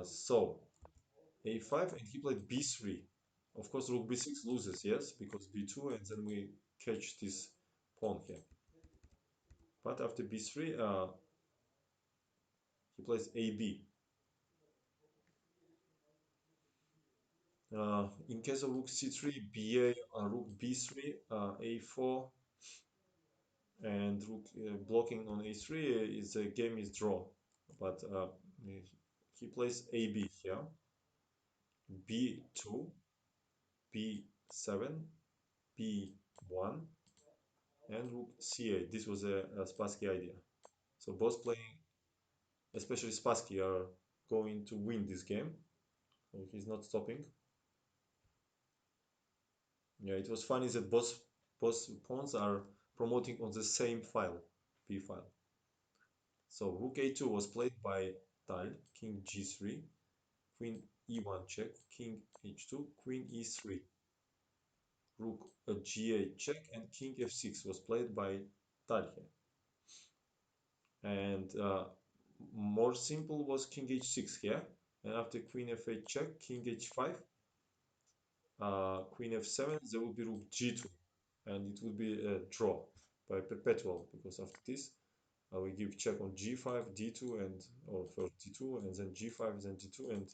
So a5, and he played b3. Of course, rook b6 loses, yes, because b2, and then we catch this pawn here. But after b3, he plays ab. In case of rook c3, ba, rook b3, a4, and rook blocking on a3, is a game is draw. But he plays ab here, b2, b7, b1, and rook c8. This was a Spassky idea. So both playing, especially Spassky, are going to win this game. So he's not stopping. Yeah, it was funny that both pawns are promoting on the same file, b file. So rook a2 was played by Tal, king g3, queen e1 check, king h2, queen e3, rook g8 check, and king f6 was played by Tal here. And more simple was king h6 here. And after queen f8 check, king h5, queen f7, there will be rook g2. And it will be a draw by perpetual, because after this, we give check on g5, d2, and or first d2, and then g5, then d2, and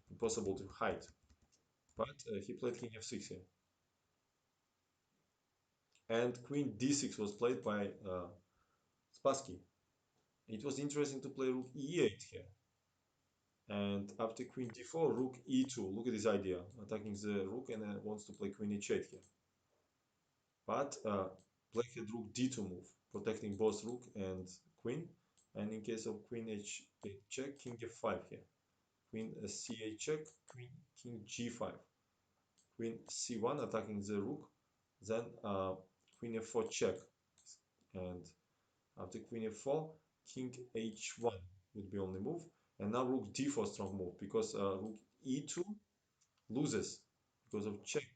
impossible to hide. But he played king f6 here. And queen d6 was played by Spassky. It was interesting to play rook e8 here. And after queen d4, rook e2. Look at this idea, attacking the rook, and wants to play queen h8 here. But black had rook d2 move, protecting both rook and queen. And in case of queen h8 check, king f5 here. Queen c8 check, king g5. Queen c1 attacking the rook. Then queen f4 check. And after queen f4, king h1 would be only move. And now rook d4 strong move, because rook e2 loses because of check.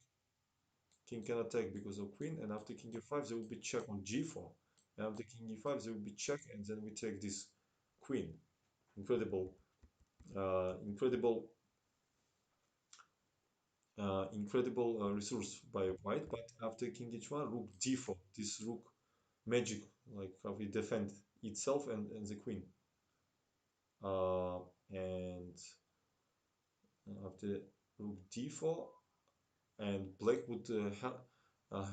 King can attack because of queen, and after king e5 there will be check on g4. And after king e5 there will be check, and then we take this queen. Incredible, incredible, incredible resource by white. But after king h1, rook d4. This rook magic, like how we defend itself and the queen. Uh, and after rook d4, and black would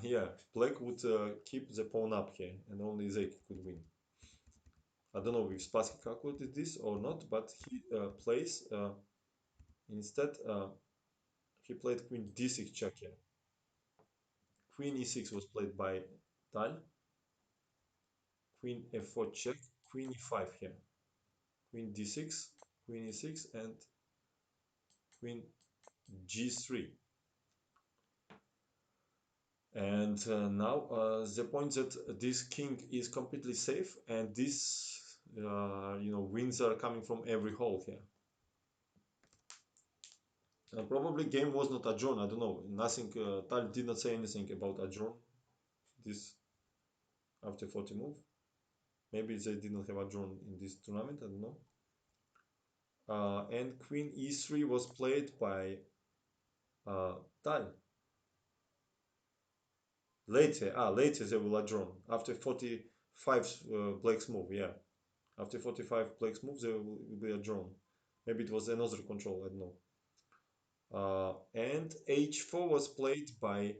yeah, black would keep the pawn up here, and only they could win. I don't know if Spassky calculated this or not, but he plays instead. He played queen d6 check here. Queen e6 was played by Tal. Queen f4 check. Queen e5 here. Queen d6, queen e6, and queen g3. And now the point that this king is completely safe, and this wins are coming from every hole here. Probably game was not adjourned. I don't know. Nothing. Tal did not say anything about adjourn this after 40 move. Maybe they did not have adjourn in this tournament. I don't know. And queen e3 was played by Tal. Later they will adjourn after 45 black's move. Yeah, after 45 black's move, they will be adjourn. Maybe it was another control. I don't know. And h4 was played by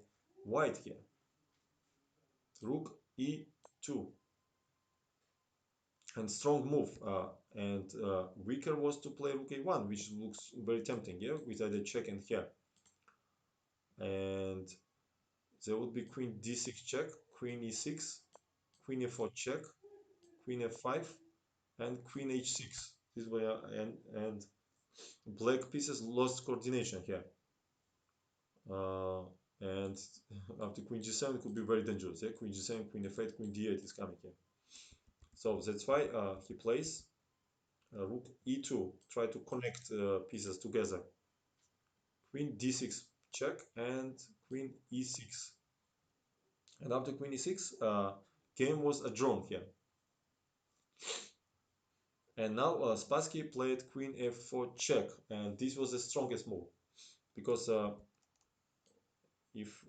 white here. Rook e2. And strong move. And weaker was to play rook a1, which looks very tempting, yeah, with either check and here. and there would be queen d6 check, queen e6, queen f4 check, queen f5, and queen h6. This way, and black pieces lost coordination here. Uh, and after queen g7, it could be very dangerous. Yeah, queen g7, queen f8, queen d8 is coming here. So that's why he plays rook e2, try to connect pieces together. Queen d6 check and queen e6. And after queen e6, game was drawn here. And now Spassky played queen f4 check, and this was the strongest move because if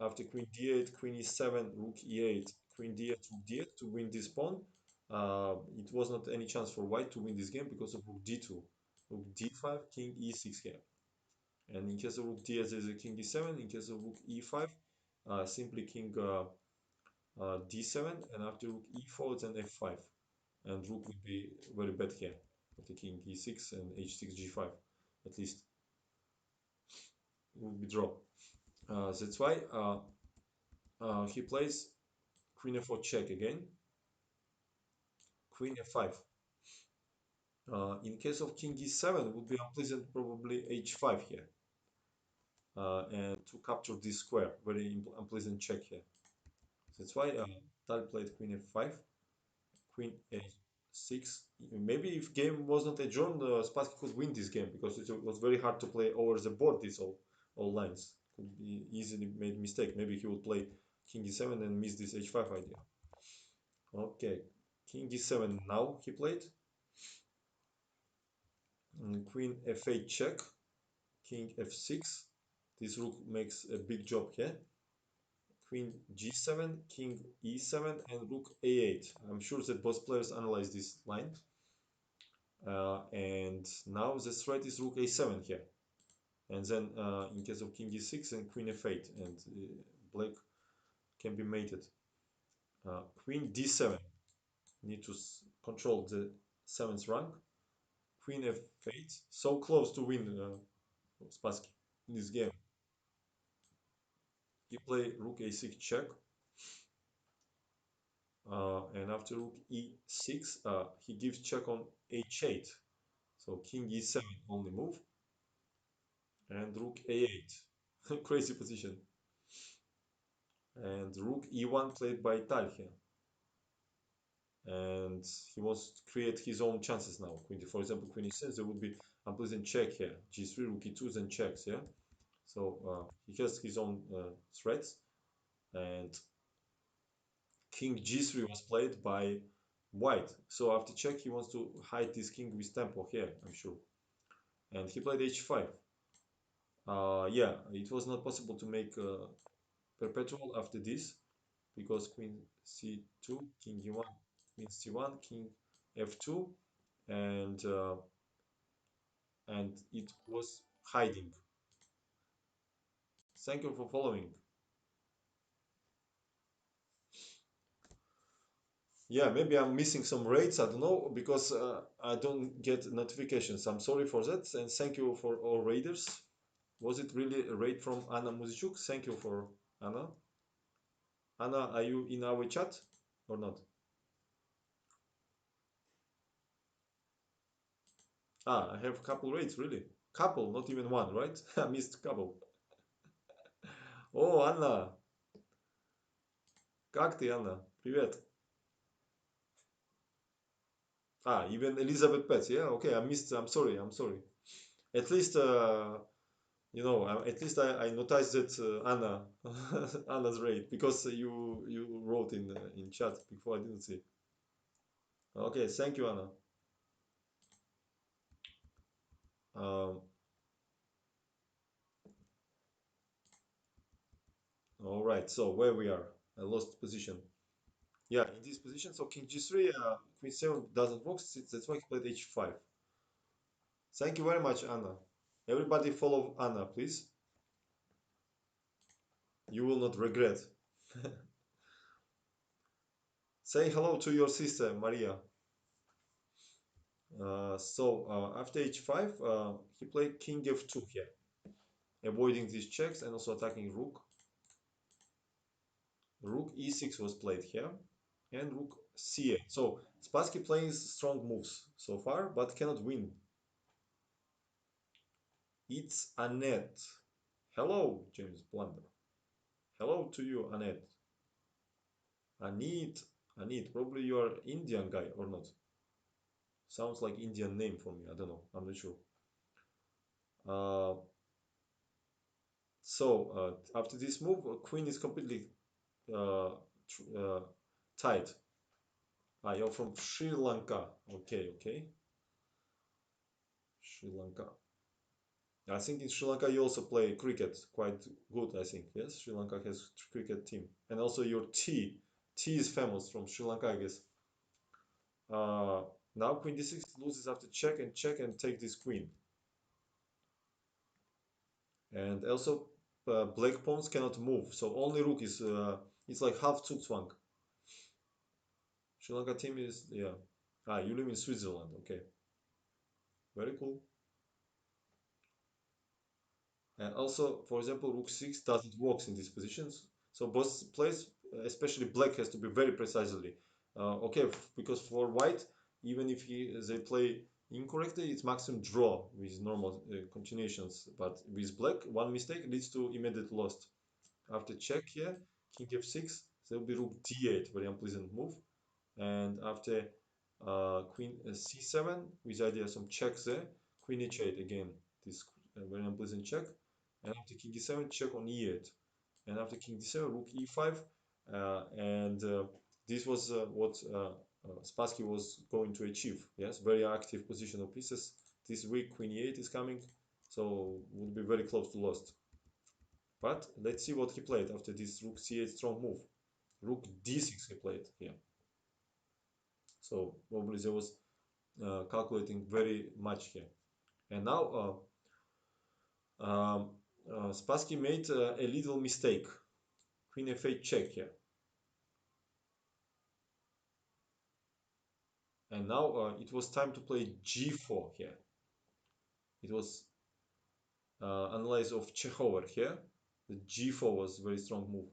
after queen d8, queen e7, rook e8, queen d8, rook d8 to win this pawn, it was not any chance for white to win this game because of rook d2, rook d5, king e6 here. And in case of rook d8, there's a king d7. In case of rook e5, simply king d7, and after rook e4, then f5. And rook would be very bad here. After king e6 and h6 g5, at least it would be draw. That's why he plays queen f4 check again, queen f5. In case of king e7, would be unpleasant, probably h5 here, and to capture this square, very unpleasant check here. That's why Tal played queen f5, queen a6. Maybe if game was not adjourned, Spassky could win this game because it was very hard to play over the board. These all lines could be easily made mistake. Maybe he would play king e7 and miss this h5 idea. Okay, king e7 now he played. Queen f8 check, king f6. This rook makes a big job here. Queen g7, king e7, and rook a8. I'm sure that both players analyze this line. And now the threat is rook a7 here. And then in case of king e6 and queen f8, and black can be mated. Queen d7, need to control the 7th rank. Queen f8, so close to win Spassky in this game. He play rook a6 check, and after rook e6, he gives check on h8. So king e7 only move, and rook a8. Crazy position. And rook e1 played by Tal here. And he wants to create his own chances now. Queen, for example, queen e6, there would be unpleasant check here. g3, rook e2, then checks, yeah? So he has his own threats. And king g3 was played by white. So after check, he wants to hide this king with tempo here, I'm sure. And he played h5. Yeah, it was not possible to make perpetual after this because queen c2, king e1, queen c1, king f2, and it was hiding. Thank you for following. Yeah, maybe I'm missing some rates. I don't know because I don't get notifications. I'm sorry for that, and thank you for all raiders. Was it really a raid from Anna Muzichuk? Thank you for Anna. Anna, are you in our chat or not? Ah, I have a couple raids, really. Couple, not even one, right? I missed couple. Oh, Anna, как ты, Anna? Привет. Ah, even Elizabeth Pets. Yeah, okay, I missed. I'm sorry. I'm sorry. At least, at least I noticed that Anna, Anna's raid because you wrote in chat before I didn't see. Okay, thank you, Anna. Um, all right. So where we are, I lost position. Yeah, in this position, so King G3, Queen 7 doesn't work. That's why he played H5. Thank you very much, Anna. Everybody follow Anna, please. You will not regret. Say hello to your sister, Maria. So after H5, he played King F2 here. avoiding these checks and also attacking rook. Rook e6 was played here, and rook c8. So Spassky playing strong moves so far, but cannot win. It's Annette. Hello, James Blunder. Hello to you, Annette. Anit, Anit. Probably you are Indian guy or not? Sounds like Indian name for me. I don't know. I'm not sure. Uh, after this move, queen is completely uh, tied. Ah, you're from Sri Lanka. Okay, okay. Sri Lanka. I think in Sri Lanka you also play cricket quite good, I think. Yes, Sri Lanka has cricket team. And also your tea. Tea is famous from Sri Lanka, I guess. Uh, Now queen d6 loses after check and take this queen. And also black pawns cannot move. So only rook is, it's like half Zugzwang. Sri Lanka team is, yeah. Ah, you live in Switzerland. Okay, very cool. And also, for example, rook 6 doesn't work in these positions. So both plays, especially black, has to be very precisely. Okay, because for white, even if they play incorrectly, it's maximum draw with normal continuations. But with black, one mistake leads to immediate loss. After check here, king f6, there will be rook d8, very unpleasant move. And after queen c7, with idea some checks there, queen h8 again, this very unpleasant check. And after king e7, check on e8. And after king d7, rook e5. And this was what Spassky was going to achieve. Yes, very active position of pieces. This week, queen e8 is coming, so would be very close to lost. But let's see what he played after this rook c8 strong move. Rook d6 he played here. So probably there was calculating very much here. And now um, Spassky made a little mistake. Queen f8 check here. And now it was time to play g4 here. It was analysis of Chekhov here. The g4 was very strong move.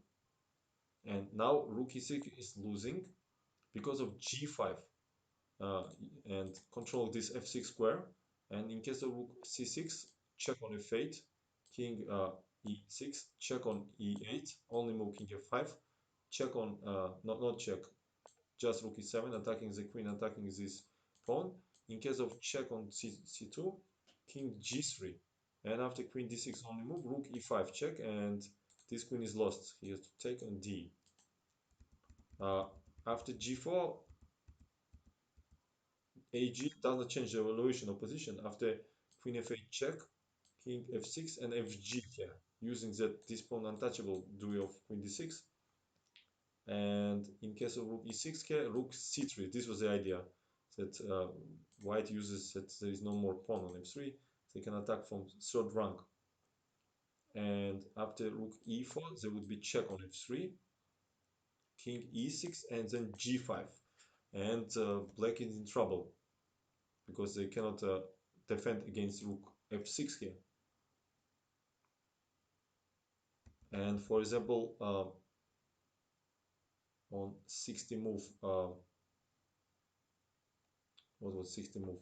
And now rook e6 is losing because of g5 uh, and control this f6 square. And in case of rook c6, check on f8, king e6, check on e8, only move king f5, check on, not check, just rook e7, attacking the queen, attacking this pawn. In case of check on c2, king g3. And after queen d6 only move, rook e5 check, and this queen is lost. He has to take on d. Uh, After g4, AG doesn't change the evaluation of position. After queen f8 check, king f6 and fg here, using that this pawn untouchable duo of queen d6. And in case of rook e6 here, rook c3. This was the idea that white uses that there is no more pawn on f3. They can attack from third rank. And after rook e4, there would be check on f3, king e6, and then g5. And black is in trouble because they cannot defend against rook f6 here. And for example, on 60 move, what was 60 move?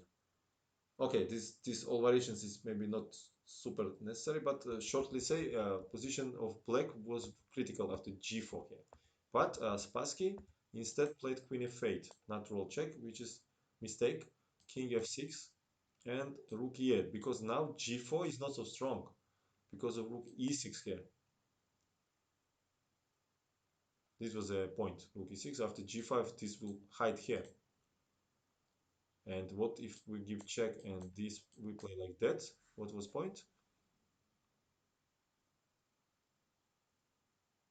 Okay, this all variations is maybe not super necessary, but shortly say position of black was critical after g4 here. But Spassky instead played queen f8, natural check, which is mistake, king f6, and rook e8, because now g4 is not so strong because of rook e6 here. This was a point. Rook e6 after g5, this will hide here. And what if we give check and this we play like that? What was point?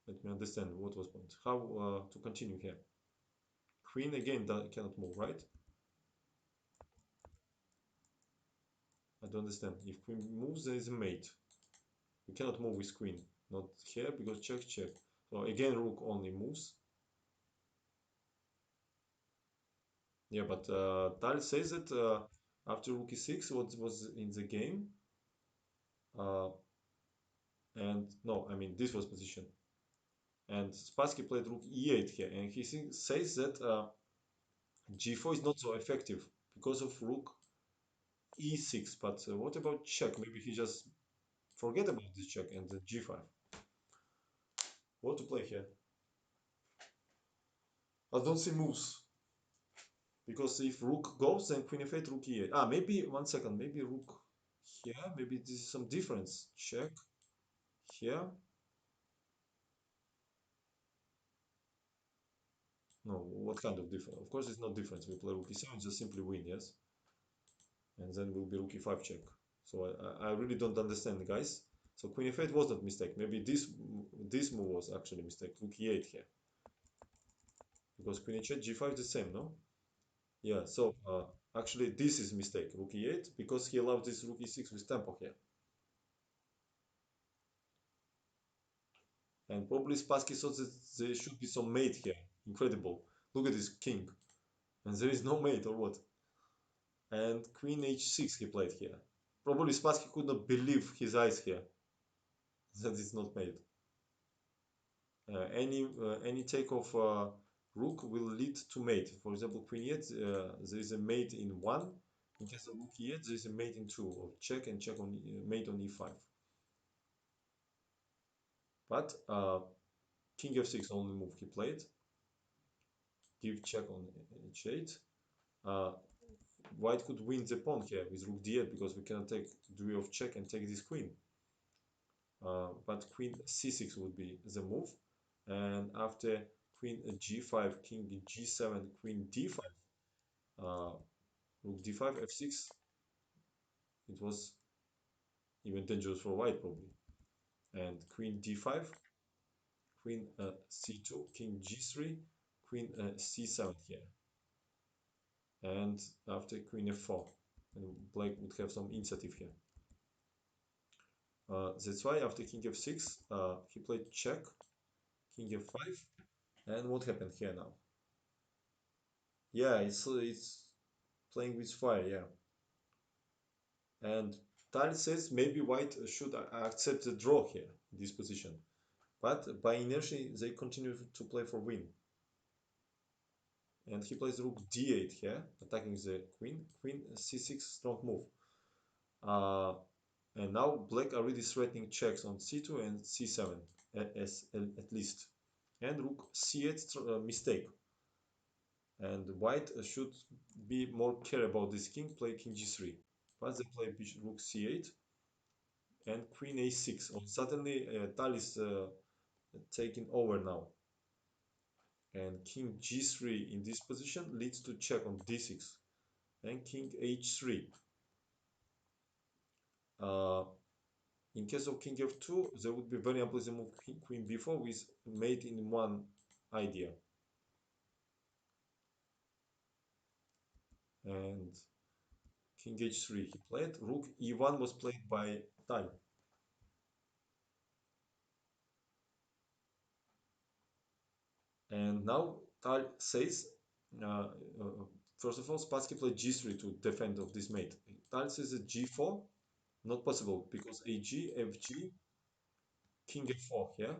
Let me understand what was point. How to continue here? Queen again cannot move, right? I don't understand. If queen moves, there is a mate. You cannot move with queen. Not here because check, check. So again, rook only moves. Yeah, but Tal says that after rook e6, what was in the game? Uh, And no, I mean this was position. And Spassky played rook e8 here, and he says that g4 is not so effective because of rook e6. But what about check? Maybe he just forget about this check and the g5. What to play here? I don't see moves because if rook goes, then queen f8, rook e8. Ah, maybe 1 second. Maybe rook here. Maybe this is some difference. Check here. No, what kind of difference? Of course, it's not difference. We play rook e7, just simply win, yes, and then will be rook e5 check. So I really don't understand, guys. So queen f8 was not mistake. Maybe this move was actually mistake. Rook e8 here because queen h8 g5 is the same, no? Yeah. So actually this is mistake. Rook e8 because he allowed this rook e6 with tempo here, and probably Spassky thought that there should be some mate here. Incredible. Look at this king, and there is no mate or what? And queen h6 he played here. Probably Spassky could not believe his eyes here that it's not mate. Any take of rook will lead to mate. For example, queen e8, there is a mate in 1. In case of rook e8, there is a mate in 2, or check and check on mate on e5. But king f6 only move he played. Give check on h8. Uh, White could win the pawn here with rook d8 because we cannot take duel of check and take this queen. But queen c6 would be the move. And after queen g5, king g7, queen d5, uh, rook d5, f6, it was even dangerous for white probably. And queen d5, queen c2, king g3, queen c7 here. And after queen f4, and black would have some initiative here. That's why after king f6, he played check, king f5, and what happened here now? Yeah, it's playing with fire, yeah. And Tal says maybe white should accept the draw here, in this position. But by inertia, they continue to play for win. And he plays rook d8 here, attacking the queen. Queen c6, strong move. Uh, and now black already threatening checks on c2 and c7, at least. And rook c8, mistake. And white should be more care about this king, play king g3. But they play rook c8 and queen a6. And suddenly Tal is taking over now. And king g3 in this position leads to check on d6. And king h3. Uh, in case of king f2, there would be very unpleasant move queen b4 with mate in one idea. And king h3 he played. Rook e1 was played by Tal. And now Tal says, uh, uh, first of all, Spassky played g3 to defend of this mate. Tal says that g4, not possible because ag, fg, king f4 here.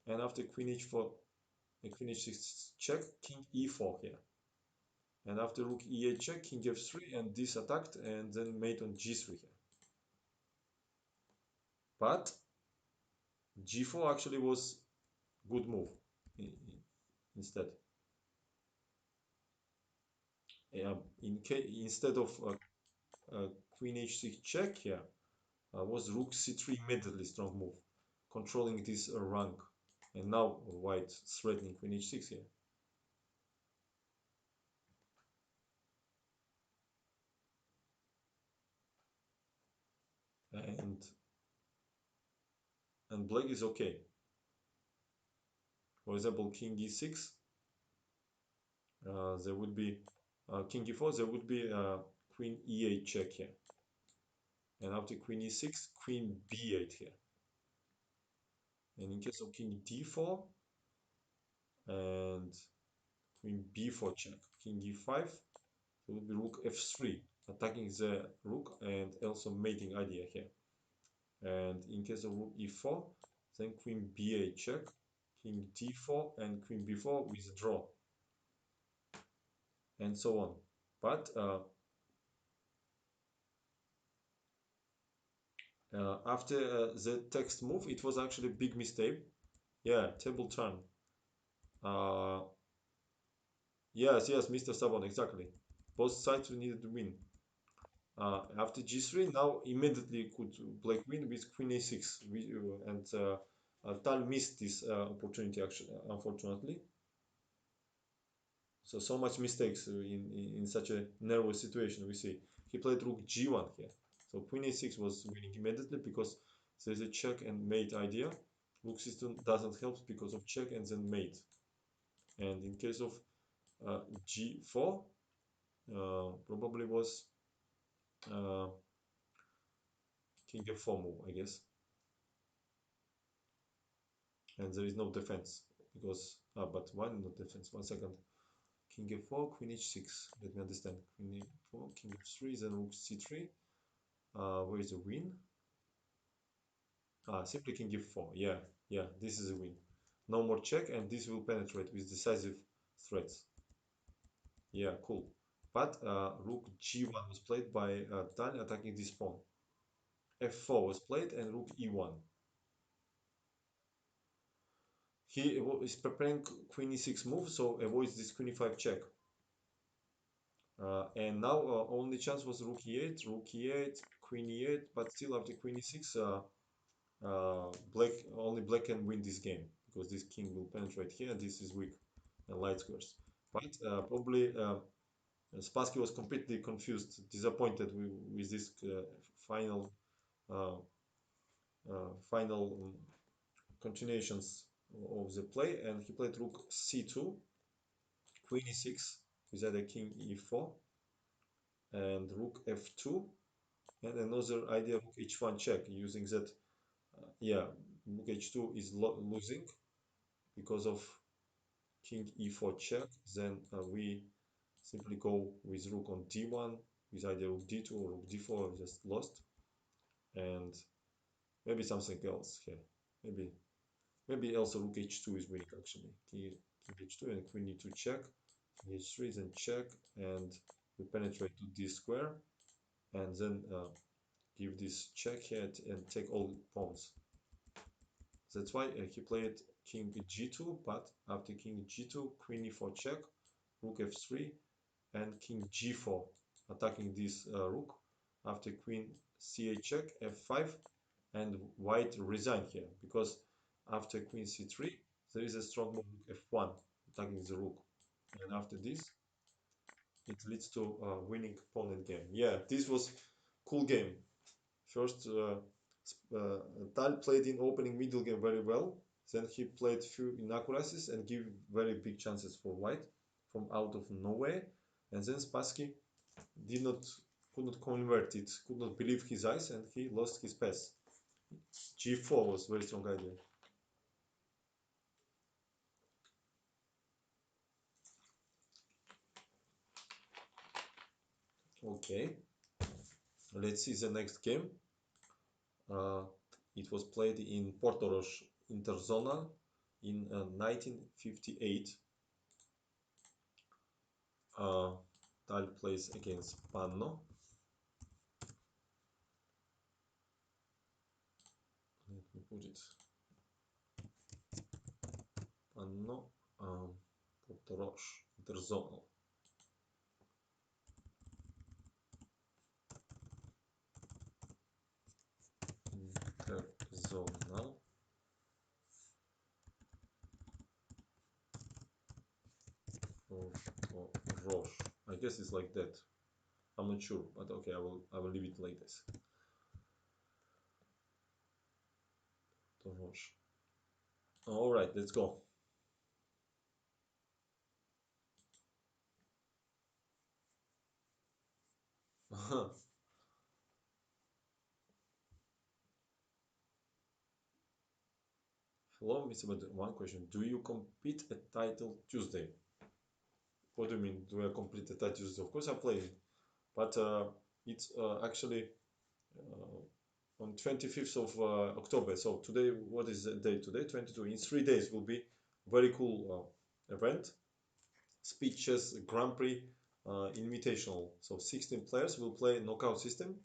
And after queen h4, queen h6 check, king e4 here. And after rook e8 check, king f3, and this attacked, and then mate on g3 here. But g4 actually was good move instead. Instead of queen h6 check here, was rook c3 immediately strong move, controlling this rank. And now white threatening queen h6 here. And black is okay. For example, king e6, there would be king e4, there would be queen e8 check here. And after queen e6, queen b8 here. And in case of king d4 and queen b4 check, king e5, it would be rook f3, attacking the rook and also mating idea here. And in case of rook e4, then queen ba check, king d4, and queen b4 withdraw, and so on. But after the text move, it was actually a big mistake. Yeah, table turn. Uh, yes, yes, Mr. Sabon, exactly. Both sides needed to win. After g3, now immediately could black win with queen a6. And Tal missed this opportunity, actually, unfortunately. So much mistakes in such a nervous situation. We see he played rook g1 here. So queen a6 was winning immediately because there's a check and mate idea. Rook system doesn't help because of check and then mate. And in case of g4, probably was uh, king f4 move, I guess. And there is no defense because but why not defense? 1 second. King f4, queen h6. Let me understand. Queen f4, king f3, then rook c3. Where is the win? Simply king f4. Yeah, yeah, this is a win. No more check, and this will penetrate with decisive threats. Yeah, cool. But rook g1 was played by Tal attacking this pawn. f4 was played, and rook e1. He is preparing queen e6 move, so avoids this queen e5 check. And now only chance was rook e8, queen e8, but still after queen e6, black only black can win this game because this king will penetrate here. This is weak and light squares. But probably Spassky was completely confused, disappointed with this final uh, final continuations of the play, and he played rook c2, queen e6 with either king e4, and rook f2, and another idea rook h1 check using that. Yeah, rook h2 is losing because of king e4 check. Then we simply go with rook on d1 with either rook d2 or rook d4, just lost. And maybe something else here. Maybe also rook h2 is winning actually. King h2 and queen e2 check. King h3 then check, and we penetrate to this square, and then give this check here and take all pawns. That's why he played king g2, but after king g2, queen e4 check, rook f3, and king g4, attacking this rook. After queen c8 check, f5, and white resign here because after queen c3, there is a strong move f1, attacking the rook. And after this, it leads to winning pawn and game. Yeah, this was cool game. First, Tal played in opening middle game very well. Then he played few inaccuracies and give very big chances for white from out of nowhere. And then Spassky did not could not convert it, could not believe his eyes, and he lost his pass. G4 was very strong idea. Okay, let's see the next game. Uh, it was played in Portorož Interzona in 1958. Tal plays against Panno. Let me put it. Panno, Portorož Interzona. Interzona. Portorož. I guess it's like that. I'm not sure, but okay, I will leave it like this. Portorož. All right, let's go. Hello, Mr. But one question. Do you compete at Title Tuesday? What do you mean? Do I complete the Title Tuesday? Of course I play, but it's actually uh, on 25th of October. So today, what is the date today? 22. In 3 days will be very cool event. Speed Chess Grand Prix Invitational. So 16 players will play knockout system,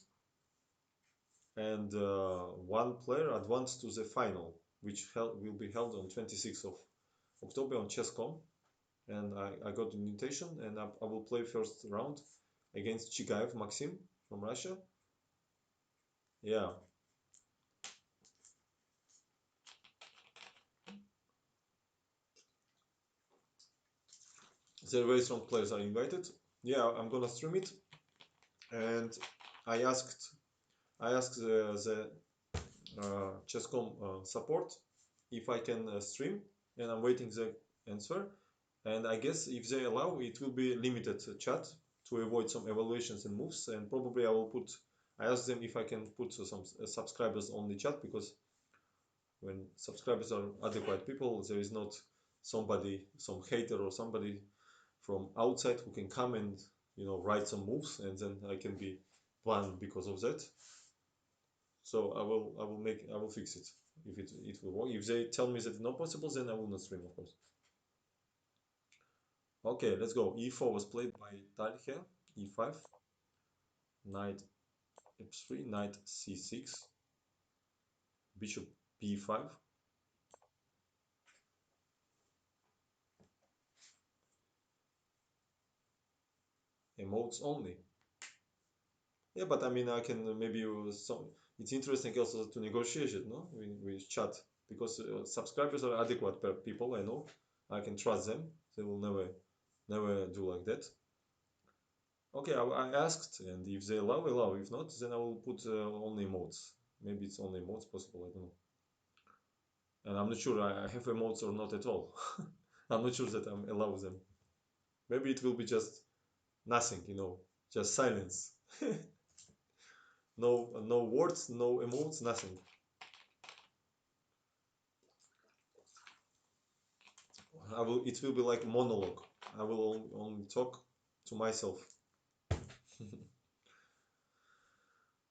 and one player advanced to the final, which will be held on 26th of October on Chess.com. And I got an invitation, and I will play first round against Chigaev Maxim from Russia. Yeah, the very strong players are invited. Yeah, I'm gonna stream it, and I asked the Chess.com support if I can stream, and I'm waiting the answer. And I guess if they allow, it will be limited chat to avoid some evaluations and moves. And probably I will put. I asked them if I can put some subscribers only chat, because when subscribers are adequate people, there is not somebody, some hater or somebody from outside who can come and write some moves, and then I can be banned because of that. So I will fix it if it will work. If they tell me that it's not possible, then I will not stream, of course. Okay, let's go. E4 was played by Tal here. E5, knight f3, knight c6, bishop b5. Emotes only. Yeah, but I mean, I can maybe use some. It's interesting also to negotiate it, no, with chat, because subscribers are adequate people. I know, I can trust them. They will never do like that. Okay, I asked, and if they allow, allow. If not, then I will put only emotes. Maybe it's only emotes possible. I don't know. And I'm not sure I have emotes or not at all. I'm not sure that I'm allow them. Maybe it will be just nothing, just silence. No words, no emotes, nothing. It will be like monologue. I will only talk to myself.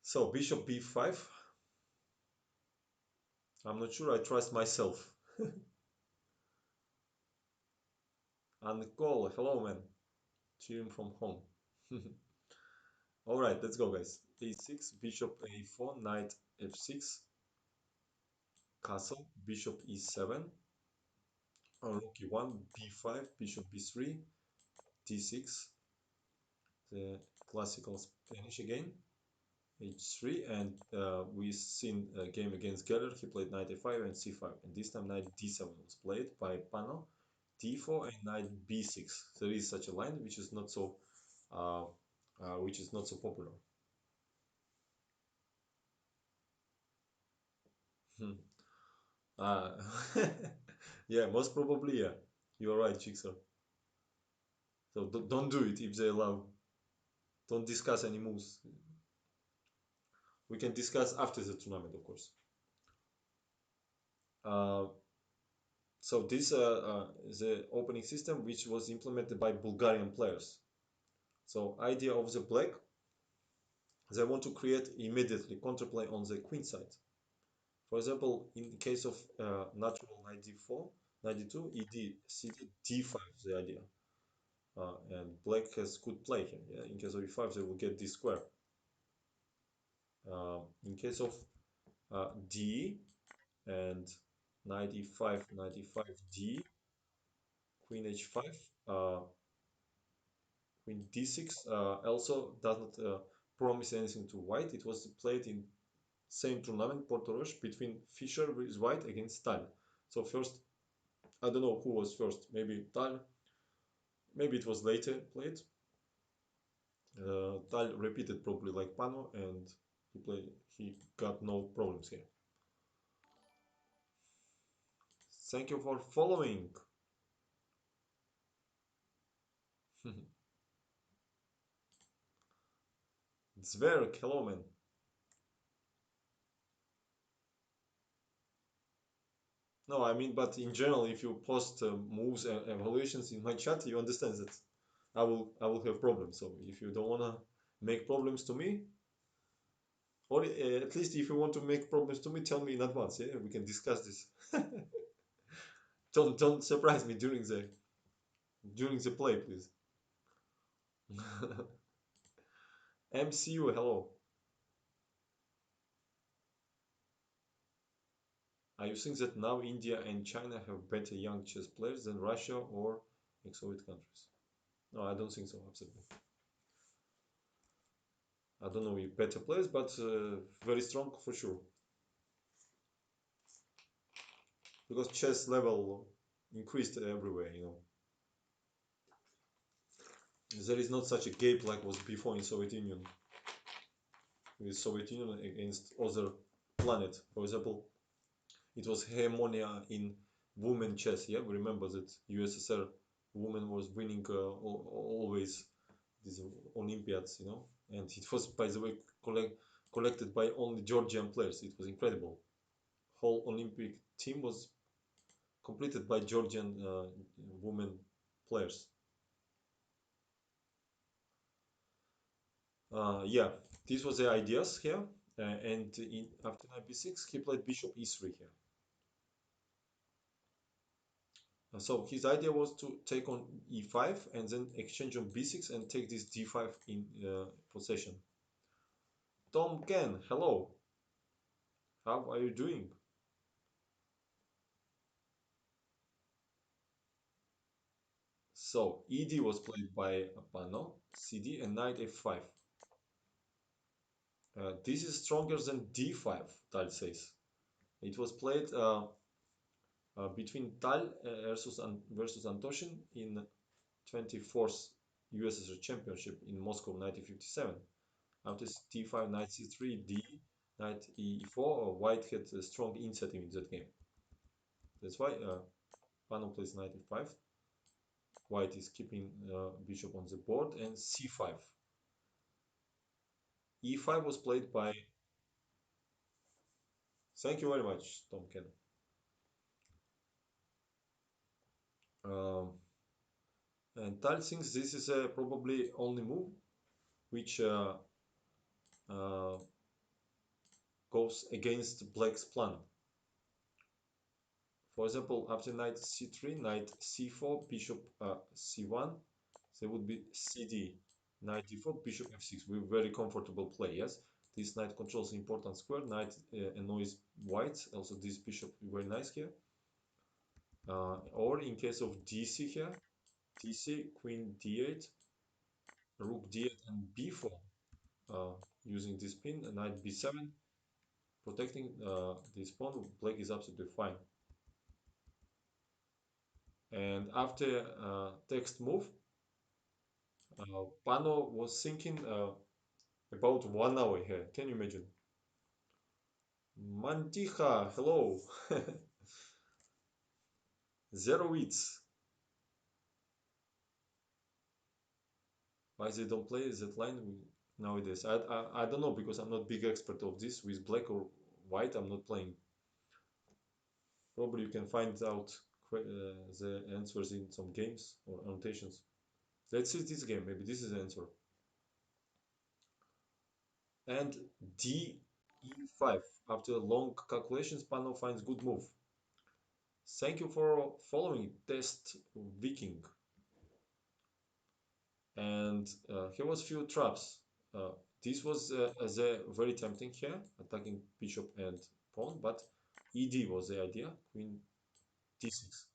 So bishop b5. I'm not sure I trust myself. And call, hello man, cheering from home. All right, let's go, guys. A6, bishop a4, knight f6, castle, bishop e7, rook e1, b5, bishop b3, d6, the classical Spanish again, h3, and we seen a game against Geller. He played knight a5 and c5, and this time knight d7 was played by Pano, d4 and knight b6. There is such a line uh, which is not so popular. Hmm. Uh, yeah, most probably, yeah. You're right, Jigsaw. So don't do it if they allow. Don't discuss any moves. We can discuss after the tournament, of course. Uh, so this is the opening system which was implemented by Bulgarian players. So idea of the black, they want to create immediately counterplay on the queen side. For example, in the case of natural knight d4, knight d2, ed, cd, d5 is the idea. And black has good play here. Yeah? In case of e5, they will get this square. In case of d and knight e5, knight e5, d, queen h5, queen d6 also does not promise anything to white. It was played in same tournament, Porto Roche, between Fischer with white against Tal. So first, I don't know who was first. Maybe Tal. Maybe it was later played. Tal repeated probably like Pano, and he played. He got no problems here. Thank you for following. Zwerg, hello man. No, I mean, but in general, if you post moves and evaluations in my chat, you understand that I will have problems. So if you don't wanna make problems to me, Or at least if you want to make problems to me, tell me in advance. Yeah, we can discuss this. Don't surprise me during the play, please. MCU, hello. Are you saying that now India and China have better young chess players than Russia or ex-Soviet countries? No, I don't think so. Absolutely. I don't know if better players, but very strong for sure. Because chess level increased everywhere. There is not such a gap like was before in Soviet Union. With Soviet Union against other planet. For example, it was hegemonia in women chess. Yeah, we remember that USSR women was winning always these Olympiads, and it was, by the way, collected by only Georgian players. It was incredible. Whole Olympic team was completed by Georgian women players. Yeah, this was the ideas here, and after knight b6, he played bishop e3 here. So his idea was to take on e5 and then exchange on b6 and take this d5 in possession. Tom Ken, hello. How are you doing? So ed was played by Pano, cd, and knight f5. This is stronger than d5, Tal says. It was played between Tal versus Antoshin in 24th USSR Championship in Moscow 1957. After d5, knight c3, d, knight e4, white had a strong initiative in that game. That's why Pano plays knight e5. White is keeping bishop on the board, and c5. e5 was played by. Thank you very much, Tom Ken. Um, and Tal thinks this is probably only move which uh, goes against Black's plan. For example, after knight c3, knight c4, bishop c1, there would be cd, knight d4, bishop f6 with very comfortable play. Yes, this knight controls important square. Knight annoys white. Also, this bishop very nice here. Or in case of dc here, dc, queen d8, rook d8, and b4. Using this pin, knight b7, protecting this pawn. Black is absolutely fine. And after text move, Pano was thinking about 1 hour here. Can you imagine? Manticha, hello. Zerowitz. Why they don't play that line nowadays? I don't know because I'm not big expert of this with black or white. I'm not playing. Probably you can find out the answers in some games or annotations. Let's see this game. Maybe this is the answer. And d e5. After long calculations, Pano finds good move. Thank you for following Test Viking. And here was few traps. Uh, this was as a very tempting here, attacking bishop and pawn, but ed was the idea, queen d6.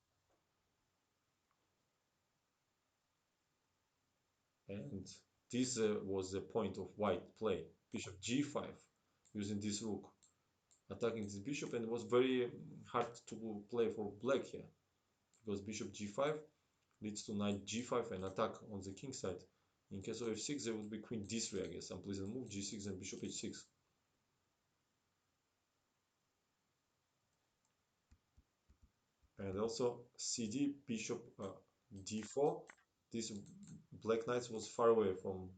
And this was the point of white play, bishop g5, using this rook, attacking this bishop, and it was very hard to play for black here, because bishop g5 leads to knight g5 and attack on the king side. In case of f6, there would be queen d3, I guess. Unpleasant move, g6 and bishop h6. And also cd, bishop d4. This black knight was far away from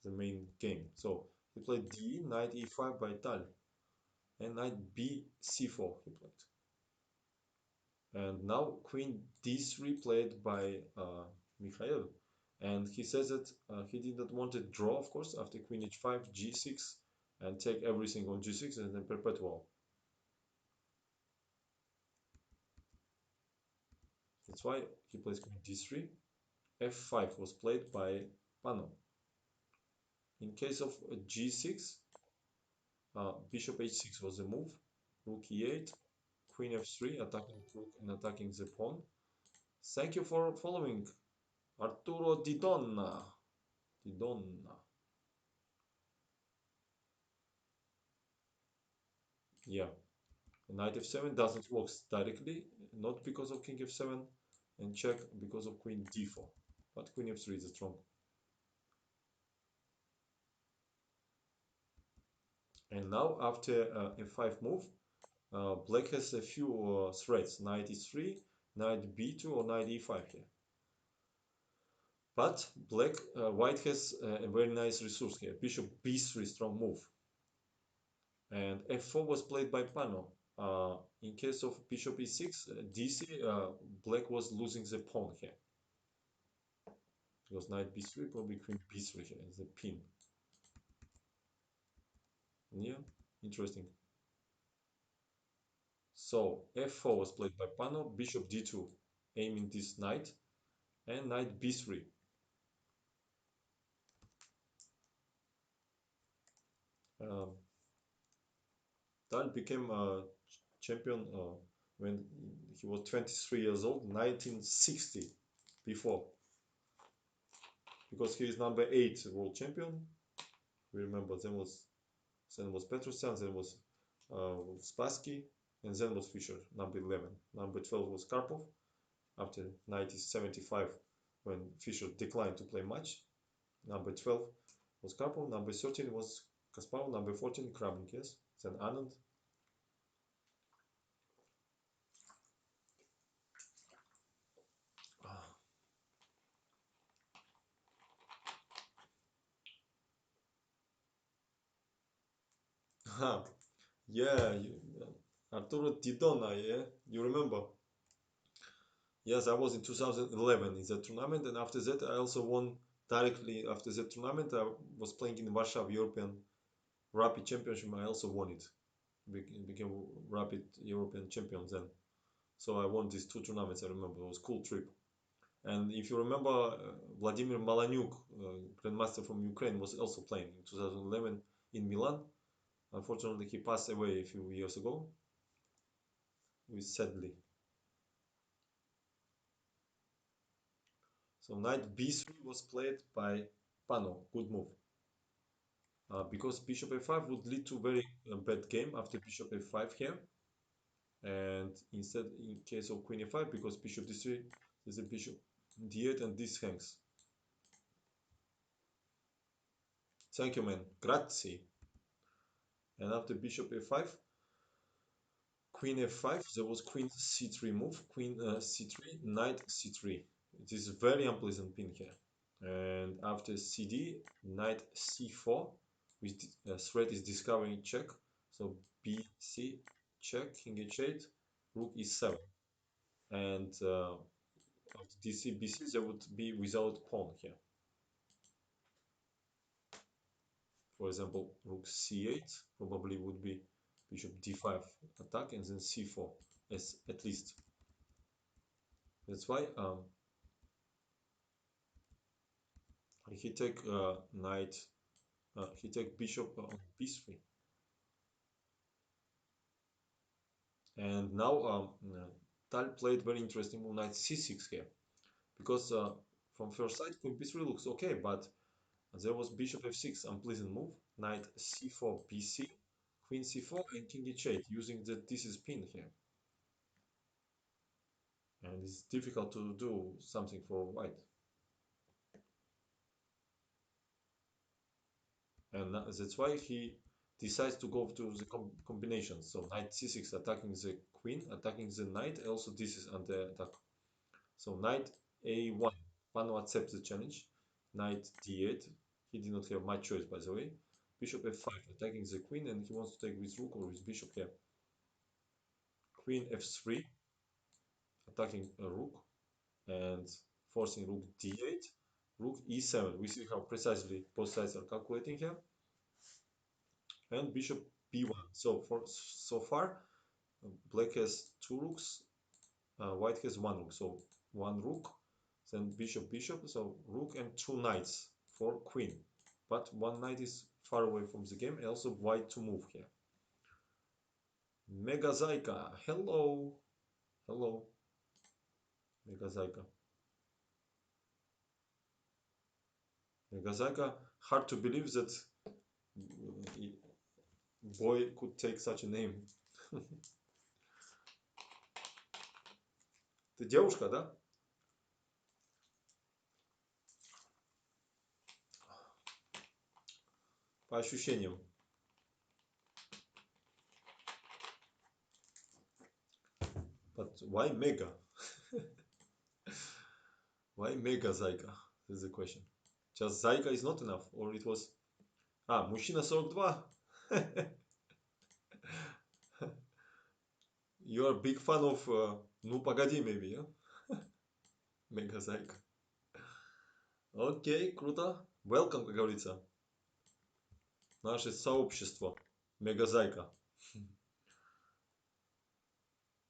the main game. So he played d, knight e5 by Tal, and knight b c4 he played. And now queen d3 played by Mikhail. And he says that he did not want a draw, of course, after queen h5, g6, and take everything on g6 and then perpetual. That's why he plays queen d3. f5 was played by Pano. In case of g6, bishop h6 was the move. Rook e8, queen f3, attacking rook and attacking the pawn. Thank you for following, Arturo Di Donna. Di Donna. Yeah, knight f7 doesn't work directly, not because of king f7, and check because of queen d4. But queen f3 is strong. And now after f5 move, black has a few threats: knight e3, knight b2, or knight e5 here. But white has a very nice resource here: bishop b3, strong move. And f4 was played by Pano. In case of bishop e6, dc, black was losing the pawn here. Because knight b3, probably queen b3 here is the pin. Yeah, interesting. So f4 was played by Pano, bishop d2, aiming this knight, and knight b3. Um, Tal became a champion when he was 23 years old, 1960, before, because he is number 8 world champion. We remember then was Petrosyan, then was Spassky, and then was Fischer, number 11. Number 12 was Karpov after 1975 when Fischer declined to play much. Number 12 was Karpov, number 13 was Kasparov, number 14 Kramnik, yes, then Anand. Yeah, Arturo Didona, yeah, you remember? Yes, I was in 2011 in that tournament, and after that, I also won directly after that tournament. I was playing in Warsaw European Rapid Championship. I also won it, became Rapid European champion then. So I won these two tournaments. I remember it was a cool trip. And if you remember, Vladimir Malanyuk, grandmaster from Ukraine, was also playing in 2011 in Milan. Unfortunately, he passed away a few years ago, sadly. So knight b3 was played by Pano. Good move. Because bishop a5 would lead to very bad game after bishop a5 here. And instead, in case of queen a5, because bishop d3, there's a bishop d8 and this hangs. Thank you, man. Grazie. And after bishop a5, queen f5, there was queen c3 move, queen c3, knight c3. It is a very unpleasant pin here. And after cd, knight c4, which threat is discovering check. So bc, check, king h8, rook e7. And after dc, bc, there would be without pawn here. For example, rook c8 probably would be bishop d5 attack and then c4 as at least. That's why he take knight, he take bishop on b3. And now Tal played very interesting move, knight c6 here, because from first sight queen b3 looks okay, but there was bishop f6, unpleasant move, knight c4 bc, queen c4 and king h8, using the this is pin here, and it's difficult to do something for white. And that's why he decides to go to the combination. So knight c6 attacking the queen, attacking the knight. Also, this is under attack. So knight a1. Pano accepts the challenge. Knight d8. He did not have much choice, by the way. Bishop f5, attacking the queen, and he wants to take with rook or with bishop here. Queen f3, attacking a rook, and forcing rook d8. Rook e7. We see how precisely both sides are calculating here. and bishop b1. So far, black has two rooks, white has one rook. So one rook, then bishop bishop. So rook and two knights for queen. But one knight is far away from the game, and also white to move here. Mega Zaika, hello, hello, Mega Zaika. Mega Zaika, hard to believe that boy could take such a name. Ты девушка, да? По ощущениям. But why Mega? Why Mega Zaika? This is the question. Just Zaika is not enough, or it was... мужчина 42. You are a big fan of Ну, погоди, maybe, yeah? Мега Зайка. Окей, круто. Welcome, как говорится. Наше сообщество. Мега Зайка.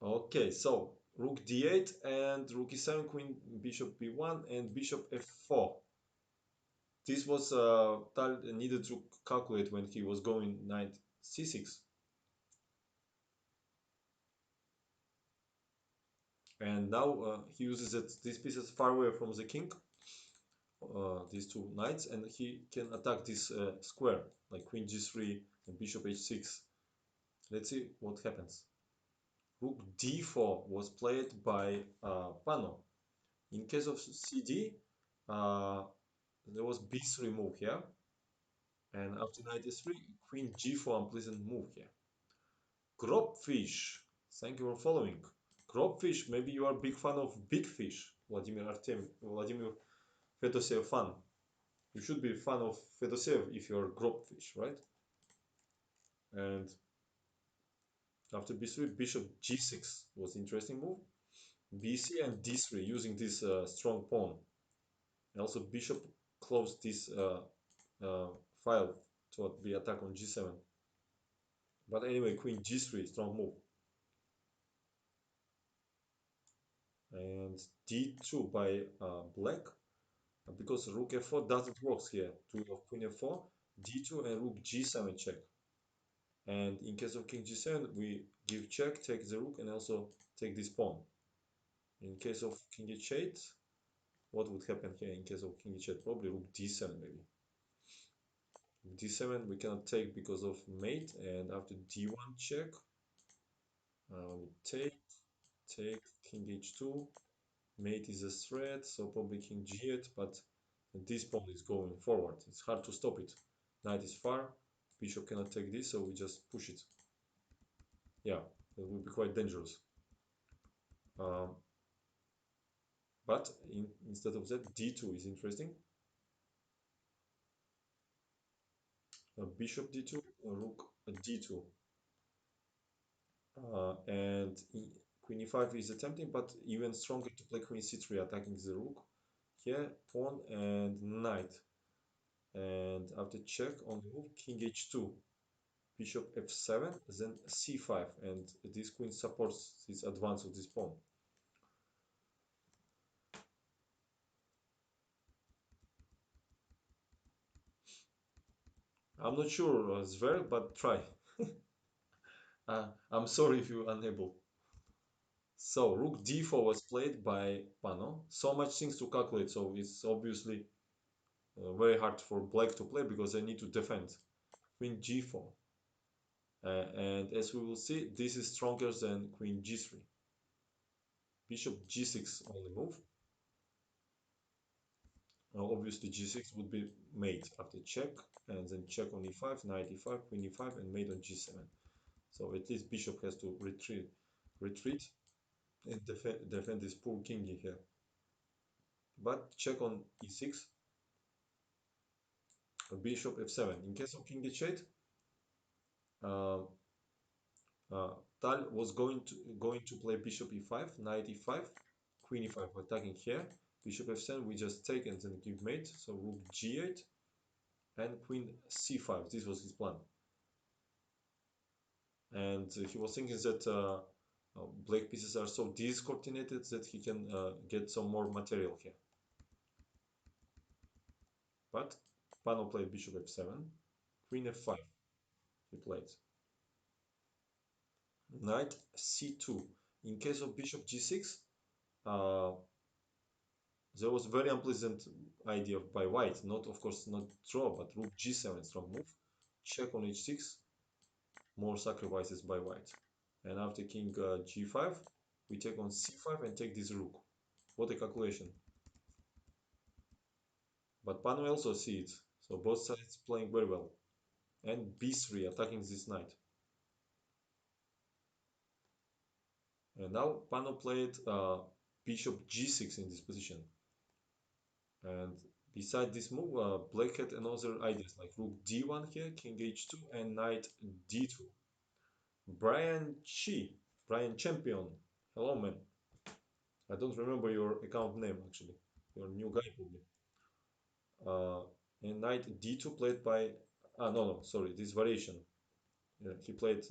Okay, so rook d8 and rook e7, queen, bishop b1, and bishop f4. This was Tal needed to calculate when he was going knight c6. And now he uses it, these pieces far away from the king, these two knights, and he can attack this square, like queen g3 and bishop h6. Let's see what happens. Rook d4 was played by Pano. In case of cd, uh, there was b3 move here, and after knight e3, queen g4, unpleasant move here. Gropfish, thank you for following. Gropfish, maybe you are a big fan of big fish. Vladimir Fedoseev fan. You should be a fan of Fedoseev if you are Gropfish, right? And after b3, bishop g6 was interesting move. bc and d3 using this strong pawn. And also bishop closed this uh, file to be attack on g7. But anyway, queen g3, strong move. And d2 by black, because rook f4 doesn't work here. To of queen f4, d2 and rook g7 check. And in case of king g7, we give check, take the rook, and also take this pawn. In case of king h8, what would happen here in case of king h8? Probably rook d7 maybe. d7 we cannot take because of mate, and after d1 check, we take king h2, mate is a threat, so probably king g8, but this pawn is going forward. It's hard to stop it. Knight is far, bishop cannot take this, so we just push it. Yeah, it will be quite dangerous. Um, but instead of that, d2 is interesting. Bishop d2, rook d2. And queen e5 is attempting, but even stronger to play queen c3, attacking the rook. Here, pawn and knight. And after check on the move, king h2, bishop f7, then c5, and this queen supports this advance of this pawn. I'm not sure, Zver, but try. I'm sorry if you're unable. So, rook d4 was played by Pano. So much things to calculate, so it's obviously very hard for black to play because they need to defend. Queen g4. And as we will see, this is stronger than queen g3. Bishop g6 only move. Obviously g6 would be mate after check, and then check on e5, knight e5, queen e5, and mate on g7. So at least bishop has to retreat, and defend this poor king here. But check on e6, bishop f7. In case of king h8, uh, Tal was going to play bishop e5, knight e5, queen e5 attacking here. Bishop f7, we just take and then give mate. So rook g8 and queen c5. This was his plan. and he was thinking that black pieces are so discoordinated that he can get some more material here. But Pano played bishop f7, queen f5 he played. Knight c2. In case of bishop g6, uh, there was very unpleasant idea by white. Not, of course, not draw, but rook g7, strong move. Check on h6, more sacrifices by white. And after king g5, we take on c5 and take this rook. What a calculation. But Pano also see it. So both sides playing very well. And b3, attacking this knight. And now Pano played bishop g6 in this position. And beside this move, black had another ideas like rook d1 here, king h2, and knight d2. Brian Chi, Brian Champion. Hello, man. I don't remember your account name actually. You're a new guy probably. Uh, and knight d2 played by. No, sorry, this variation. He played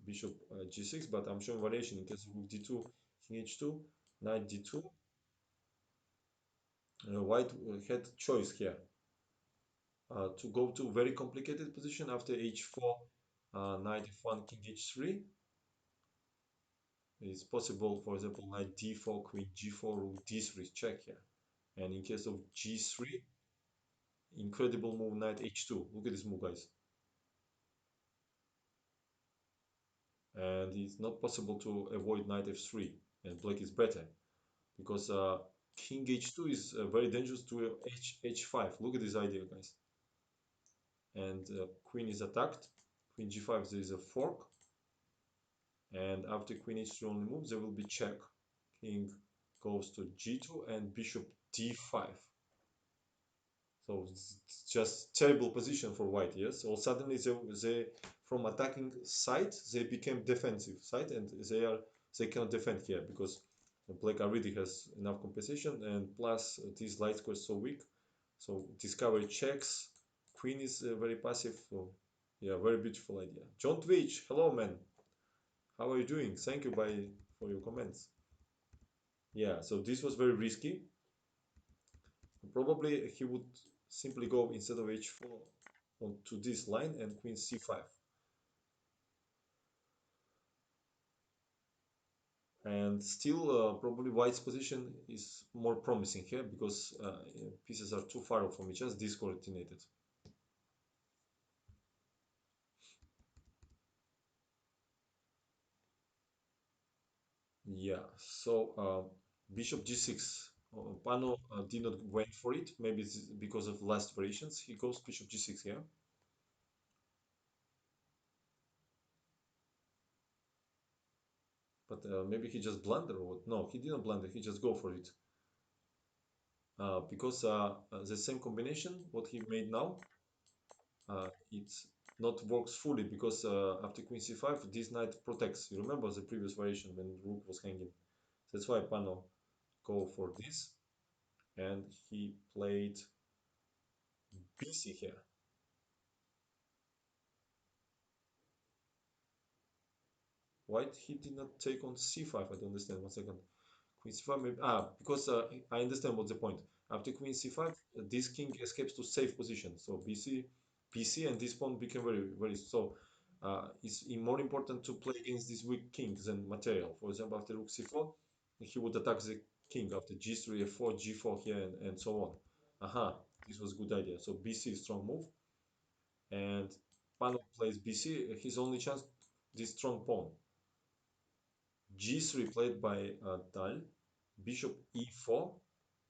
bishop g6, but I'm showing variation in case of rook d2, king h2, knight d2. White had choice here to go to very complicated position after h4, knight f1, king h3. It's possible, for example, knight d4, queen g4, rook d3 check here. And in case of g3, incredible move knight h2. Look at this move, guys. And it's not possible to avoid knight f3. And black is better because king h2 is very dangerous to h5. Look at this idea, guys. And queen is attacked. Queen g5, there is a fork. And after queen h3 only moves, there will be check. King goes to g2 and bishop d5. So it's just terrible position for white, yes? Or suddenly they from attacking side, they became defensive side and they cannot defend here because black already has enough compensation and plus this light square is so weak. So discovery checks, queen is very passive. So yeah, very beautiful idea. John Twitch, hello man. How are you doing? Thank you for your comments. Yeah, so this was very risky. Probably he would simply go instead of h4 onto this line and queen c5. And still, probably white's position is more promising here because pieces are too far from each other, discoordinated. Yeah, so bishop g6. Pano did not went for it. Maybe it's because of last variations. He goes bishop g6 here. But maybe he just blunder or what? No, he didn't blunder. He just go for it. Because the same combination, what he made now, it not works fully because after queen c5, this knight protects. You remember the previous variation when rook was hanging. That's why Pano go for this, and he played bc here. White he did not take on c5. I don't understand. 1 second. Queen c5 maybe because I understand what's the point. After queen c5, this king escapes to safe position. So bc, and this pawn became very so. It's more important to play against these weak kings than material. For example, after rook c4, he would attack the king after g3, f4, g4 here, and so on. Aha, this was a good idea. So bc is strong move, and Pano plays bc. His only chance, this strong pawn. g3 played by Tal, bishop e4,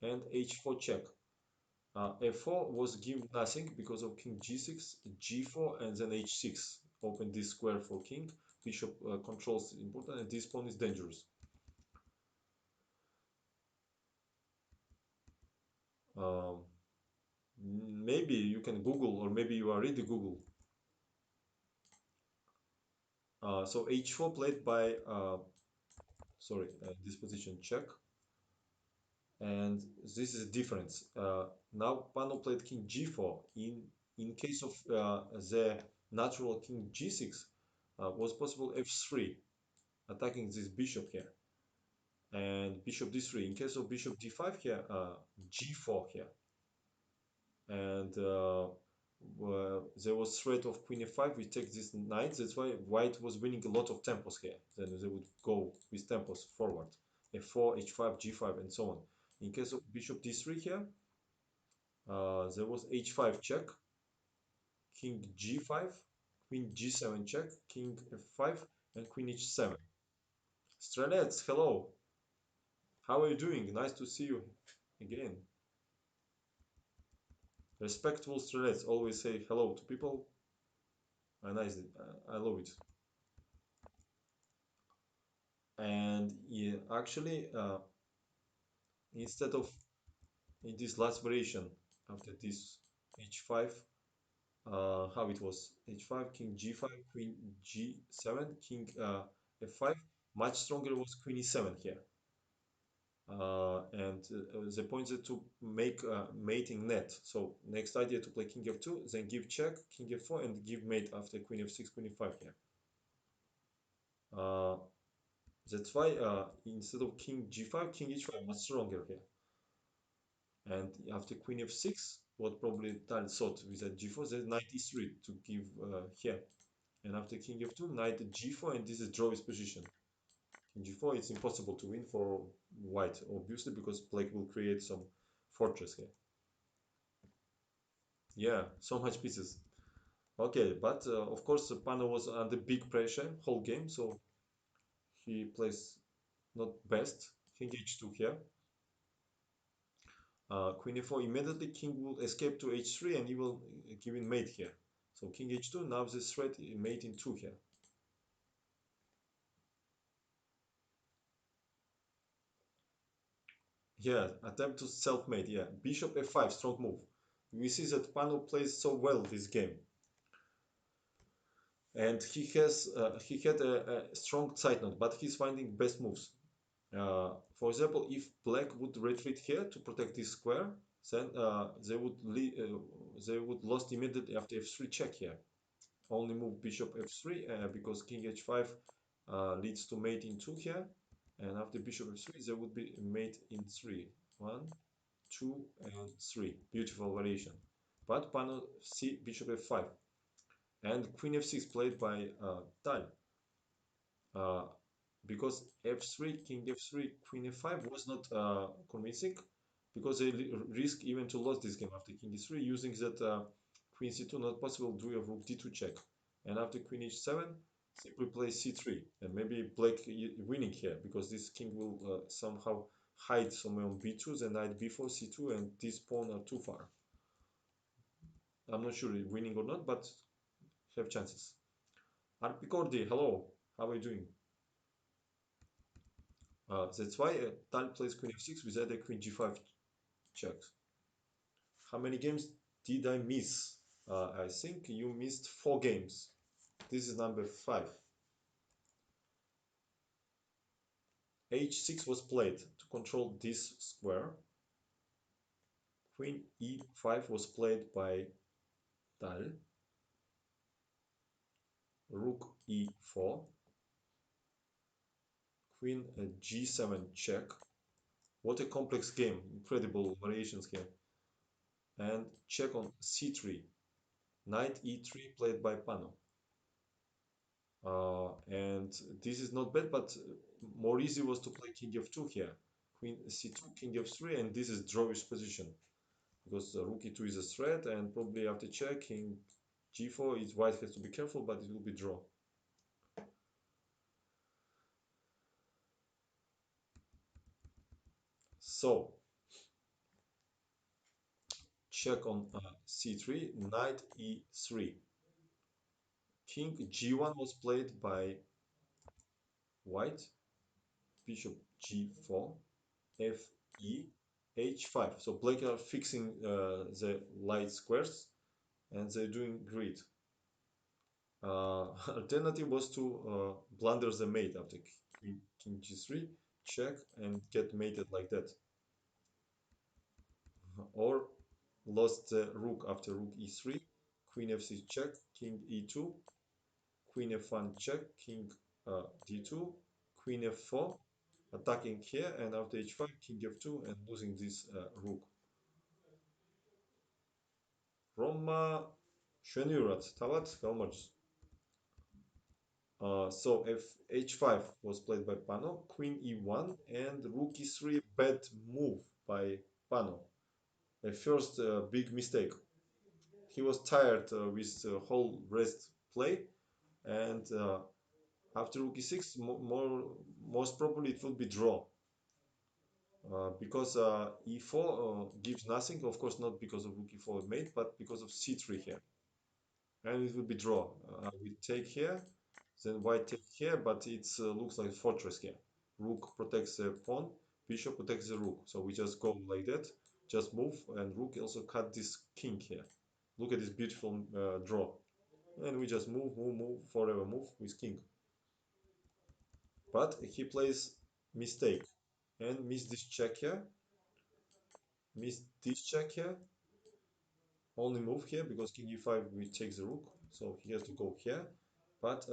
and h4 check. f4 was give nothing because of king g6, g4, and then h6. Open this square for king. Bishop controls important, and this pawn is dangerous. Um, Maybe you can Google, or maybe you already Google. So h4 played by, sorry, this position check. And this is a difference. Now Pano played king g4. In case of the natural king g6, was possible f3, attacking this bishop here, and bishop d3. In case of bishop d5 here, g4 here, and there was threat of queen f5. We take this knight. That's why white was winning a lot of tempos here. Then they would go with tempos forward, f4, h5, g5, and so on. In case of bishop d3 here, there was h5 check, king g5, queen g7 check, king f5, and queen h7. Strelets, hello. How are you doing? Nice to see you again. Respectful Strelets always say hello to people. Nice, I love it. And yeah, actually, instead of in this last variation after this h5, how it was h5, king g5, queen g7, king f5. Much stronger was queen e7 here. And the point is to make mating net. So next idea to play king f2, then give check, king f4, and give mate after queen f6, queen f5 here. Uh, that's why instead of king g5, king h5 much stronger here. And after queen f6, what probably Tal thought with that g4, there's knight e3 to give here. And after king f2, knight g4, and this is draw's position. King g4, it's impossible to win for white, obviously, because black will create some fortress here. Yeah, so much pieces. Okay, but of course, Pano was under big pressure whole game, so he plays not best. King h2 here. Queen e4, immediately king will escape to h3 and he will give in mate here. So king h2, now the threat mate in 2 here. Yeah, attempt to self-mate, yeah. Bishop f5, strong move. We see that Pano plays so well this game. And he had a strong side note, but he's finding best moves. For example, if black would retreat here to protect this square, then they would lost immediately after f3 check here. Only move bishop f3 because king h5 leads to mate in 2 here, and after bishop f3 there would be mate in 3. 1, 2, and 3. Beautiful variation. But Pano c bishop f5 and queen f6 played by Tal. Uh, because f3, king f3, queen f5 was not convincing, because they risk even to lose this game after king e3, using that queen c2 not possible, do a rook d2 check, and after queen h7 simply play c3, and maybe black winning here because this king will somehow hide somewhere on b2, then knight b4, c2, and this pawn are too far. I'm not sure winning or not, but have chances. Arpicordi, hello, how are you doing? That's why Tal plays queen f6 without a queen g5 checks. How many games did I miss? I think you missed 4 games. This is number 5. h6 was played to control this square. Queen e5 was played by Tal. Rook e4. Queen g7 check. What a complex game. Incredible variations here. And check on c3. Knight e3 played by Pano. And this is not bad, but more easy was to play king f2 here. Queen c2, king f3, and this is drawish position. Because rook e2 is a threat, and probably after check, king g4, is white has to be careful, but it will be draw. So, check on c3, knight e3. King g1 was played by white, bishop g4, fe, h5. So black are fixing the light squares, and they're doing great. Alternative was to blunder the mate after king g3, check, and get mated like that. Or lost the rook after rook e3, queen f6 check, king e2, queen f1 check, king d2, queen f4, attacking here, and after h5, king f2, and losing this rook. Roma Şönürat, Tavat Kalmars. So if h5 was played by Pano, queen e1, and rook e3, bad move by Pano. A first big mistake. He was tired with the whole rest play, and after rook e6, most probably it will be draw. Because e4 gives nothing, of course not because of rook e4 mate, but because of c3 here. And it will be draw. We take here, then white take here, but it looks like fortress here. Rook protects the pawn, bishop protects the rook. So we just go like that, just move, and rook also cut this king here. Look at this beautiful draw. And we just move, move, move, forever move with king. But he plays mistake and miss this check here, miss this check here, only move here because king e5 we take the rook, so he has to go here. But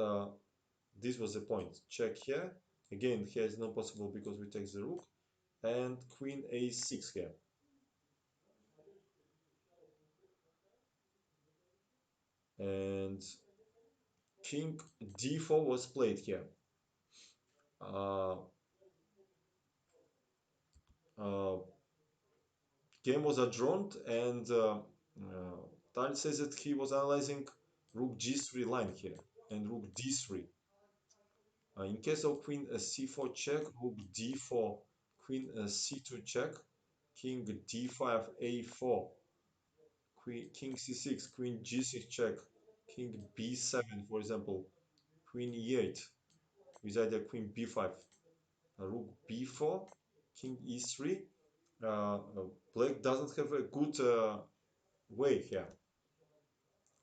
this was the point. Check here. Again, here is not possible because we take the rook. And queen a6 here. And king d4 was played here. Uh, uh, Game was adjourned, and Tal says that he was analyzing rook g3 line here and rook d3. In case of queen c4 check, rook d4, queen c2 check, king d5 a4, king c6, queen g6 check, king b7, for example, queen e8, with either queen b5, rook b4, king e3. Black doesn't have a good way here.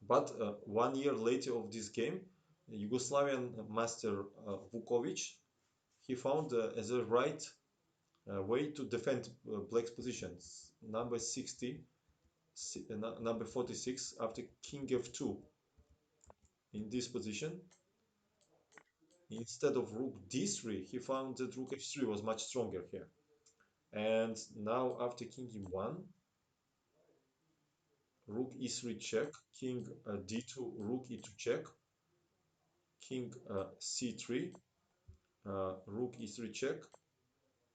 But 1 year later of this game, Yugoslavian master Vukovic, he found as a right way to defend black's positions. Number 60, number 46, after king f2 in this position, instead of rook d3, he found that rook f3 was much stronger here. And now after king e1, rook e3 check, king d2, rook e2 check, king c3, rook e3 check.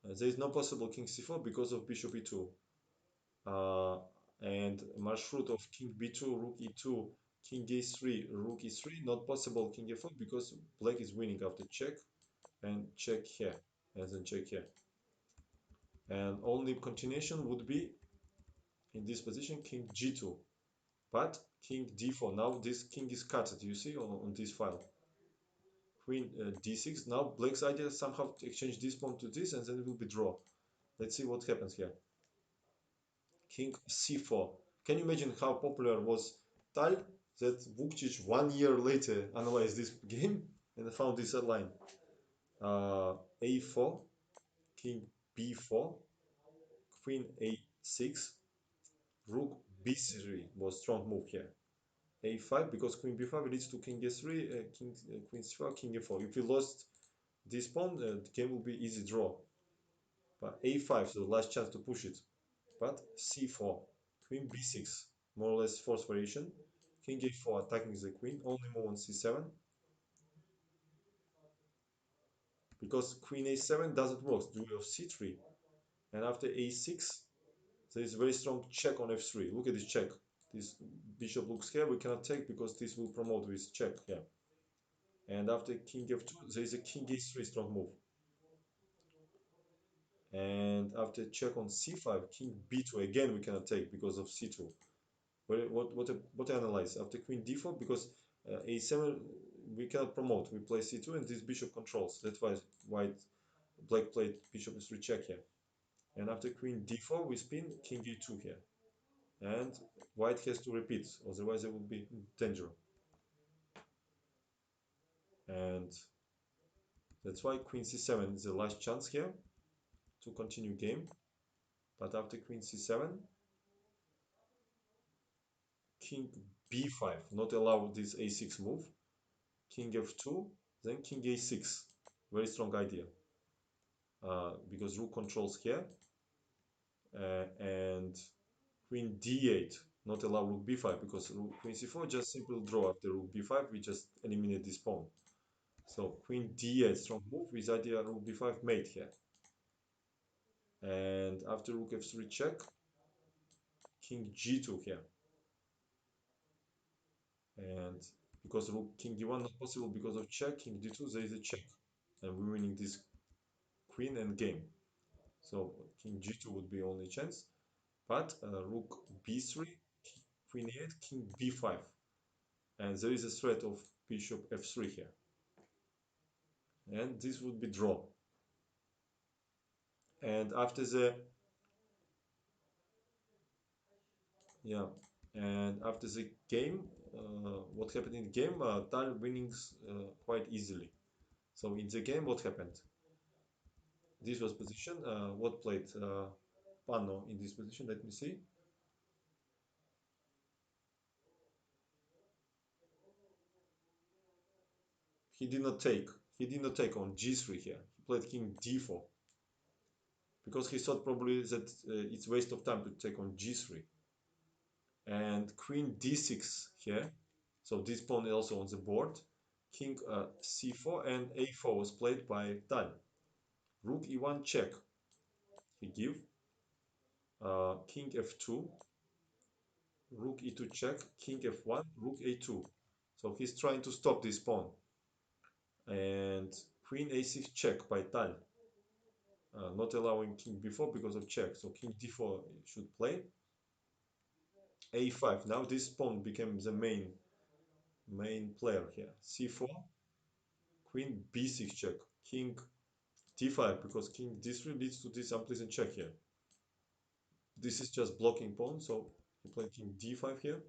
There is no possible king c4 because of bishop e2. And marshroot of king b2, rook e2, king a3, rook e3, not possible king a4 because black is winning after check and check here, and then check here. And only continuation would be in this position king g2, but king d4. Now this king is cut, you see on this file. Queen d6. Now black's idea somehow to exchange this pawn to this, and then it will be draw. Let's see what happens here. King c4. Can you imagine how popular was Tal that Vukcic 1 year later analyzed this game and found this line? A4, king b4, queen a6, rook b3 was strong move here. A5 because queen b5 leads to king a3, queen c5, king a4. If we lost this pawn, the game will be easy draw. But a5, so last chance to push it. But c4, queen b6, more or less forced variation. King a4 attacking the queen, only move on c7. Because queen a7 doesn't work, duel of c3. And after a6, there is a very strong check on f3. Look at this check. This bishop looks here, we cannot take because this will promote with check here. And after king f2, there is a king a3 strong move. And after check on c5, king b2, again we cannot take because of c2. What I analyze? After queen d4, because a7 we cannot promote. We play c2 and this bishop controls. That's why black played bishop e3 check here. And after queen d4, we spin king e2 here. And white has to repeat, otherwise there will be danger. And that's why queen c7 is the last chance here to continue game. But after queen c7, king b5, not allow this a6 move. king f2, then king a6. Very strong idea. Because rook controls here, and queen d8, not allow rook b5, because queen c4 just simple draw. After rook b5 we just eliminate this pawn. So queen d8, strong move with idea rook b5 mate here. And after rook f3 check, king g2 here. And because rook king d1 not possible because of check, king d2 there is a check. And we're winning this queen and game. So king g2 would be only chance. But rook b3, queen e8, king b5. And there is a threat of bishop f3 here. And this would be draw. And after the yeah, and after the game, what happened in the game? Tal winnings quite easily. So in the game, what happened? This was position. What played Pano in this position? Let me see. He did not take. He did not take on g3 here. He played king d4 because he thought probably that it's waste of time to take on g3. And queen d6 here. So this pawn is also on the board. King c4 and a4 was played by Tal. Rook e1 check. He give king f2, rook e2 check, king f1, rook a2. So he's trying to stop this pawn. And queen a6 check by Tal, not allowing king b4 because of check. So king d4 should play. a5. Now this pawn became the main player here. c4, queen b6 check, king d5 because king d3 leads to this unpleasant check here. This is just blocking pawn, so he played king d5 here.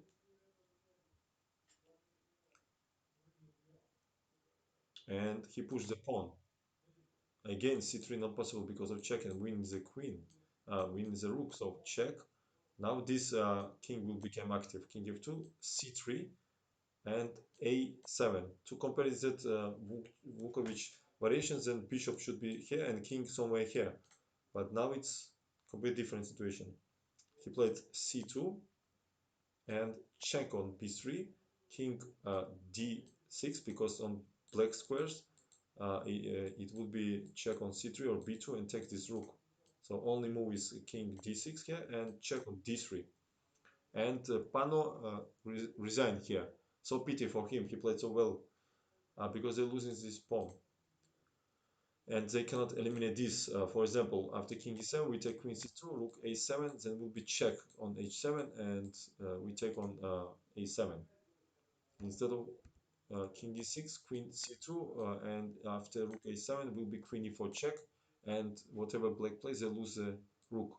And he pushed the pawn. Again, c3 not possible because of check and win the queen, win the rook, so check. Now this king will become active. King f2, c3, and a7. To compare that Vukovic variations, then bishop should be here and king somewhere here. But now it's completely different situation. He played c2 and check on b3, king d6 because on black squares it would be check on c3 or b2 and take this rook. So only move is king d6 here and check on d3. And Pano resigned here. So pity for him. He played so well because they're losing this pawn. And they cannot eliminate this. For example, after king e7, we take queen c2, rook a7, then will be check on h7, and we take on a7. Instead of king e6, queen c2, and after rook a7 will be queen e4 check, and whatever black plays, they lose the rook.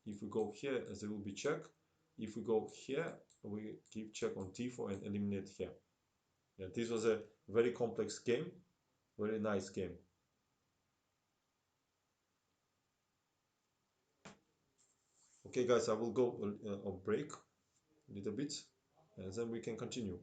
If we go here, there will be check. If we go here, we give check on d4 and eliminate here. Yeah, this was a very complex game, very nice game. Okay, guys, I will go on break a little bit, and then we can continue.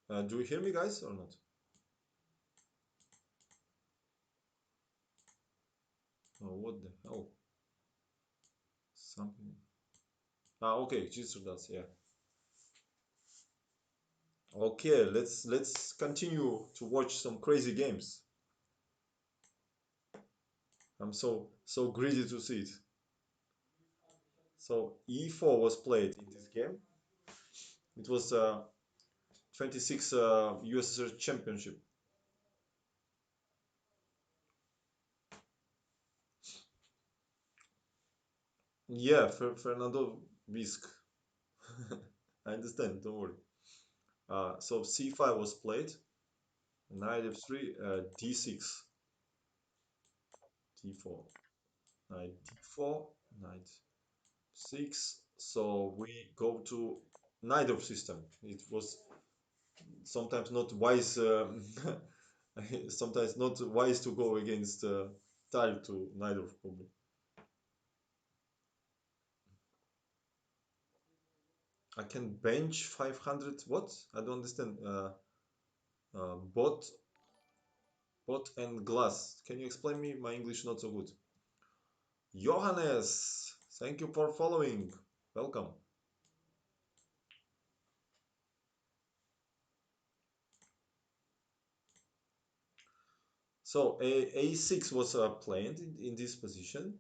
Do you hear me, guys, or not? Oh, what the hell? Something. Ah, okay, Jesus does. Yeah. Okay, let's continue to watch some crazy games. I'm so greedy to see it. So E4 was played in this game. It was 26 USSR Championship. Yeah, Fernando Visc. I understand. Don't worry. So C5 was played. Knight F3, D6, D4, Knight D4, Knight 6. So we go to neither system. It was sometimes not wise. Sometimes not wise to go against Tal to neither probably. I can bench 500. What? I don't understand. Bot, bot and glass. Can you explain me? My English not so good. Johannes, thank you for following. Welcome. So A6 was planned in this position.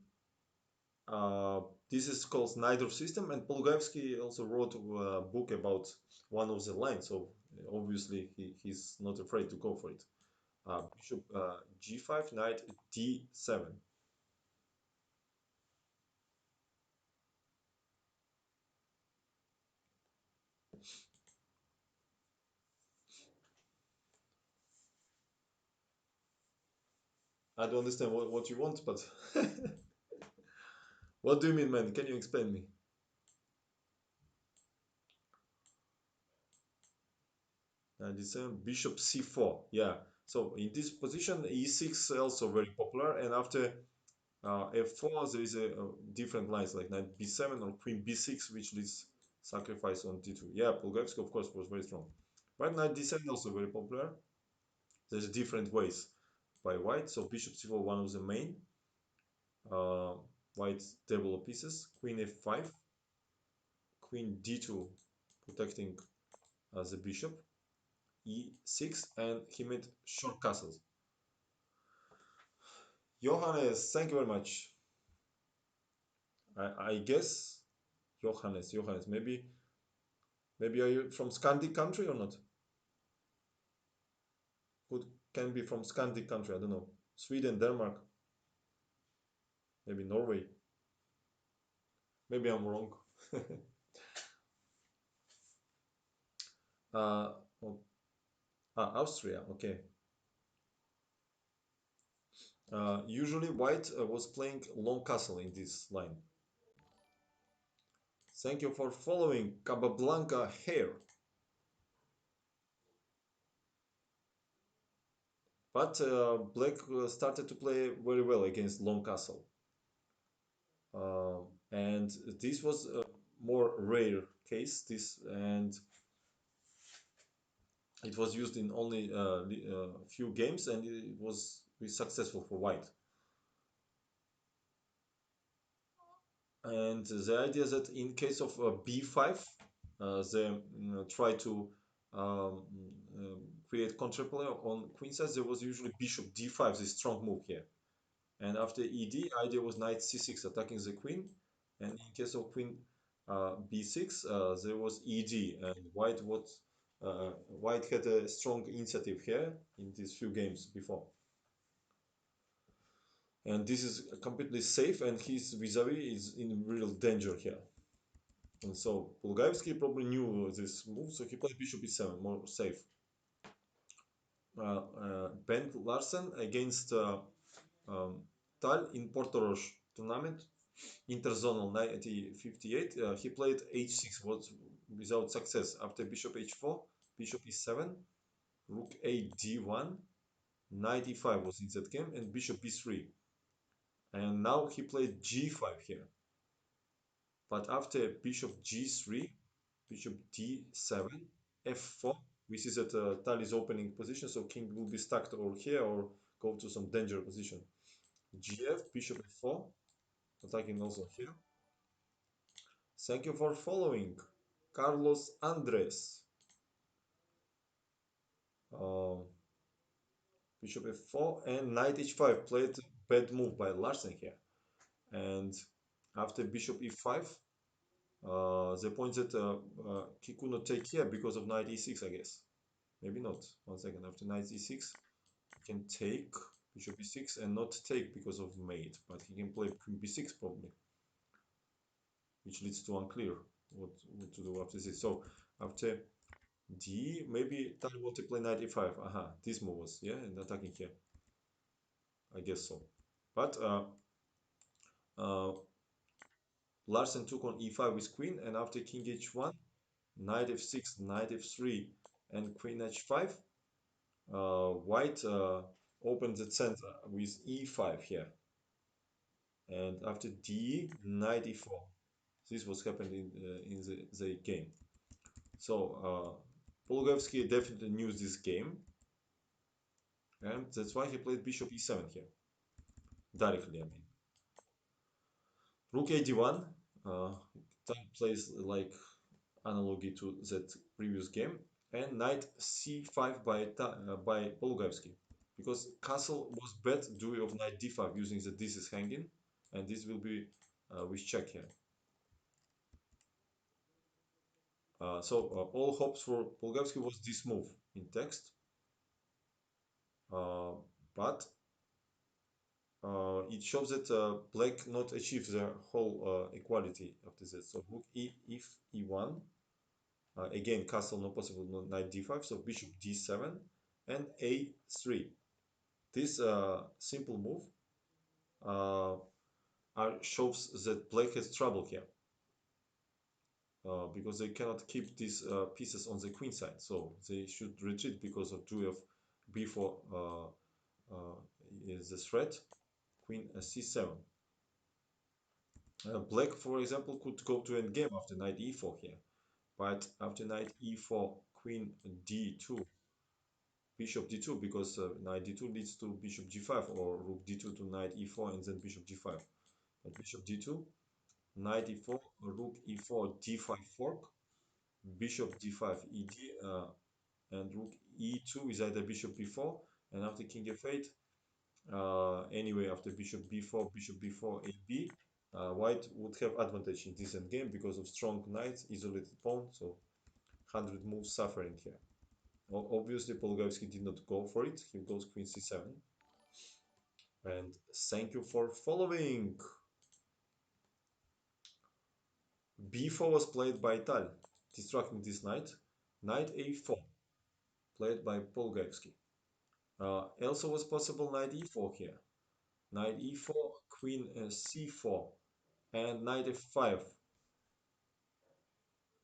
Uh, this is called Neither system, and Polugavsky also wrote a book about one of the lines. So obviously he's not afraid to go for it. Bishop G5, Knight D7. I don't understand what you want, but what do you mean, man? Can you explain me? D7, Bishop C4. Yeah. So in this position, E6 also very popular, and after F4, there is a different lines like knight B7 or queen B6, which leads sacrifice on D2. Yeah, Polgavsky, of course, was very strong. But knight D7 also very popular. There's different ways by white. So bishop C4, one of the main. Uh, White develop pieces. Queen F5, queen D2, protecting the bishop. E6, and he made short castles. Johannes, thank you very much. I guess Johannes, maybe are you from Scandi country or not? Could can be from Scandi country. I don't know. Sweden, Denmark, maybe Norway. Maybe I'm wrong. uh, oh, Austria. Okay. Usually white was playing long castle in this line. Thank you for following Cabablanca here. But black started to play very well against long castle. And this was a more rare case. This and it was used in only few games, and it was successful for white. And the idea that in case of b5, they try to um, create counterplay on queen side. There was usually bishop d5, this strong move here. And after ed, idea was knight c6, attacking the queen. And in case of queen b6, there was ed, and white had a strong initiative here in these few games before. And this is completely safe, and his vis-a-vis is in real danger here. And so Bulgaevsky probably knew this move, so he played bishop e7, more safe. Bent Larsen against um, Tal in Portorož tournament, interzonal 1958. He played h6 was without success. After bishop h4, bishop e7, rook a d1, knight e5 was in that game, and bishop b3. And now he played g5 here. But after bishop g3, bishop d7, f4, we see that Tal is opening position, so king will be stuck over here or go to some danger position. Gf, bishop f4, attacking also here. Thank you for following, Carlos Andres. Uh, Bishop f4 and knight h5, played bad move by Larsen here. And after bishop e5, the point that he could not take here because of knight e6, I guess. Maybe not. 1 second. After knight e6, he can take bishop e6 and not take because of mate, but he can play queen b6 probably, which leads to unclear what to do after this. So after d, maybe Tal want to play knight e5. Aha, this move was, yeah, and attacking here. I guess so. But uh, Larsen took on e5 with queen, and after king h1, knight f6, knight f3, and queen h5, white opened the center with e5 here. And after d, knight e4. This was happened in the game. So Polugevsky definitely knew this game, and that's why he played bishop e7 here. Directly, I mean. Rook a1, time plays like analogy to that previous game, and knight c5 by Polugevsky, because castle was bet due of knight d5 using the this is hanging, and this will be with check here. All hopes for Polugevsky was this move in text, uh, but it shows that black not achieve the whole equality after this. So rook e if e1. Again, castle not possible, no, knight d5, so bishop d7 and a3. This simple move uh, shows that black has trouble here because they cannot keep these pieces on the queen side, so they should retreat because of due of b4 is the threat, queen c7. Black, for example, could go to endgame after knight e4 here, but after knight e4, queen d2, bishop d2, because knight d2 leads to bishop g5, or rook d2 to knight e4 and then bishop g5. But bishop d2, knight e4, rook e4, d5 fork, bishop d5 ed, and rook e2 is either bishop b4, and after king f8, anyway, after bishop b4, bishop b4, ab, white would have advantage in this endgame because of strong knights, isolated pawn, so 100 moves suffering here. Obviously, Polugevsky did not go for it. He goes queen c7. And thank you for following. b4 was played by Tal, distracting this knight. Knight a4, played by Polugevsky. Also was possible knight e4 here. Knight e4, queen c4, and knight f5.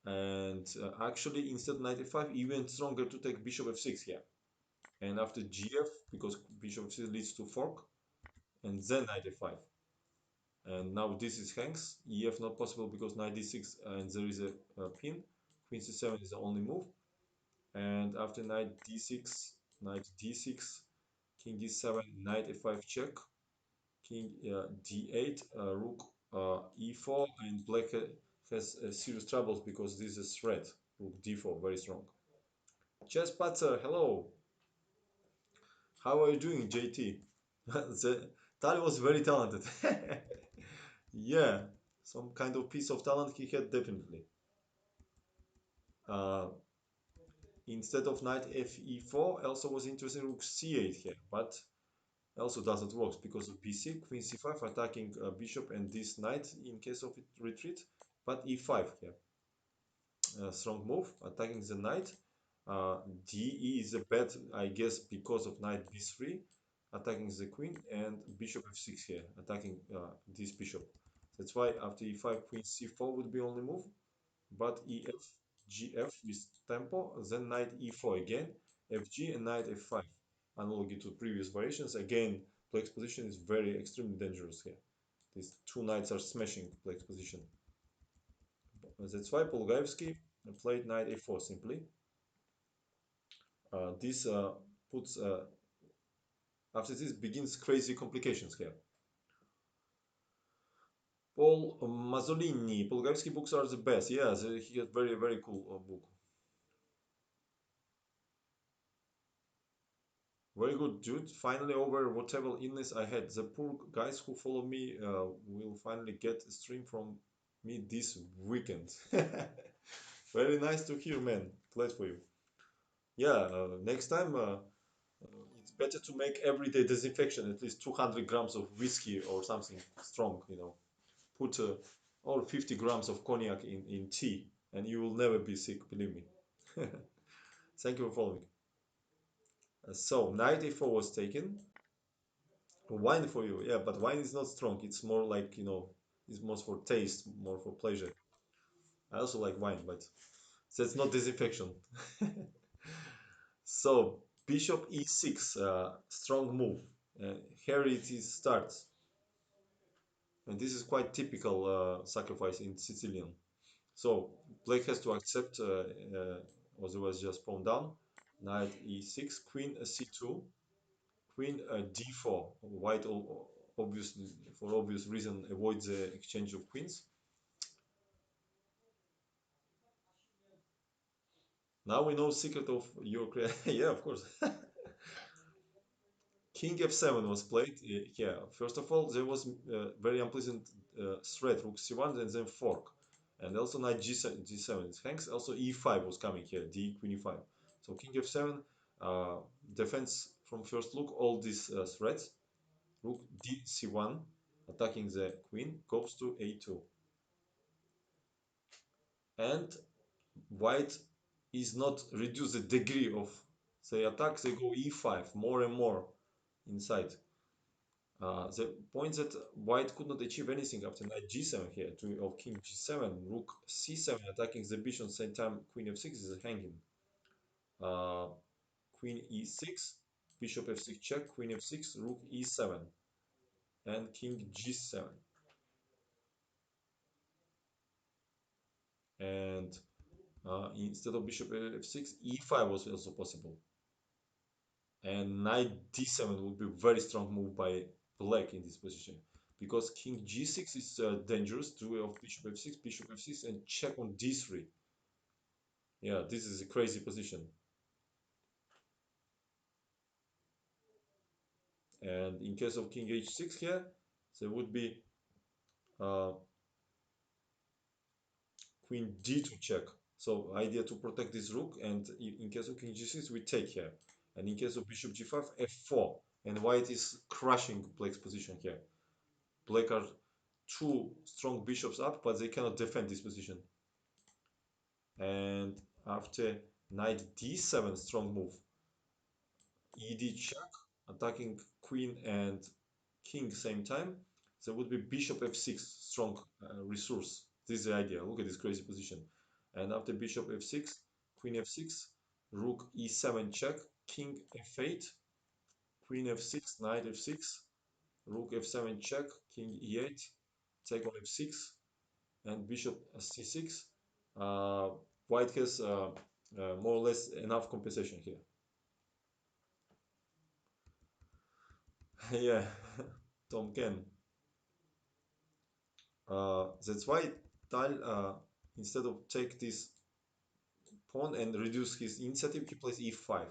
And actually, instead knight f5, even stronger to take bishop f6 here. And after gf, because bishop f6 leads to fork, and then knight f5. And now this is hangs. ef not possible because knight d6 and there is a pin. Queen c7 is the only move. And after knight d6, knight d6, king d7, knight f5 check, king d8, rook e4, and black has serious troubles because this is threat. Rook d4, very strong. Chess Patzer, hello. How are you doing, JT? Tal was very talented. Yeah, some kind of piece of talent he had definitely. Uh, Instead of knight fe4, also was interesting rook c8 here, but also doesn't work because of b6, queen c5 attacking bishop and this knight in case of retreat, but e5 here. Strong move, attacking the knight. De is a bet, I guess, because of knight b3, attacking the queen, and bishop f6 here, attacking this bishop. That's why after e5, queen c4 would be only move, but ef, gf with tempo, then knight e4 again, fg and knight f5. Analogy to previous variations, again, black's position is very extremely dangerous here. These two knights are smashing black's position. That's why Polugevsky played knight a4 simply. This puts after this begins crazy complications here. Paul Mazzolini, Bulgarski books are the best. Yes, he has very cool book. Very good, dude. Finally over whatever illness I had. The poor guys who follow me will finally get a stream from me this weekend. Very nice to hear, man. Glad for you. Yeah, next time it's better to make everyday disinfection, at least 200 grams of whiskey or something strong, Put all 50 grams of cognac in tea, and you will never be sick, believe me. Thank you for following. So, knight a4 was taken. Wine for you, yeah, but wine is not strong. It's more like, it's more for taste, more for pleasure. I also like wine, but that's not disinfection. So, bishop e6, strong move. Here it is starts. And this is quite typical sacrifice in Sicilian. So, black has to accept, otherwise just pawn down. Knight e6, queen c2, queen d4. White obviously, for obvious reason, avoids the exchange of queens. Now we know secret of your yeah, of course. King f7 was played. Yeah, first of all, there was very unpleasant threat, rook c1 and then fork. And also knight g7, g7 it hangs. Also e5 was coming here, d queen e5. So king f7 uh, defends from first look all these threats. Rook d c1 attacking the queen goes to a2. And white is not reduce the degree of the attack, they go e5 more and more inside. The point that white could not achieve anything after knight g7 here, to of king g7, rook c7 attacking the bishop, same time queen f6 is hanging. Uh, Queen e6, bishop f6 check, queen f6, rook e7, and king g7. And instead of bishop f6, e5 was also possible. And knight d7 would be a very strong move by black in this position. Because king g6 is dangerous, duel of bishop f6, and check on d3. Yeah, this is a crazy position. And in case of king h6 here, there would be uh, queen d2 check. So idea to protect this rook, and in case of king g6, we take here. And in case of bishop g5, f4. And white is crushing black's position here. Black are two strong bishops up, but they cannot defend this position. And after knight d7, strong move, ed check, attacking queen and king same time, there would be bishop f6, strong resource. This is the idea. Look at this crazy position. And after bishop f6, queen f6, rook e7 check, king f8, queen f6, knight f6, rook f7 check, king e8, take on f6, and bishop c6. Uh, White has more or less enough compensation here. Yeah, Tom Ken. That's why Tal, instead of take this pawn and reduce his initiative, he plays e5.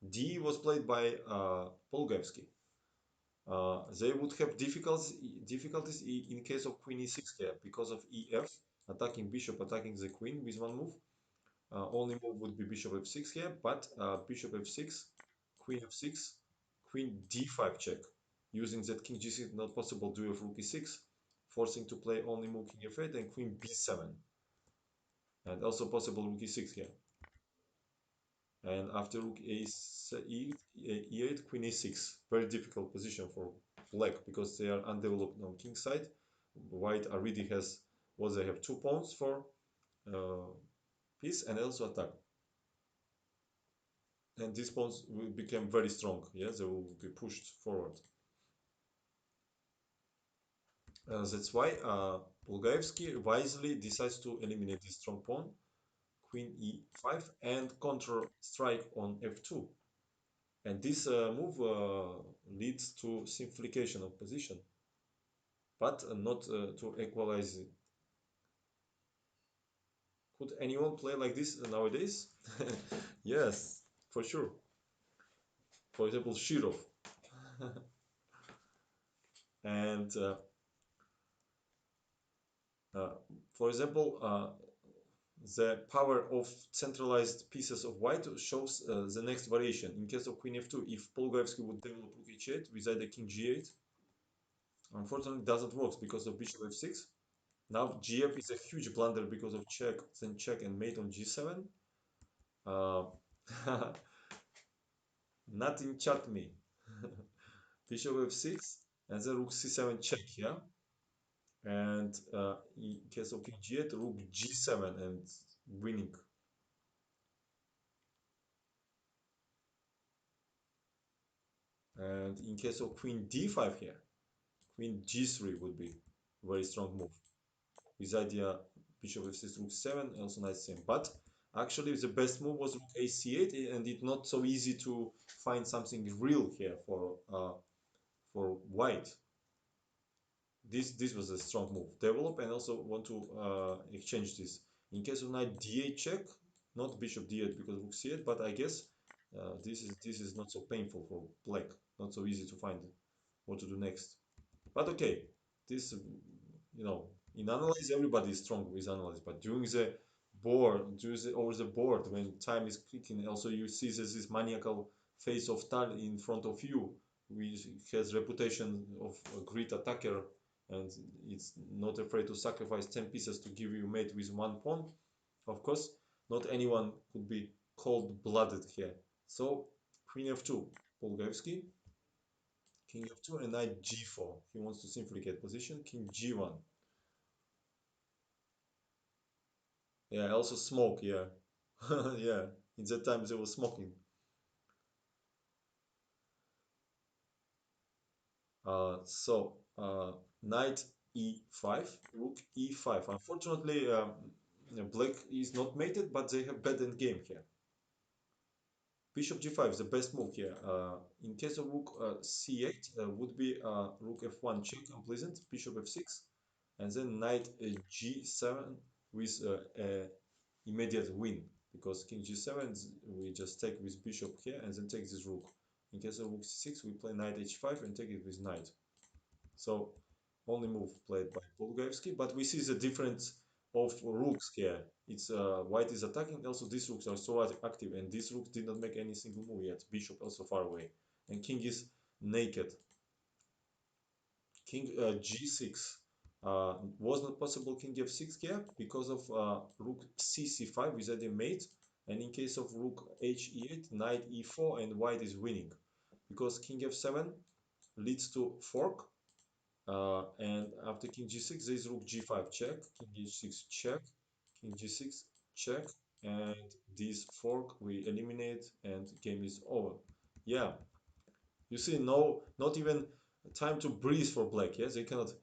D was played by Polgevsky. They would have difficulties in case of queen e6 here because of ef, attacking bishop, attacking the queen with one move. Only move would be bishop f6 here, but bishop f6, queen f6, queen d5 check. Using that king g6 not possible, do of rook e6, forcing to play only move king f8 and queen b7. And also possible rook e6 here. And after rook e8, queen e6. Very difficult position for black because they are undeveloped on king side. White already has what they have two pawns for peace and also attack. And these pawns will become very strong. Yeah, they will be pushed forward. That's why Bulgaevsky wisely decides to eliminate this strong pawn. queen e5 and counter strike on f2. And this move leads to simplification of position, but not to equalize it. Could anyone play like this nowadays? Yes, for sure. For example, Shirov. And uh, for example, the power of centralized pieces of white shows the next variation. In case of queen f2, if Polgoevsky would develop rook h8 with either king g8, unfortunately it doesn't work because of bishop f6. Now gf is a huge blunder because of check, then check and mate on g7. Uh, Nothing chat me. Bishop f6 and then rook c7 check here. And in case of king g8, rook g7 and winning. And in case of queen d5 here, queen g3 would be a very strong move. With idea bishop f6, rook 7, also knight same. But actually the best move was rook ac8, and it's not so easy to find something real here for white. This was a strong move. Develop and also want to exchange this. In case of knight d8 check, not bishop d8 because rook c8, but I guess this is not so painful for black. Not so easy to find what to do next. But okay, this in analyze everybody is strong with analyze, but during the over the board when time is clicking, also you see this maniacal face of Tal in front of you, which has reputation of a great attacker, and it's not afraid to sacrifice 10 pieces to give you mate with one pawn. Of course, not anyone could be cold-blooded here. So queen f2, Polgevsky, king f2 and knight g4. He wants to simply get position. King g1. Yeah, also smoke. Yeah, yeah. In that time they were smoking. Knight e5, rook e5. Unfortunately, black is not mated, but they have bad endgame here. Bishop g5 is the best move here. In case of rook c8, would be rook f1 check, unpleasant. Bishop f6, and then knight g7 with immediate win, because king g7 we just take with bishop here and then take this rook. In case of rook c6 we play knight h5 and take it with knight. So only move played by Polgoevsky, but we see the difference of rooks here. It's white is attacking, also these rooks are so active, and these rooks did not make any single move yet. Bishop also far away, and king is naked. King g6 was not possible. King f6 here because of rook c5 without a mate, and in case of rook h8, knight e4, and white is winning because king f7 leads to fork, and after king g6 there is rook g5 check, king g6 check, king g6 check, and this fork we eliminate and game is over. Yeah, you see, no, not even time to breathe for black. Yes, they cannot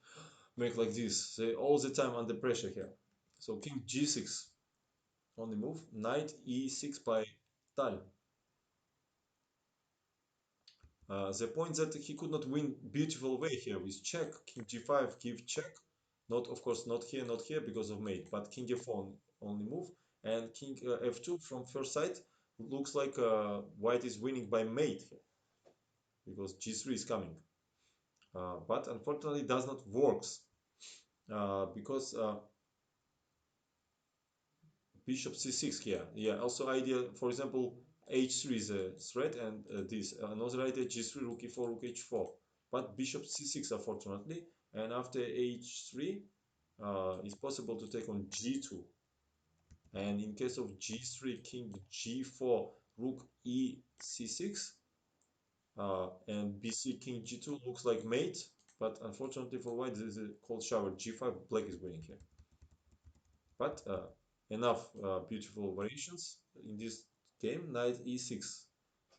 make like this. They all the time under pressure here. So king g6 on the move. Knight e6 by Tal. The point that he could not win beautiful way here with check. King g5 give check. Not, of course, not here because of mate, but king f1 only move. And king f2 from first sight looks like white is winning by mate here because g3 is coming. But unfortunately it does not works because bishop c6 here. Yeah, also idea, for example, h3 is a threat, and this another idea g3, rook e4, rook h4. But bishop c6 unfortunately, and after h3 it's possible to take on g2. And in case of g3, king g4, rook e c6, and bc king g2 looks like mate, but unfortunately for white this is a cold shower. G5, black is winning here. But enough beautiful variations in this game. Knight e6,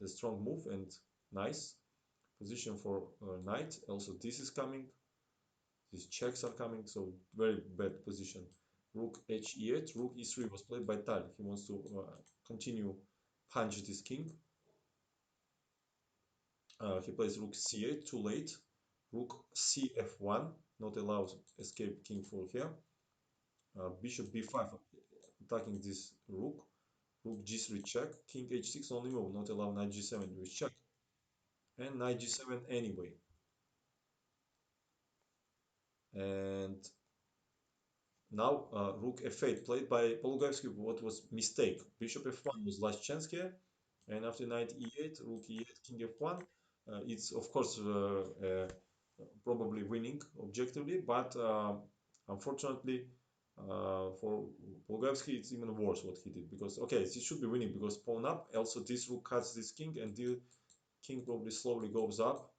a strong move and nice position for knight. Also this is coming, these checks are coming, so very bad position. Rook h8, rook e3 was played by Tal. He wants to continue punch this king. He plays rook c8, too late. Rook cf1, not allowed escape king for here. Bishop b5, attacking this rook. Rook g3 check, king h6 only move, not allow knight g7 with check. And knight g7 anyway. And now rook f8 played by Polugavsky. What was mistake? Bishop f1 was last chance here, and after knight e8, rook e8, king f1. It's of course probably winning objectively, but unfortunately for Polugavsky it's even worse what he did because okay, this should be winning because pawn up. Also, this rook cuts this king, and the king probably slowly goes up,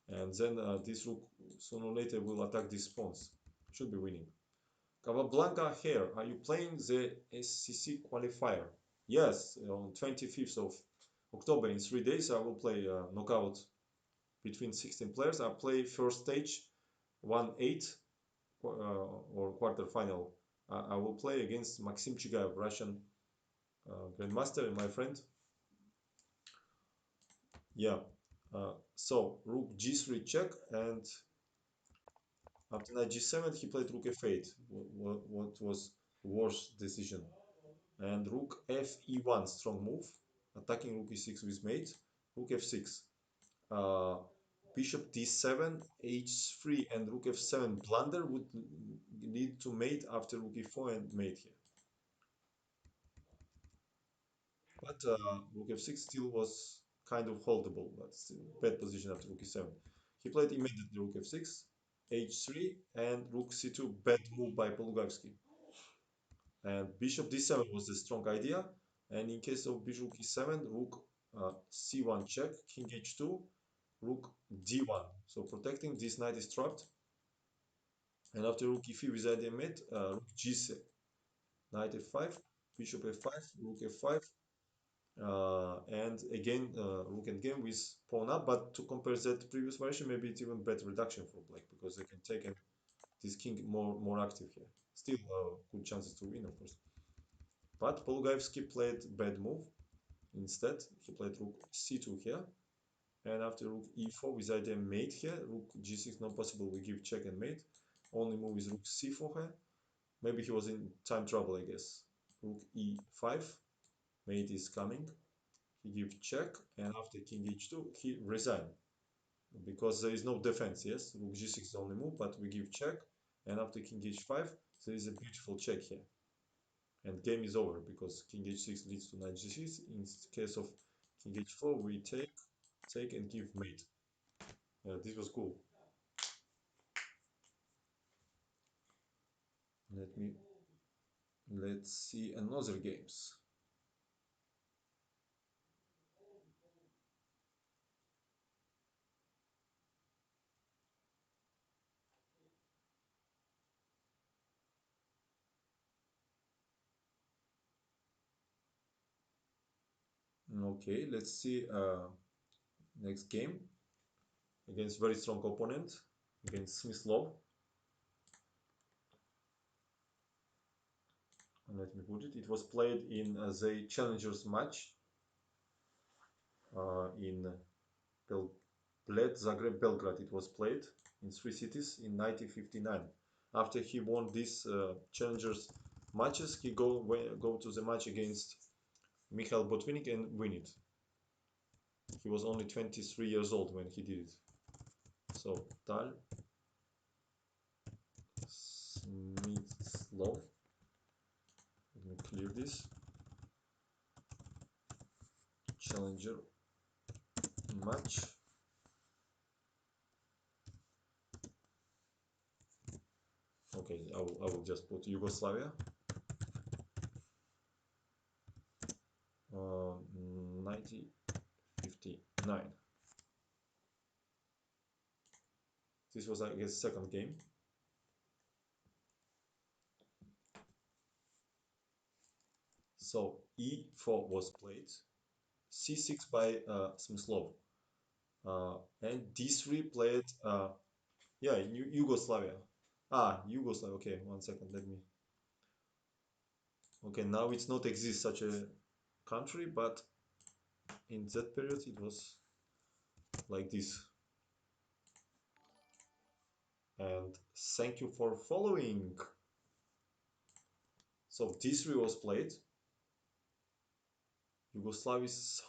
and then this rook sooner or later will attack these pawns. Should be winning. Capablanca here, are you playing the SCC qualifier? Yes, on 25th of October in 3 days I will play knockout between 16 players. I play first stage 1-8 or quarter final. I will play against Maxim Chigaev, Russian grandmaster and my friend. Yeah. So rook g3 check, and after knight g7 he played rook f8. What was worse decision? And rook f e1, strong move, attacking rook e6 with mate. Rook f6, uh, bishop d7, h3, and rook f7 blunder would lead to mate after rook e4 and mate here. But rook f6 still was kind of holdable, but still bad position after rook e7. He played immediately rook f6, h3, and rook c2, bad move by Polugavsky. And bishop d7 was the strong idea. And in case of bishop e7, rook c1 check, king h2, rook d1. So protecting this knight is trapped. And after rook e5 with idea mate, rook g6, knight f5, bishop f5, rook f5, and again rook endgame with pawn up. But to compare that previous variation, maybe it's even better reduction for black because they can take this king more active here. Still good chances to win, of course. But Polugavsky played bad move. Instead, he played rook c2 here. And after rook e4 with idea mate here, rook g6 not possible, we give check and mate. Only move is rook c4 here. Maybe he was in time trouble, I guess. Rook e5, mate is coming. He give check, and after king h2, he resign. Because there is no defense, yes? Rook g6 is the only move, but we give check. And after king h5, there is a beautiful check here. And game is over because king h6 leads to knight g6. In case of king h4, we take and give mate. This was cool. Let's see another games. Okay, let's see next game against very strong opponent against Smyslov. Let me put it. It was played in the challengers match in Bled, Zagreb, Belgrade. It was played in three cities in 1959. After he won these challengers matches, he go to the match against Mikhail Botvinnik and win it. He was only 23 years old when he did it. So Tal, Smyslov. Let me clear this. Challenger match. Okay, I will just put Yugoslavia. 1959. This was, I guess, second game. So e4 was played, c6 by Smyslov, and d3 played, yeah, Yugoslavia. Yugoslavia. Okay, 1 second, let me Okay, now it's not exist such a country, but in that period it was like this. And thank you for following. So D3 was played. Yugoslavia is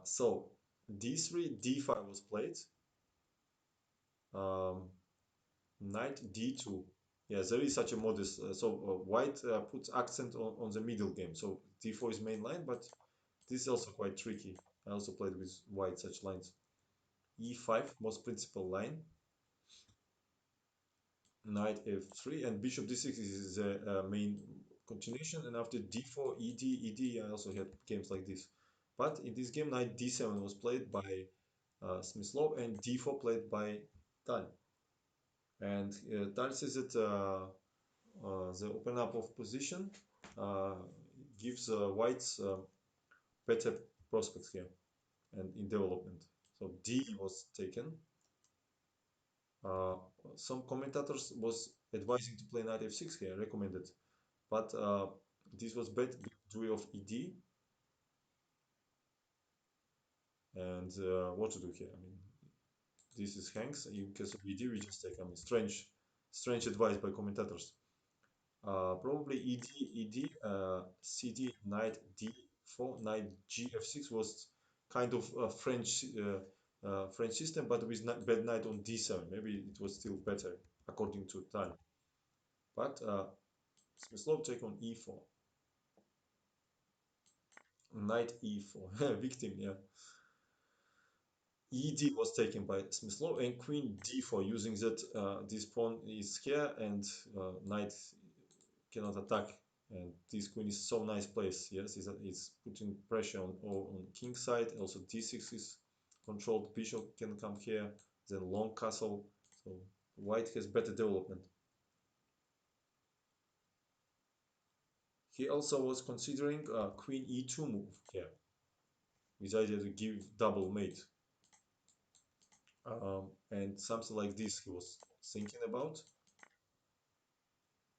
so D3, D5 was played. Um, Knight D2. Yeah, there is such a modest. White puts accent on the middle game. So D4 is main line, but this is also quite tricky. I also played with white such lines. E5, most principal line. Knight F3, and Bishop D6 is the main continuation. And after D4, ED, I also had games like this. But in this game, Knight D7 was played by Smyslov, and D4 played by Tal. And Tal says that the open up of position uh, gives whites better prospects here and in development. So D was taken. Uh, some commentators was advising to play knight f6 here, recommended, but this was bet due of ed, and what to do here? I mean, this is hangs. In case of ed, we just take. I mean, strange advice by commentators. Probably cd, knight d4, knight gf6 was kind of a French system, but with bad knight on d7. Maybe it was still better according to time. But Smyslov take on e4, knight e4, victim, yeah. Ed was taken by Smyslov and queen d4, using that this pawn is here and knight cannot attack. And this queen is so nice place. Yes, it's putting pressure on king side. Also d6 is controlled. Bishop can come here. Then long castle. So white has better development. He also was considering queen e2 move here, with idea to give double mate. And something like this he was thinking about.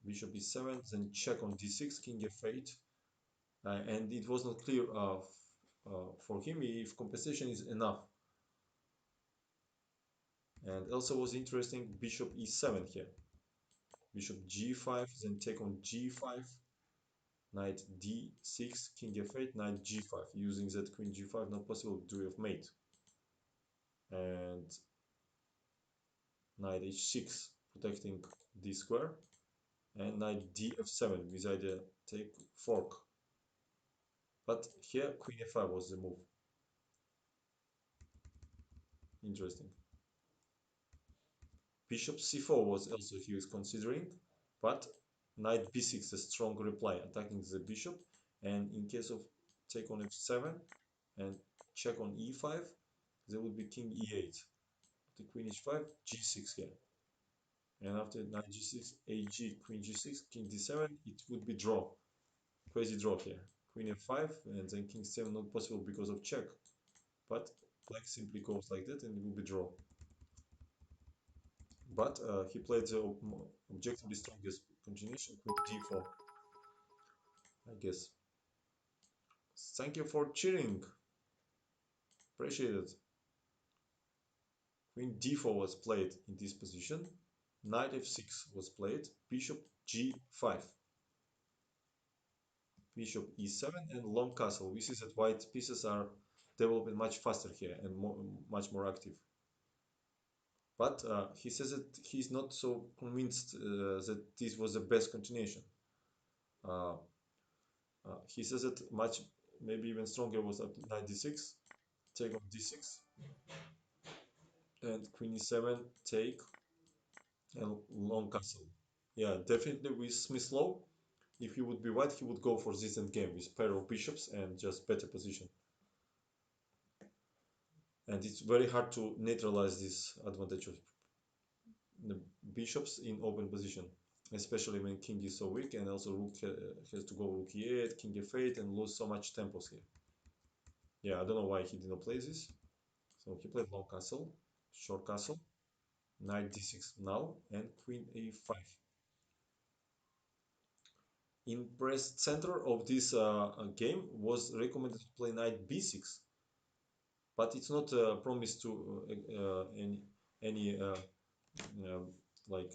Bishop e7, then check on d6, king f8. And it was not clear for him if compensation is enough. And also was interesting bishop e7 here. Bishop g5, then take on g5, knight d6, king f8, knight g5. Using that queen g5, not possible to have mate. And knight h6, protecting d square. And knight df7 with idea take fork. But here queen f5 was the move. Interesting. Bishop c4 was also he was considering, but knight b6 a strong reply, attacking the bishop. And in case of take on f7 and check on e5, there would be king e8. The queen h5, g6 here. And after knight g6, ag, queen g6, king d7, it would be draw. Crazy draw here. Queen f5 and then king 7 not possible because of check. But black simply goes like that and it will be draw. But he played the objectively strongest continuation, queen d4, I guess. Thank you for cheering. Appreciate it. Queen d4 was played in this position. Knight f6 was played. Bishop g5. Bishop e7 and long castle. We see that white pieces are developing much faster here and much more active. But he says that he's not so convinced that this was the best continuation. Uh, he says that much, maybe even stronger was at knight d6, take on d6, and queen e7, take, and long castle. Yeah, definitely with Smyslov, if he would be white, he would go for this endgame with pair of bishops and just better position. And it's very hard to neutralize this advantage of the bishops in open position, especially when king is so weak, and also rook has to go rook e8, king f8, and lose so much tempos here. Yeah, I don't know why he did not play this. So he played long castle, short castle, Knight d6 now, and queen a5. In press center of this game was recommended to play knight b6, but it's not promised to any uh, like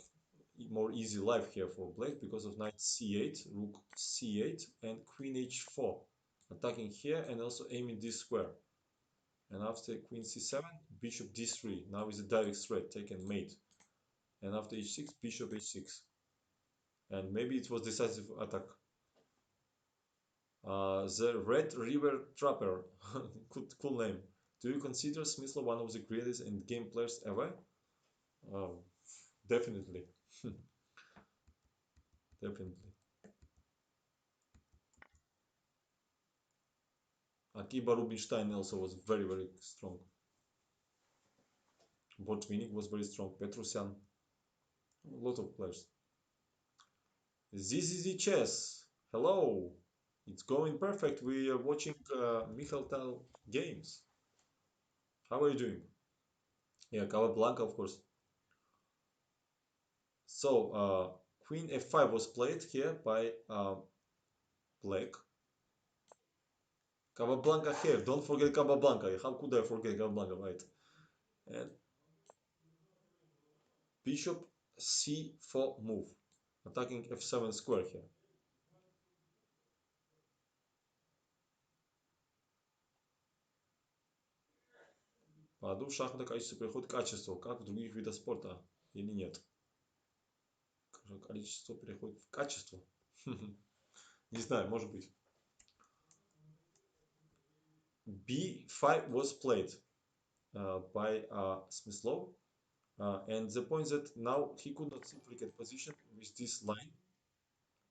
more easy life here for black because of knight c8, rook c8, and queen h4, attacking here and also aiming this square. And after queen c7, bishop d3. Now is a direct threat, taken mate. And after h6, bishop h6. And maybe it was decisive attack. The Red River Trapper, cool name. Do you consider Smysl one of the greatest endgame players ever? Uh, definitely, definitely. Akiba Rubinstein also was very, very strong. Botvinnik was very strong. Petrosyan, a lot of players. ZZZ Chess, hello. It's going perfect. We are watching mikhail games. How are you doing? Yeah, Casablanca, of course. So, Queen f5 was played here by black. Casablanca here. Don't forget Casablanca. How could I forget Casablanca, right? And bishop c4 move. Attacking f7 square here. Паду в шахматах количество переходит качество, как в других видах спорта, или нет? Количество переходит в качество. Не знаю, может быть. b5 was played by Smyslov. And the point that now he could not simply get position with this line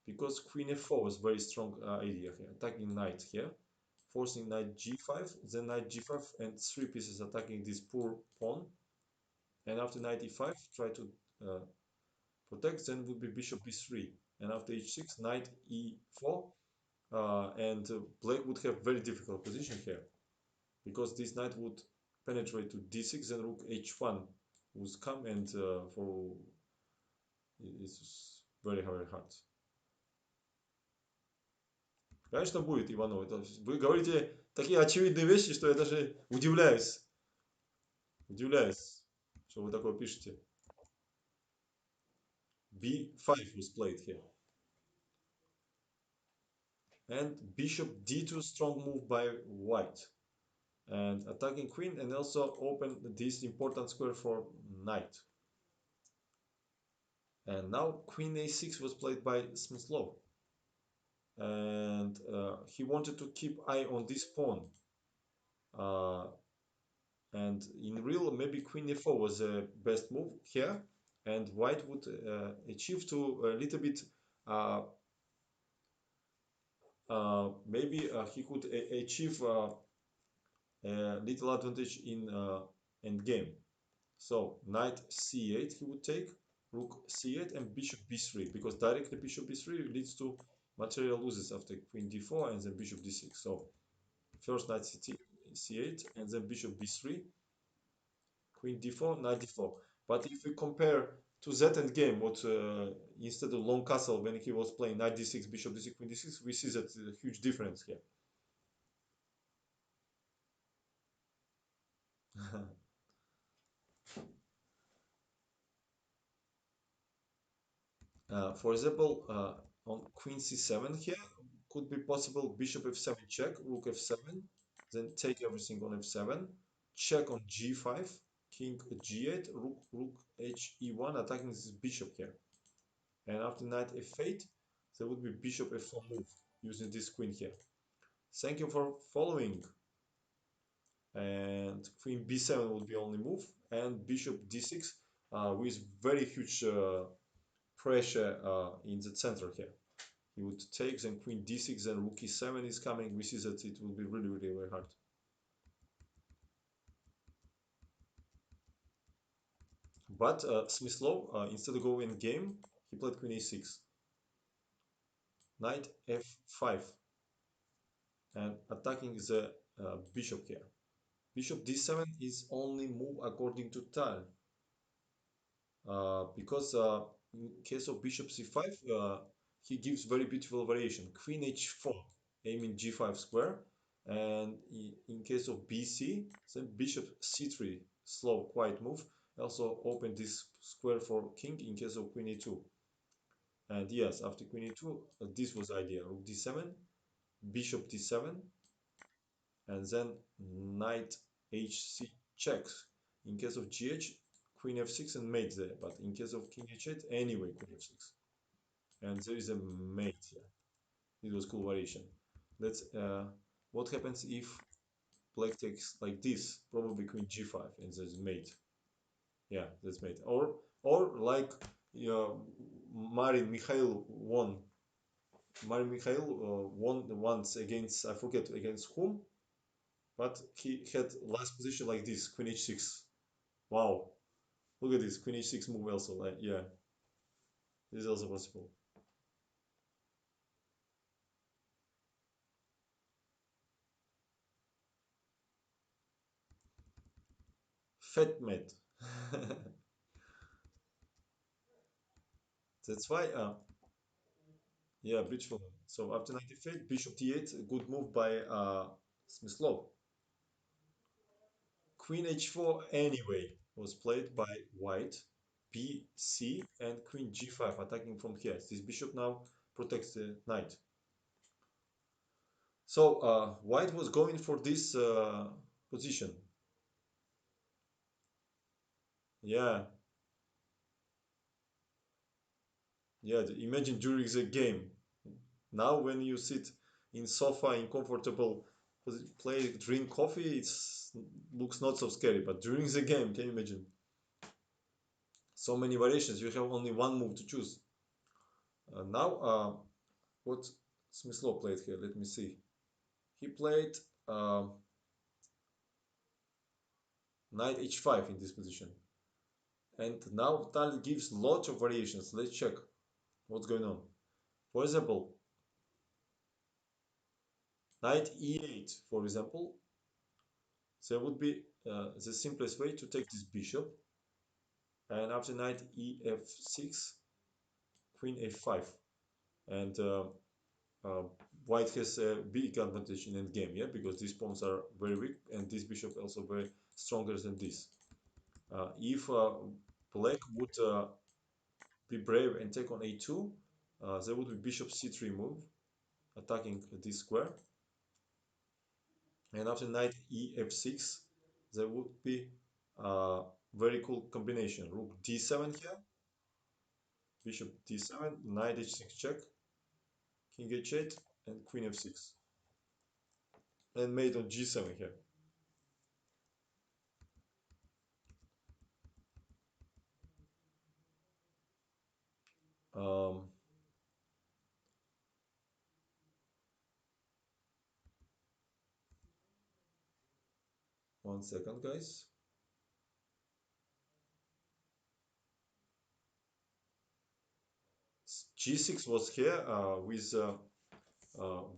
because queen f4 was very strong idea here. Attacking knight here, forcing knight g5, then knight g5 and three pieces attacking this poor pawn. And after knight e5, try to protect, then would be bishop b3. And after h6, knight e4, and black would have very difficult position here because this knight would penetrate to d6, then rook h1 would come, and for it's very, very hard. Конечно, будет, Иванов. Это, вы говорите такие очевидные вещи, что я даже удивляюсь. Удивляюсь, что вы такое пишете. b5 was played here. And bishop d2, strong move by white. And attacking queen, and also open this important square for knight. And now queen a6 was played by Smyslov. And he wanted to keep eye on this pawn. Uh, and in real, maybe queen e4 was the best move here. And white would achieve to a little bit, maybe he could achieve a little advantage in endgame. So knight c8 he would take, rook c8 and bishop b3, because directly bishop b3 leads to material losses after queen d4 and then bishop d6. So first knight c8 and then bishop b3, queen d4, knight d4. But if we compare to that endgame, what instead of long castle when he was playing knight d6, bishop d6, queen d6, we see that huge difference here. For example, on queen c7 here, could be possible bishop f7 check, rook f7, then take everything on f7, check on g5, king g8, rook h e1, attacking this bishop here. And after knight f8, there would be bishop f4 move, using this queen here. Thank you for following. And queen b7 would be only move, and bishop d6 with very huge pressure in the center here. He would take, then queen d6, then rook e7 is coming. We see that it will be really, really very hard. But Smyslov, instead of going game, he played queen a6, knight f5, and attacking the bishop here. Bishop d7 is only move according to Tal. because in case of bishop c5, he gives very beautiful variation. Queen h4, aiming g5 square, and in case of bc, then bishop c3, slow, quiet move. Also open this square for king in case of queen e2. And yes, after queen e2, this was idea. Rook d7, bishop d7, and then knight hc checks. In case of gh, queen f6 and mate there. But in case of king h8, anyway, queen f6. And there is a mate here. It was cool variation. Let's. What happens if black takes like this? Probably queen g5 and there's mate. Yeah, that's mate. Or like Marin Mikhail won. Marin Mikhail won once against, I forget against whom, but he had last position like this, queen h6. Wow, look at this, queen h6 move also. Like, yeah, this is also possible. Fat mat. That's why. Yeah, beautiful. So after 95, bishop d8, a good move by Smyslov. Queen h4 anyway was played by white, b, c, and queen g5 attacking from here. This bishop now protects the knight. So white was going for this position. Yeah, yeah. Imagine during the game. Now when you sit in sofa in comfortable play, drink coffee, it's looks not so scary. But during the game, can you imagine? So many variations. You have only one move to choose. Now, what Smyslov played here? Let me see. He played uh, knight h5 in this position. And now Tal gives lots of variations. Let's check what's going on. For example, knight e8, for example, there would be the simplest way to take this bishop. And after knight ef6, queen f5. And uh, white has a big advantage in endgame, yeah, because these pawns are very weak and this bishop also very stronger than this. If black would be brave and take on a2, there would be bishop c3 move, attacking this square. And after knight ef6, there would be a very cool combination. Rook d7 here, bishop d7, knight h6 check, king h8, and queen f6. And mate on g7 here. Um, 1 second, guys. G6 was here with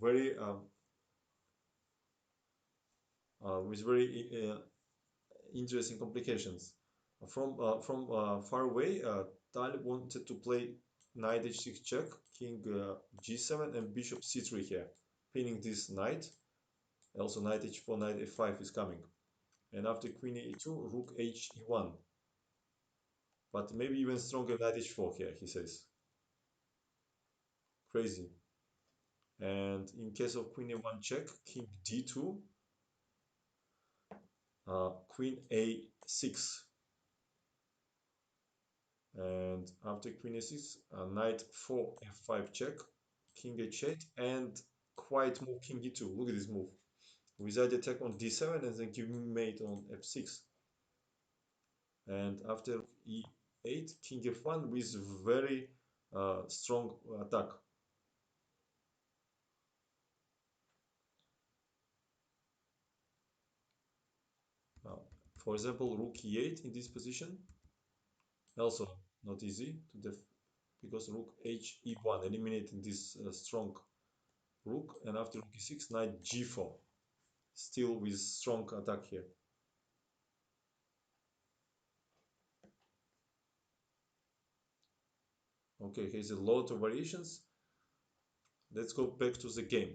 very interesting complications. From far away, Tal wanted to play knight h6 check, king g7, and bishop c3 here, pinning this knight. Also, knight h4, knight f5 is coming. And after queen e2, rook h e1. But maybe even stronger knight h4 here, he says. Crazy. And in case of queen a1 check, king d2, queen a6. And after queen a6, knight 4 f5 check, king h8, and quiet move king e2. Look at this move. Without attack on d7 and then give me mate on f6. And after e8, king f1 with very strong attack. Uh, for example, rook e8 in this position. Also not easy to def because rook h e1, eliminating this strong rook. And after rook e6, knight g4. Still with strong attack here. Okay, here's a lot of variations. Let's go back to the game.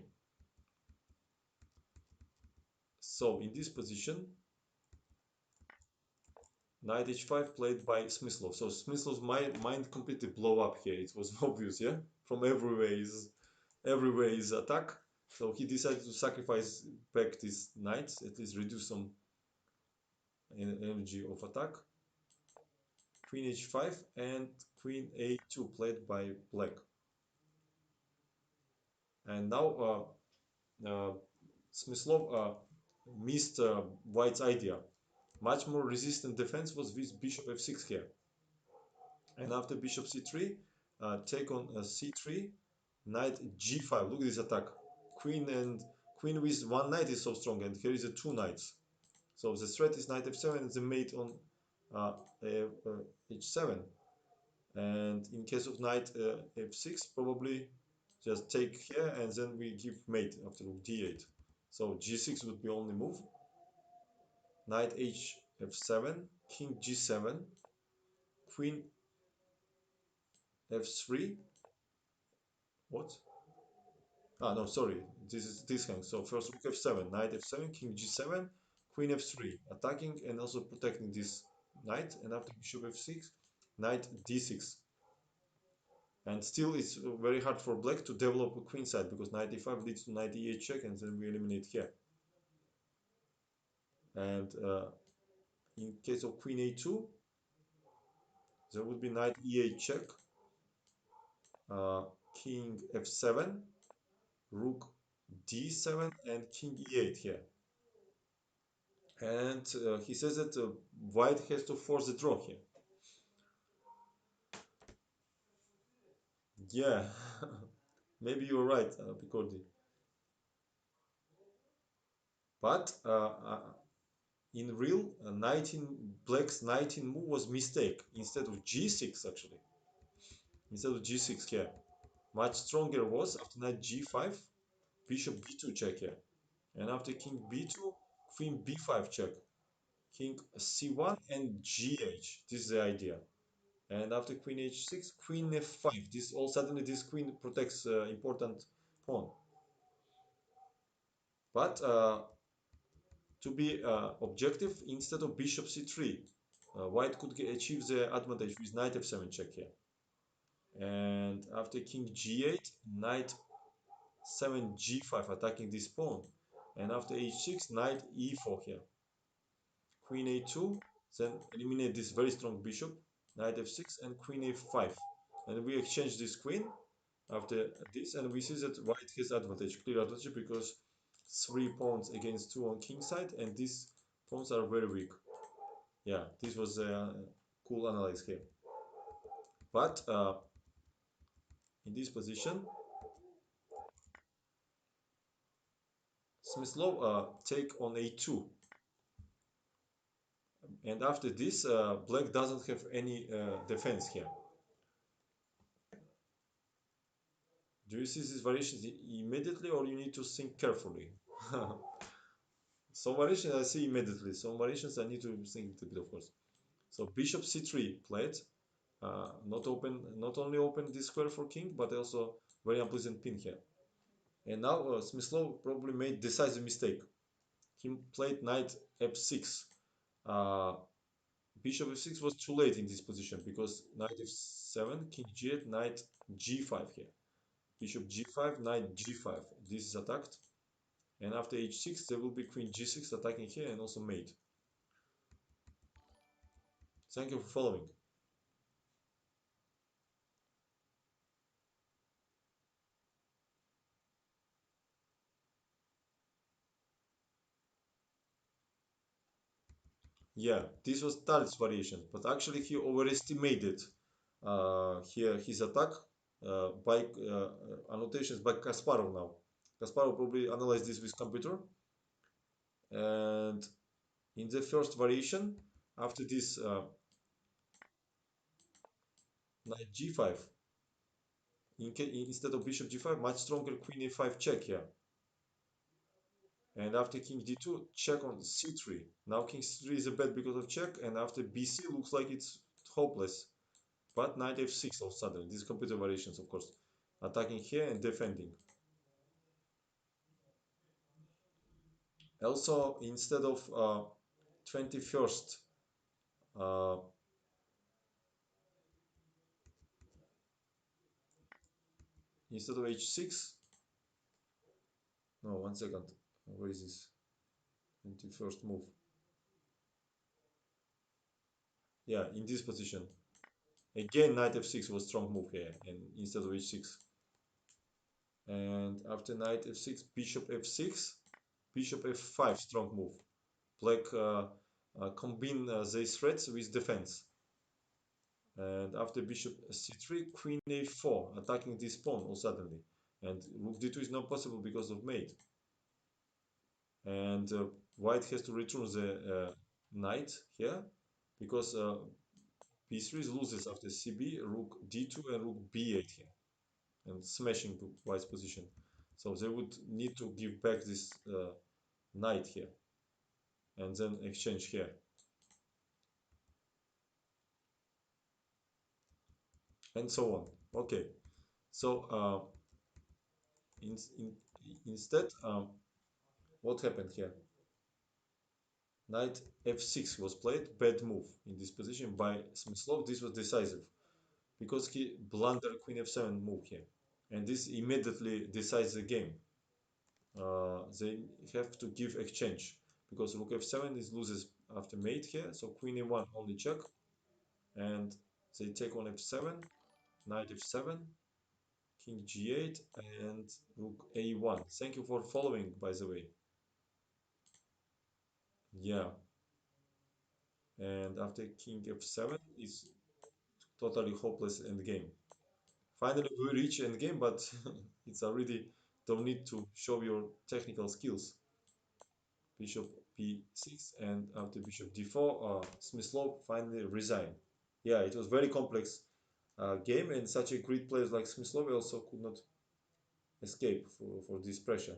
So in this position, knight h5 played by Smyslov. So Smyslov's mind completely blow up here. It was obvious, yeah? From everywhere is attack. So he decided to sacrifice back this knight, at least reduce some energy of attack. Queen h5 and queen a2 played by black. And now Smyslov missed white's idea. Much more resistant defense was with bishop f6 here. And after bishop c3, take on c3, knight g5. Look at this attack. Queen and queen with one knight is so strong, and here is a two knights. So the threat is knight f7 and the mate on uh, h7. And in case of knight f6, probably just take here and then we give mate after d8. So g6 would be only move. Knight h f7, king g7, queen f3. What? Ah, no, sorry. This is this hand. So first rook f7, knight f7, king g7, queen f3, attacking and also protecting this knight. And after bishop f6, knight d6. And still, it's very hard for black to develop a queen side because knight e5 leads to knight e8 check, and then we eliminate here. And in case of queen a2, there would be knight e8 check, king f7, rook d7, and king e8 here. And he says that white has to force the draw here. Yeah, maybe you're right, Picordi. But in real, 19 black's 19 move was mistake instead of g6 actually. Instead of g6 here. Much stronger was after knight g5, bishop b2 check here. And after king b2, queen b5 check. King c1 and gh. This is the idea. And after queen h6, queen f5. This all suddenly this queen protects important pawn. But to be objective, instead of bishop c3, white could achieve the advantage with knight f7 check here. And after king g8, knight 7 g5 attacking this pawn. And after h6, knight e4 here. Queen a2, then eliminate this very strong bishop, knight f6 and queen a5. And we exchange this queen after this, and we see that white has advantage, clear advantage, because 3 pawns against 2 on king side, and these pawns are very weak. Yeah, this was a cool analysis here. But in this position, Smyslov take on a2. And after this, black doesn't have any defense here. Do you see these variations immediately, or you need to think carefully? Some variations I see immediately, some variations I need to think a bit, of course. So bishop c3 played, not only open this square for king, but also very unpleasant pin here. And now Smyslov probably made decisive mistake. He played knight f6. Uh, Bishop f6 was too late in this position because knight f7, king g8, knight g5 here. Bishop g5, knight g5. This is attacked. And after h6, there will be queen g6 attacking here and also mate. Thank you for following. Yeah, this was Tal's variation, but actually he overestimated here his attack by annotations by Kasparov now. Kasparov probably analyzed this with computer, and in the first variation, after this knight g5, instead of bishop g5, much stronger queen a5 check here. And after king d2, check on c3. Now king c3 is a bet because of check, and after bc looks like it's hopeless. But knight f6 all suddenly. These computer variations, of course, attacking here and defending. Also, instead of 21st, uh, instead of h6, no, 1 second. Where is this 21st move? Yeah, in this position. Again, knight f6 was strong move here, and instead of h6. And after knight f6, bishop f6, bishop f5, strong move. Black combine these threats with defense. And after bishop c3, queen a4, attacking this pawn all suddenly. And rook d2 is not possible because of mate. And white has to return the knight here because b3 loses after cb, rook d2 and rook b8 here, and smashing white's position. So they would need to give back this knight here and then exchange here. And so on. Okay, so in, in, instead, what happened here? Knight f6 was played, bad move in this position by Smyslov. This was decisive because he blundered queen f7 move here, and this immediately decides the game. They have to give exchange because rook f7 is loses after mate here, so queen e1 only check, and they take on f7, knight f7, king g8, and rook a1. Thank you for following, by the way. Yeah, and after king f7 is totally hopeless endgame. Finally, we reach endgame, but it's already don't need to show your technical skills. Bishop b6, and after bishop d4, Smyslov finally resigned. Yeah, it was very complex game, and such a great player like Smyslov also could not escape for this pressure.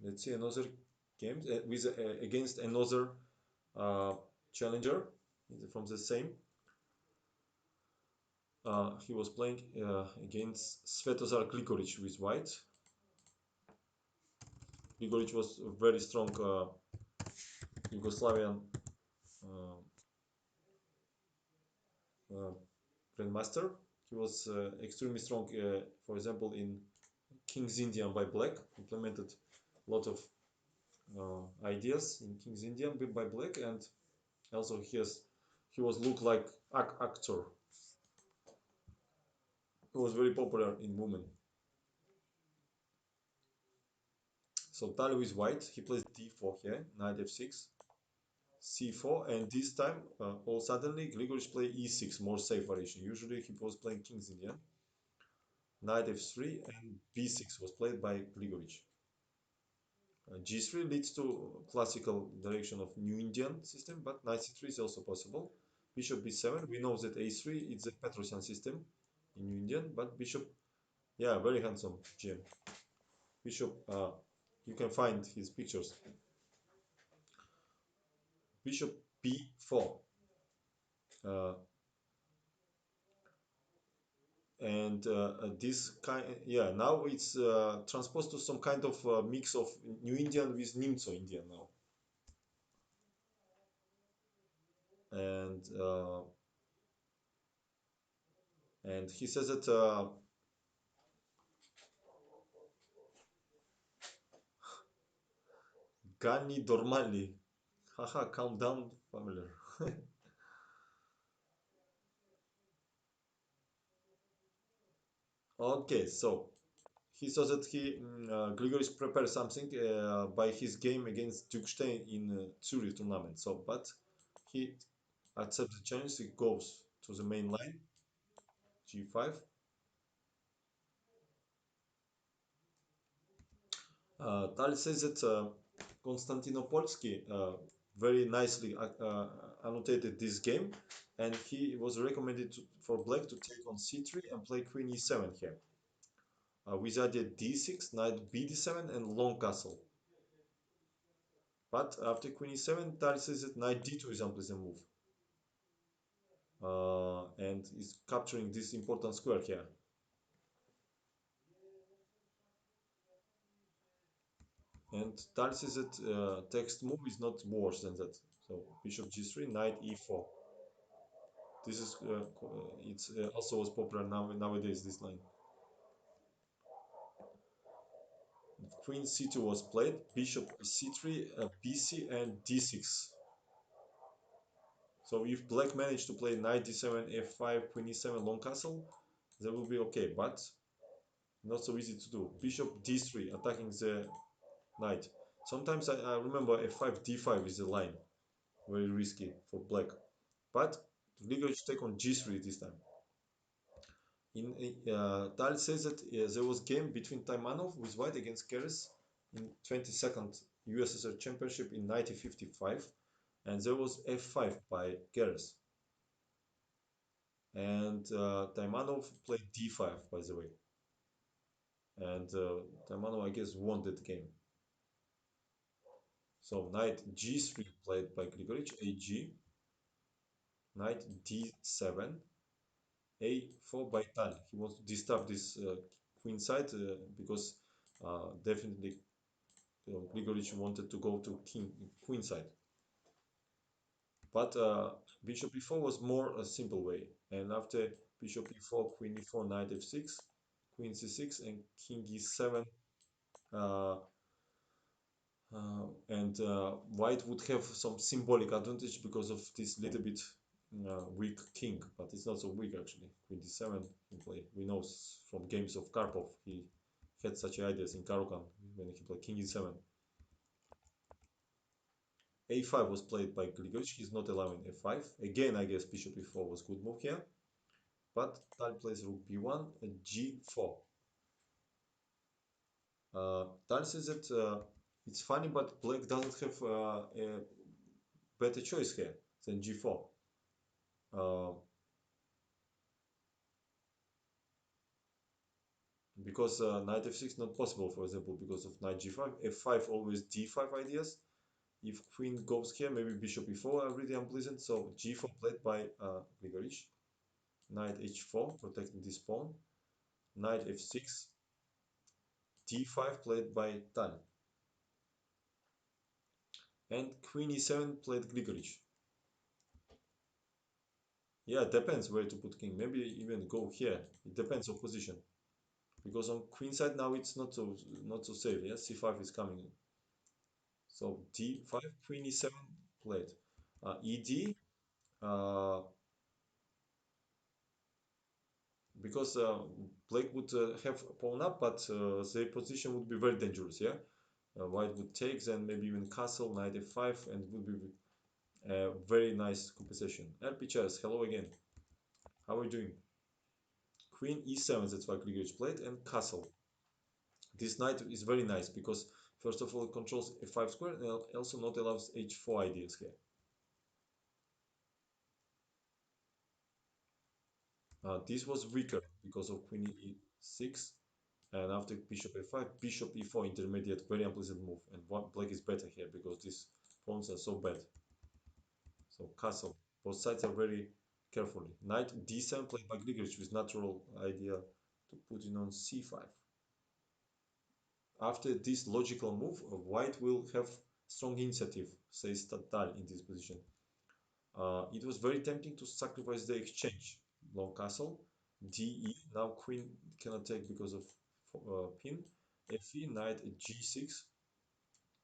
Let's see another game with against another uh, challenger from the same. He was playing against Svetozar Gligoric with white. Gligoric was a very strong Yugoslavian uh, uh, grandmaster. He was extremely strong, for example, in King's Indian by Black. Implemented a lot of ideas in King's Indian by Black, and also he was look like actor. He was very popular in women. So Tal is white. He plays d4 here, knight f6, c4, and this time, all suddenly, Grigoric play e6, more safe variation. Usually he was playing King's Indian. Knight f3 and b6 was played by Grigoric. G3 leads to classical direction of New Indian system, but knight c3 is also possible. Bishop b7, we know that a3 is a Petrosian system in New Indian, but bishop, yeah, very handsome GM. Bishop, you can find his pictures. Bishop b4. Uh, and this kind, yeah, now it's transposed to some kind of mix of New Indian with Nimzo Indian now. And he says that Gani Dormali. Haha, calm down, familiar. Okay, so he saw that Grigoris prepared something by his game against Duke Stein in Zurich tournament. So, but he accepts the challenge. He goes to the main line, G5. Tal says that Konstantinopolsky very nicely annotated this game, and he was recommended for black to take on c3 and play queen e7 here. With idea d6, knight b d7, and long castle. But after queen e7, Tal says that knight d2 is unpleasant move. And is capturing this important square here. And Tal says that text move is not worse than that. So bishop g3, knight e4. This is it's also was popular nowadays. This line. Queen c2 was played. Bishop c3, bc, and d6. So if black managed to play knight d7, f5, queen e7, long castle, that will be okay. But not so easy to do. Bishop d3, attacking the knight. Sometimes I remember f5, d5 is the line. Very risky for black. But Grigorich take on g3 this time. Tal says that there was game between Taimanov with white against Keres in 22nd USSR Championship in 1955, and there was f5 by Keres. And Taimanov played d5, by the way. And Taimanov, I guess, won that game. So knight g3 played by Grigorich, ag, knight d7, a4 by Tal. He wants to disturb this queen side because definitely Grigorich wanted to go to queen side. But bishop e4 was more a simple way. And after bishop e4, queen e4, knight f6, queen c6, and king e7. Uh, and white would have some symbolic advantage because of this little bit weak king, but it's not so weak actually. Queen d7 he play. We know from games of Karpov he had such ideas in Karukan when he played king e7. a5 was played by Grigorich. He's not allowing f5. Again, I guess bishop e4 was good move here. But Tal plays rook b1 and g4. Tal says that it's funny, but black doesn't have a better choice here than g4. Uh, because knight f6 not possible, for example, because of knight g5, f5 always d5 ideas. If queen goes here, maybe bishop e4 are really unpleasant. So g4 played by Grigorich. Knight h4 protecting this pawn. Knight f6. d5 played by Tal. And queen e7 played Grigorich. Yeah, it depends where to put king. Maybe even go here. It depends on position. Because on queen side now it's not so safe. Yeah, c5 is coming. So d5, queen e7 played. Ed, uh, because black would have pawn up, but their position would be very dangerous. Yeah, white would take, then maybe even castle, knight f5, and would be a very nice composition. LP chess, hello again. How are you doing? Queen e7, that's why Grigorich played, and castle. This knight is very nice because first of all it controls f5 square and also not allows h4 ideas here. This was weaker because of queen e6 and after bishop a5, bishop e4 intermediate, very unpleasant move, and black is better here because these pawns are so bad. So castle, both sides are very carefully. Knight d7 played by Grigorich with natural idea to put in on c5. After this logical move, white will have strong initiative, says Tal in this position. It was very tempting to sacrifice the exchange. Long castle, de, now queen cannot take because of pin. Fe, knight g6,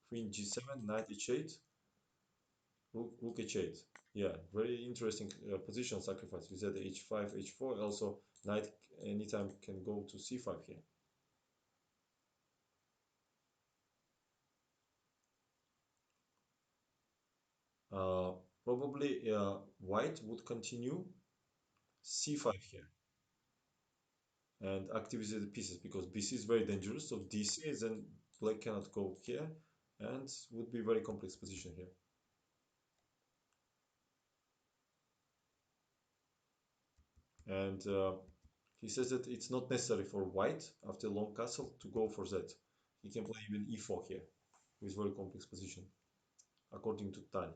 queen g7, knight h8, rook h8. Yeah, very interesting position sacrifice. We said h5, h4. Also, knight anytime can go to c5 here. Uh, Probably white would continue c5 here and activate the pieces because BC is very dangerous. So DC, then black cannot go here and would be very complex position here. And he says that it's not necessary for white after long castle to go for that. He can play even e4 here with very complex position. according to Tal.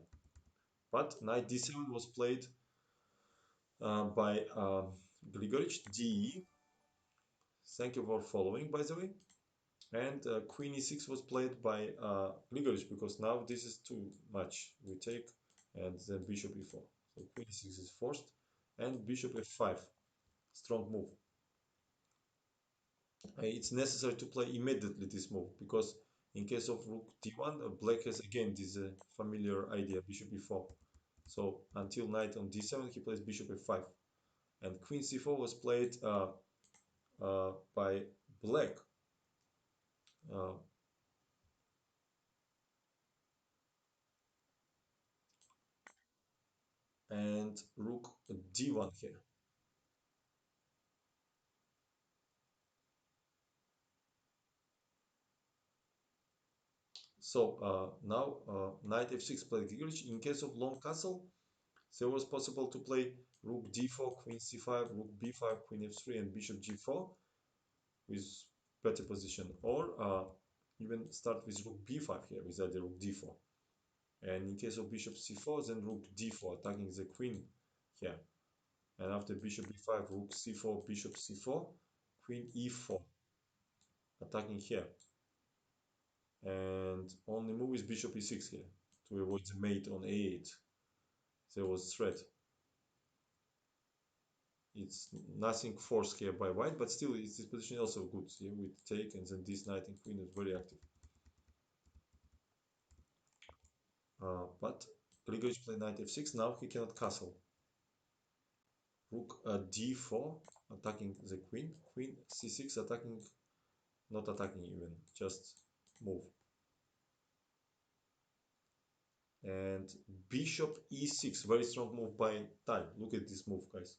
But knight d7 was played by Grigorich DE. Thank you for following, by the way. And queen e6 was played by Grigorich because now this is too much. We take and then bishop e4. So queen e6 is forced and bishop f5. Strong move. It's necessary to play immediately this move because in case of rook d1, black has again this familiar idea, bishop e4. So until knight on d7, he plays bishop f5. And queen c4 was played by black. Uh, and rook d1 here. So now knight f6 played Grigorich. In case of long castle, there was possible to play rook d4, queen c5, rook b5, queen f3, and bishop g4 with better position, or even start with rook b5 here with either rook d4. And in case of bishop c4, then rook d4, attacking the queen here. And after bishop b5, rook c4, bishop c4, queen e4, attacking here. And only move is bishop e6 here to avoid the mate on a8. There was threat. It's nothing forced here by white, but still it's this position also good. See, with take and then this knight and queen is very active. But Grigorich played knight f6. Now he cannot castle. Rook d4, attacking the queen. Queen c6, attacking, not attacking even, just move. And bishop e6, very strong move by Tal. Look at this move, guys.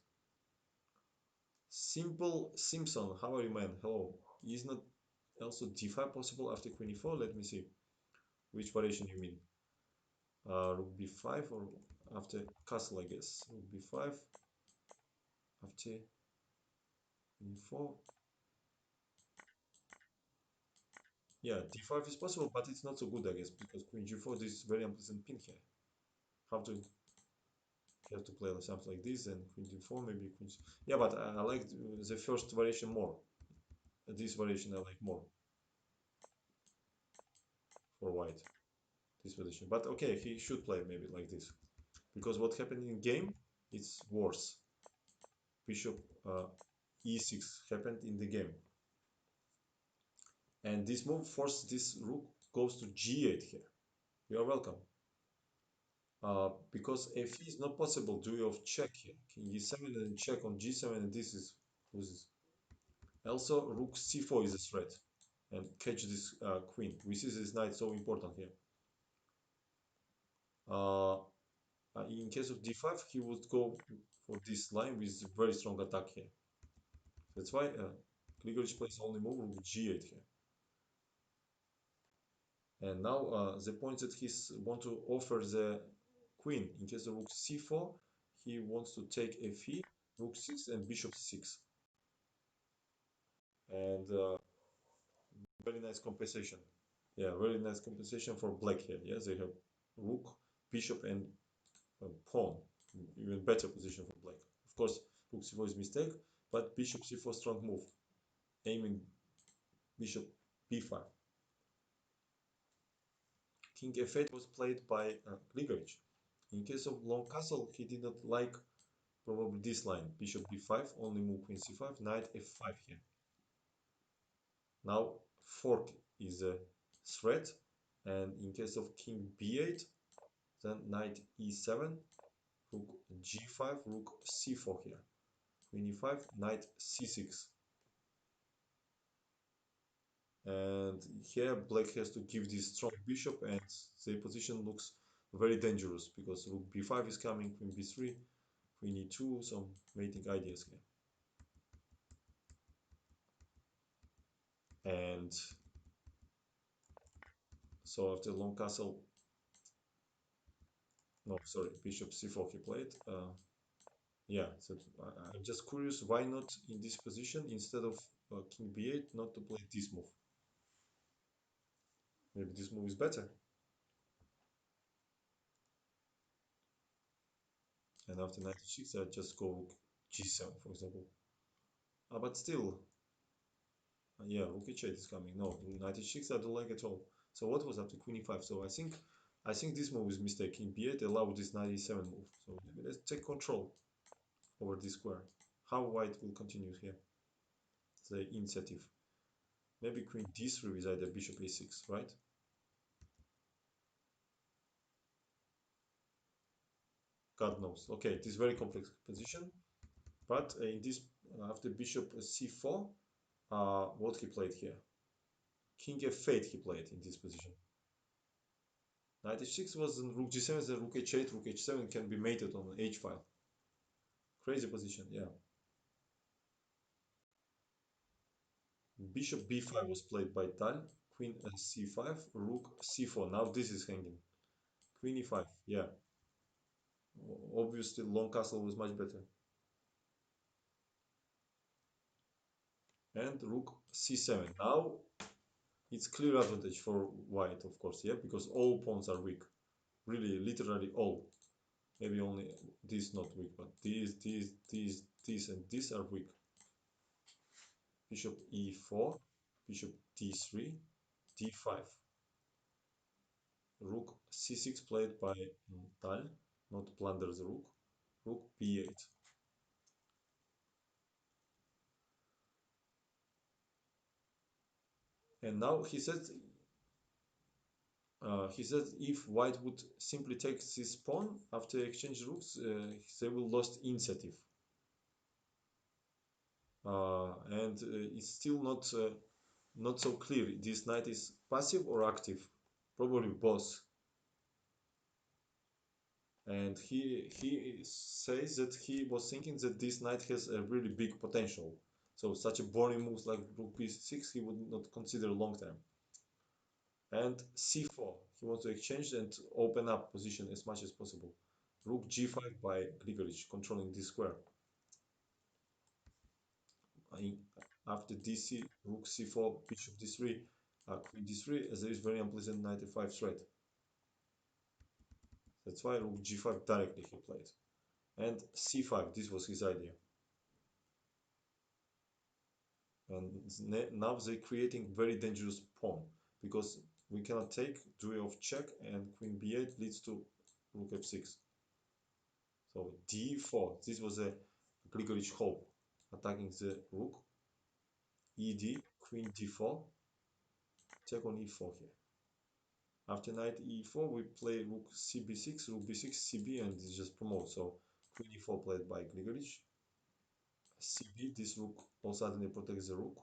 Simple Simpson, how are you, man? Hello. Is not also d5 possible after queen e4? Let me see. Which variation you mean? Rook b5 or after castle, I guess. Rook b5 after queen e4. Yeah, d5 is possible, but it's not so good, I guess, because queen g4, this is very unpleasant pin here. How to have to play something like this, and queen d4, maybe queen. Yeah, but I like the first variation more. This variation I like more for white. This position, but okay, he should play maybe like this because what happened in game, it's worse. Bishop e6 happened in the game, and this move forced this rook goes to g8 here. You are welcome. Because f is not possible. Do you of check here? King e7 and check on g7, and this is loses. Also, rook c4 is a threat, and catch this queen. We see this knight so important here. Uh, in case of d5, he would go for this line with very strong attack here. That's why Grigorich plays only move rook g8 here. And now the point that he want to offer the queen in case of rook c4, he wants to take fe, rook 6, and bishop 6. And very nice compensation. Yeah, very nice compensation for black here. Yeah, they have rook, bishop, and pawn. Even better position for black. Of course, rook c4 is mistake, but bishop c4 strong move, aiming bishop b5. King f8 was played by Grigorich. In case of long castle, he did not like probably this line, bishop b5, only move queen c5, knight f5 here. Now fork is a threat, and in case of king b8, then knight e7, rook g5, rook c4 here, queen e5, knight c6. And here black has to give this strong bishop, and the position looks very dangerous because rook b5 is coming, queen b3, queen e2, some mating ideas here. And so after long castle, no, sorry, bishop c4 he played. Yeah, so I'm just curious why not in this position instead of king b8 not to play this move. Maybe this move is better. And after knight h6, I just go rook g7, for example. But still, yeah, rook h8 is coming. No, knight h6 I don't like at all. So what was after queen e5? So I think this move is mistake. King b8 allowed this knight e7 move. So let's take control over this square. How white will continue here? The initiative. Maybe queen d3 with either bishop a6, right? God knows. Okay, this is very complex position. But in this, after bishop c4, what he played here? King f8 he played in this position. Knight h6 was in rook g7, then rook h8, rook h7 can be mated on h file. Crazy position, yeah. Bishop b5 was played by Tal. Queen c5, rook c4. Now this is hanging. Queen e5, yeah. Obviously, long castle was much better. And rook c7. Now it's clear advantage for white, of course, yeah, because all pawns are weak. Really, literally all. Maybe only this not weak, but these, and these are weak. Bishop e4, bishop d3, d5. Rook c6 played by Tal, not plunder the rook. Rook b8. And now he said if white would simply take this pawn after exchange rooks, they will lost initiative. And it's still not so clear. This knight is passive or active? Probably both. And he says that he was thinking that this knight has a really big potential. So such a boring move like rook b6 he would not consider long term. And c4 he wants to exchange and open up position as much as possible. Rook g5 by Grigorich controlling this square. I- After dc, rook c4, bishop d3, queen d3, as there is very unpleasant knight e5 threat. That's why rook g5 directly he played. And c5, this was his idea. And now they're creating very dangerous pawn because we cannot take duel of check and queen b8 leads to rook f6. So d4, this was a Grigorich hope, attacking the rook, ed, queen d4, check on e4 here. After knight e4, we play rook cb6, rook b6, cb, and it's just promote. So queen e4 played by Grigorich, cb, this rook all suddenly protects the rook,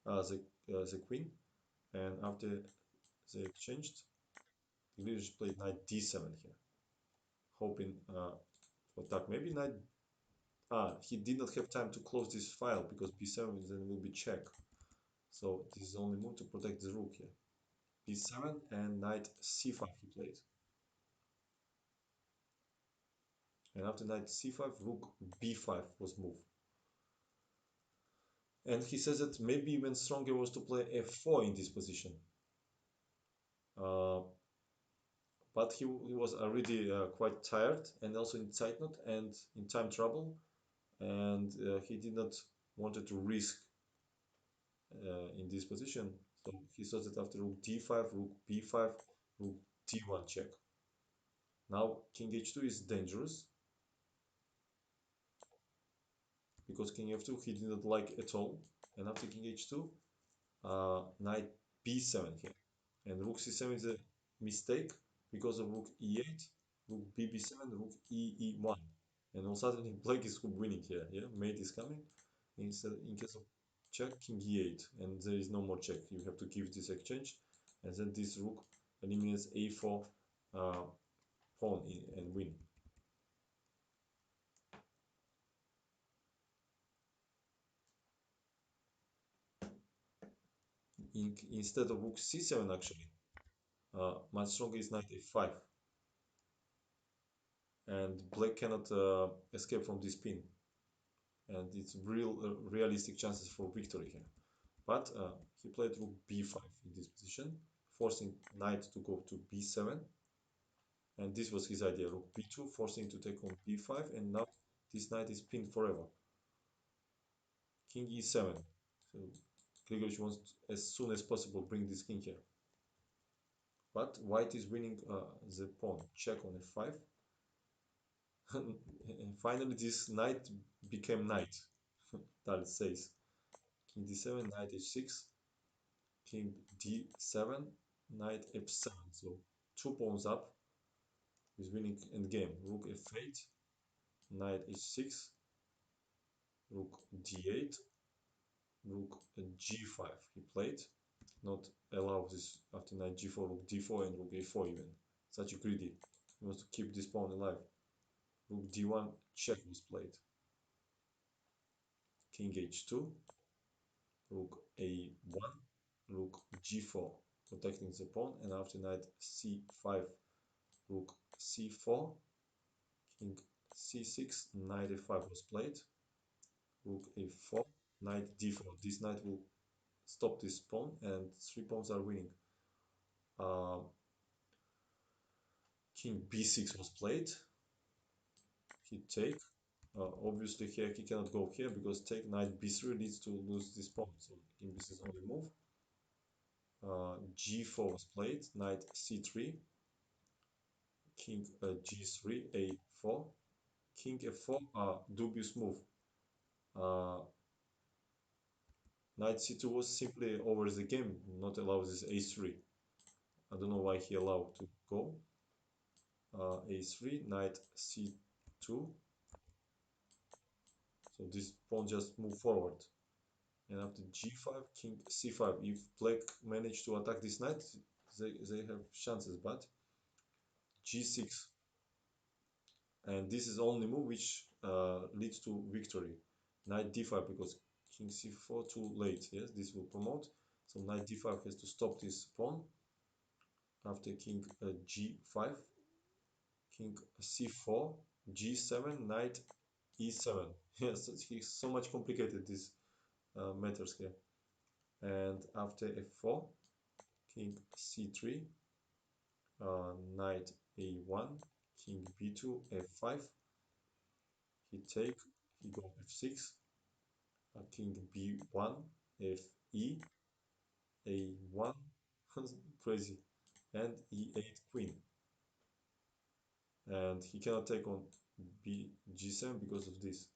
the queen, and after they exchanged, Grigorich played knight d7 here, hoping to attack. Maybe knight. He did not have time to close this file because b7 then will be check. So this is the only move to protect the rook here. b7 and knight c5 he played. And after knight c5, rook b5 was moved. And he says that maybe even stronger was to play f4 in this position. Uh, but he was already quite tired and also in tight knot and in time trouble. And he did not wanted to risk in this position. So he thought that after rook d5, rook b5, rook d1 check. Now king h2 is dangerous because king f2 he did not like at all. And after king h2, knight b7 here. And rook c7 is a mistake because of rook e8, rook bb7, rook e1. And all of a sudden black is winning here. Yeah, mate is coming. Instead, in case of check, king e8, and there is no more check. You have to give this exchange, and then this rook eliminates a4 uh, pawn and win. Instead of rook c7, actually, much stronger is knight f5, and black cannot escape from this pin, and it's realistic chances for victory here. But he played rook b5 in this position, forcing knight to go to b7, And this was his idea. Rook b2, forcing to take on b5, and now this knight is pinned forever. King e7. So Grigorich wants to, as soon as possible, bring this king here. But white is winning the pawn. Check on f5. Finally, this knight became knight. Tal says. King d7, knight h6, king d7, knight f7. So two pawns up. He's winning endgame. Rook f8, knight h6, rook d8, rook g5. He played. Not allow this after knight g4, rook d4, and rook a4 even. Such a greedy. He wants to keep this pawn alive. Rook d1, check was played. King h2, rook a1, rook g4, protecting the pawn, and after knight c5, rook c4, king c6, knight a5 was played, rook a4, knight d4. This knight will stop this pawn, and three pawns are winning. Uh, king b6 was played. He take. Obviously, here he cannot go here because take knight b3 leads to lose this pawn. So king b6 is only move. G4 was played. Knight c3. King g3, a4. King f4. Dubious move. Uh, Knight c2 was simply over the game, not allow this a3. I don't know why he allowed to go. A3, knight c2. So this pawn just move forward. And after g5, king c5. If black manage to attack this knight, they have chances, but g6. And this is only move which leads to victory. Knight d5 because king c4 too late. Yes, this will promote. So knight d5 has to stop this pawn. After king g5, king c4, g7, knight e7. Yes, it's so much complicated these matters here. And after f4, king c3, knight a1, king b2, f5. He take, he go f6, king b1, fe, a1, crazy, and e8 queen. And he cannot take on b g7 because of this.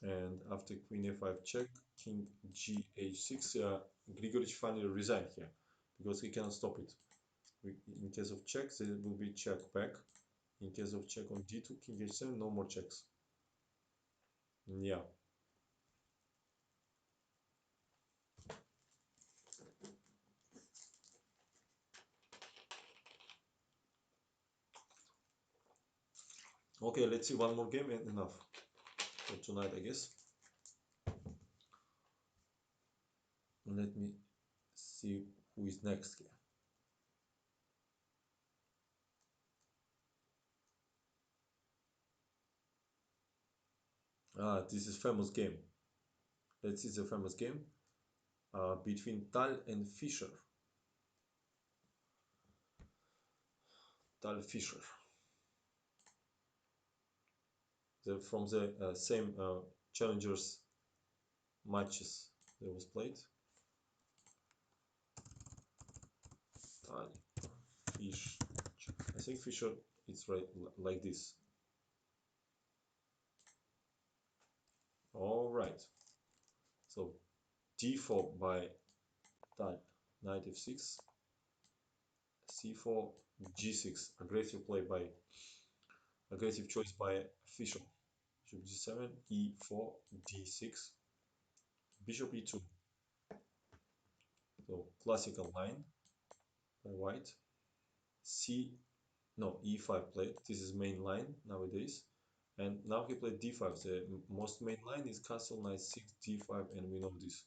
And after queen a5 check, king gh6, Grigorich finally resigned here because he cannot stop it. In case of check, there will be check back. In case of check on d2, king h7, no more checks. Yeah. Okay, let's see one more game and enough for tonight, I guess. Let me see who is next here. This is famous game. Let's see the famous game between Tal and Fischer. Tal Fischer. They're from the same challengers matches that was played. Tal Fish. I think Fischer it's right like this. All right. So d4 by Tal, knight f6, c4, g6. Aggressive choice by Fischer. Bishop g7, e4, d6, bishop e2. So classical line by white. C, no, e5 played. This is main line nowadays. And now he played d5. The most main line is castle knight 6 d5, and we know this.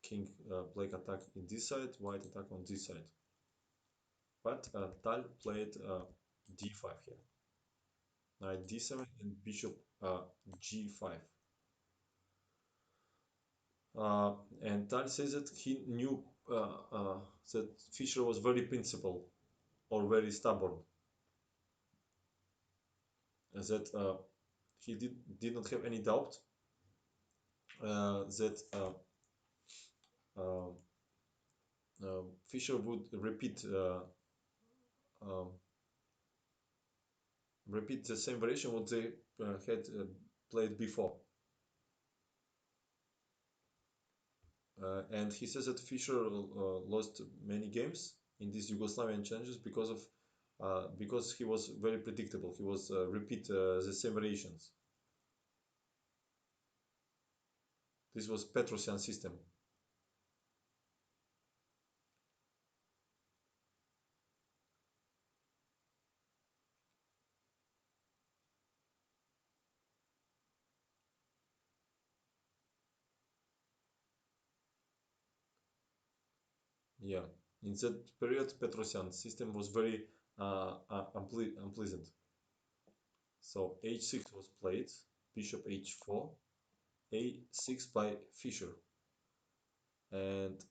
King black attack in this side, white attack on this side. But Tal played d5 here. Knight d7 and bishop g5. Uh, and Tal says that he knew that Fisher was very principled or very stubborn, that he did not have any doubt that uh, Fisher would um, repeat the same variation what they had played before. And he says that Fischer lost many games in these Yugoslavian challenges because he was very predictable. He was repeat the same variations. This was Petrosian system. Yeah, in that period, Petrosian system was very unpleasant. So h6 was played, bishop h4, a6 by Fischer, and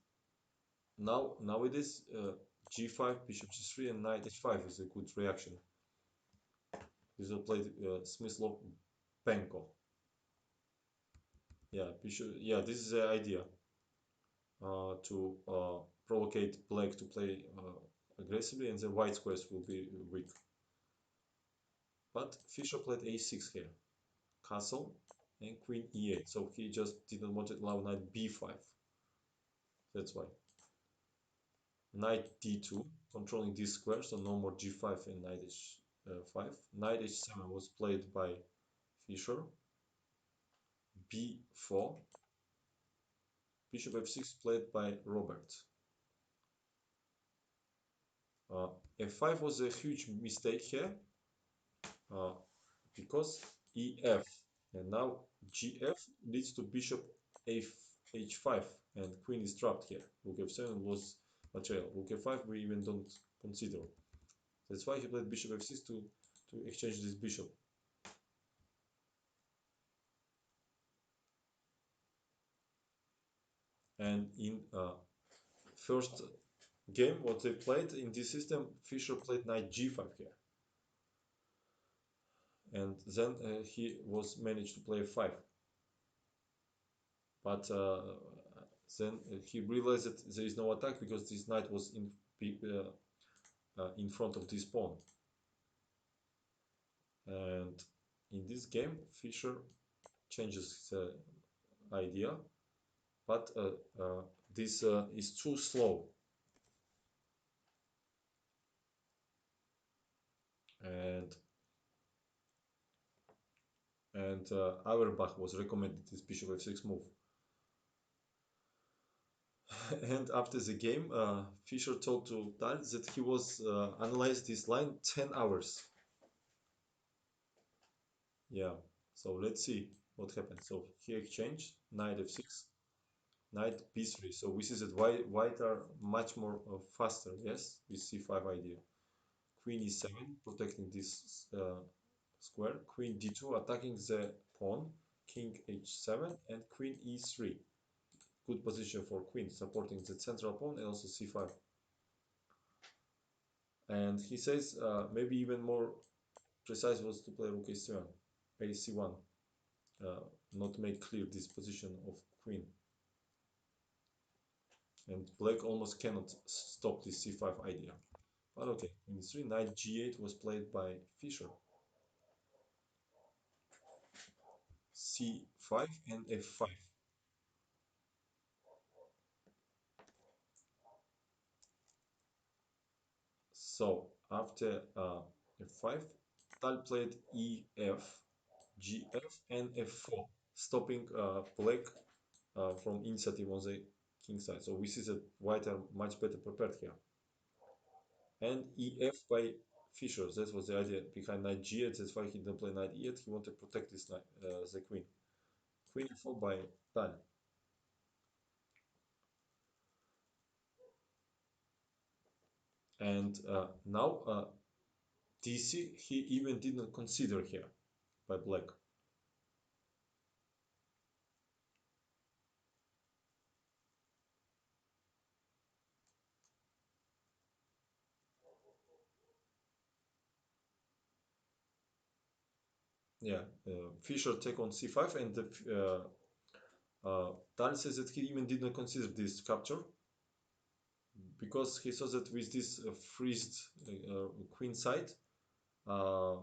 now nowadays g5, bishop g3, and knight h5 is a good reaction. This was played Smyslov Penko. Yeah, bishop. Yeah, this is the idea to provocate black to play aggressively, and the white squares will be weak. But Fischer played a6 here, castle, and queen e8. So he just didn't want to allow knight b5. That's why. Knight d2, controlling this square, so no more g5 and knight h5. Knight h7 was played by Fischer. b4, bishop f6 played by Robert. Uh, f5 was a huge mistake here uh, because ef, and now gf leads to bishop h5, and queen is trapped here. Rook f7 was material. Rook f5 we even don't consider. That's why he played bishop f6 to exchange this bishop. And in first game what they played in this system, Fischer played knight g5 here, and then he was managed to play f5. But then he realized that there is no attack because this knight was in front of this pawn. And in this game, Fischer changes the idea, but this is too slow. And Auerbach was recommended this bishop f6 move. And after the game, Fischer told to Tal that he was analyzed this line 10 hours. Yeah, so let's see what happens. So he exchanged knight f6, knight b3. So we see that white are much more faster. Yes, with c5 idea. Queen e7, protecting this square. Queen d2, attacking the pawn. King h7 and queen e3. Good position for queen, supporting the central pawn and also c5. And he says maybe even more precise was to play rook a7, ac1, not make clear this position of queen. And black almost cannot stop this c5 idea. But okay, in 3, knight g8 was played by Fischer. c5 and f5. So after f5, Tal played ef, gf, and f4, stopping black from initiative on the king side. So we see that white are much better prepared here. And ef by Fischer. That was the idea behind knight g8. That's why he didn't play knight e8. He wanted to protect this knight, the queen. Queen e4 by Tal. And now DC he even didn't consider here by black. Yeah, Fischer take on c5, and Tal says that he even did not consider this capture because he saw that with this freezed queen side, uh,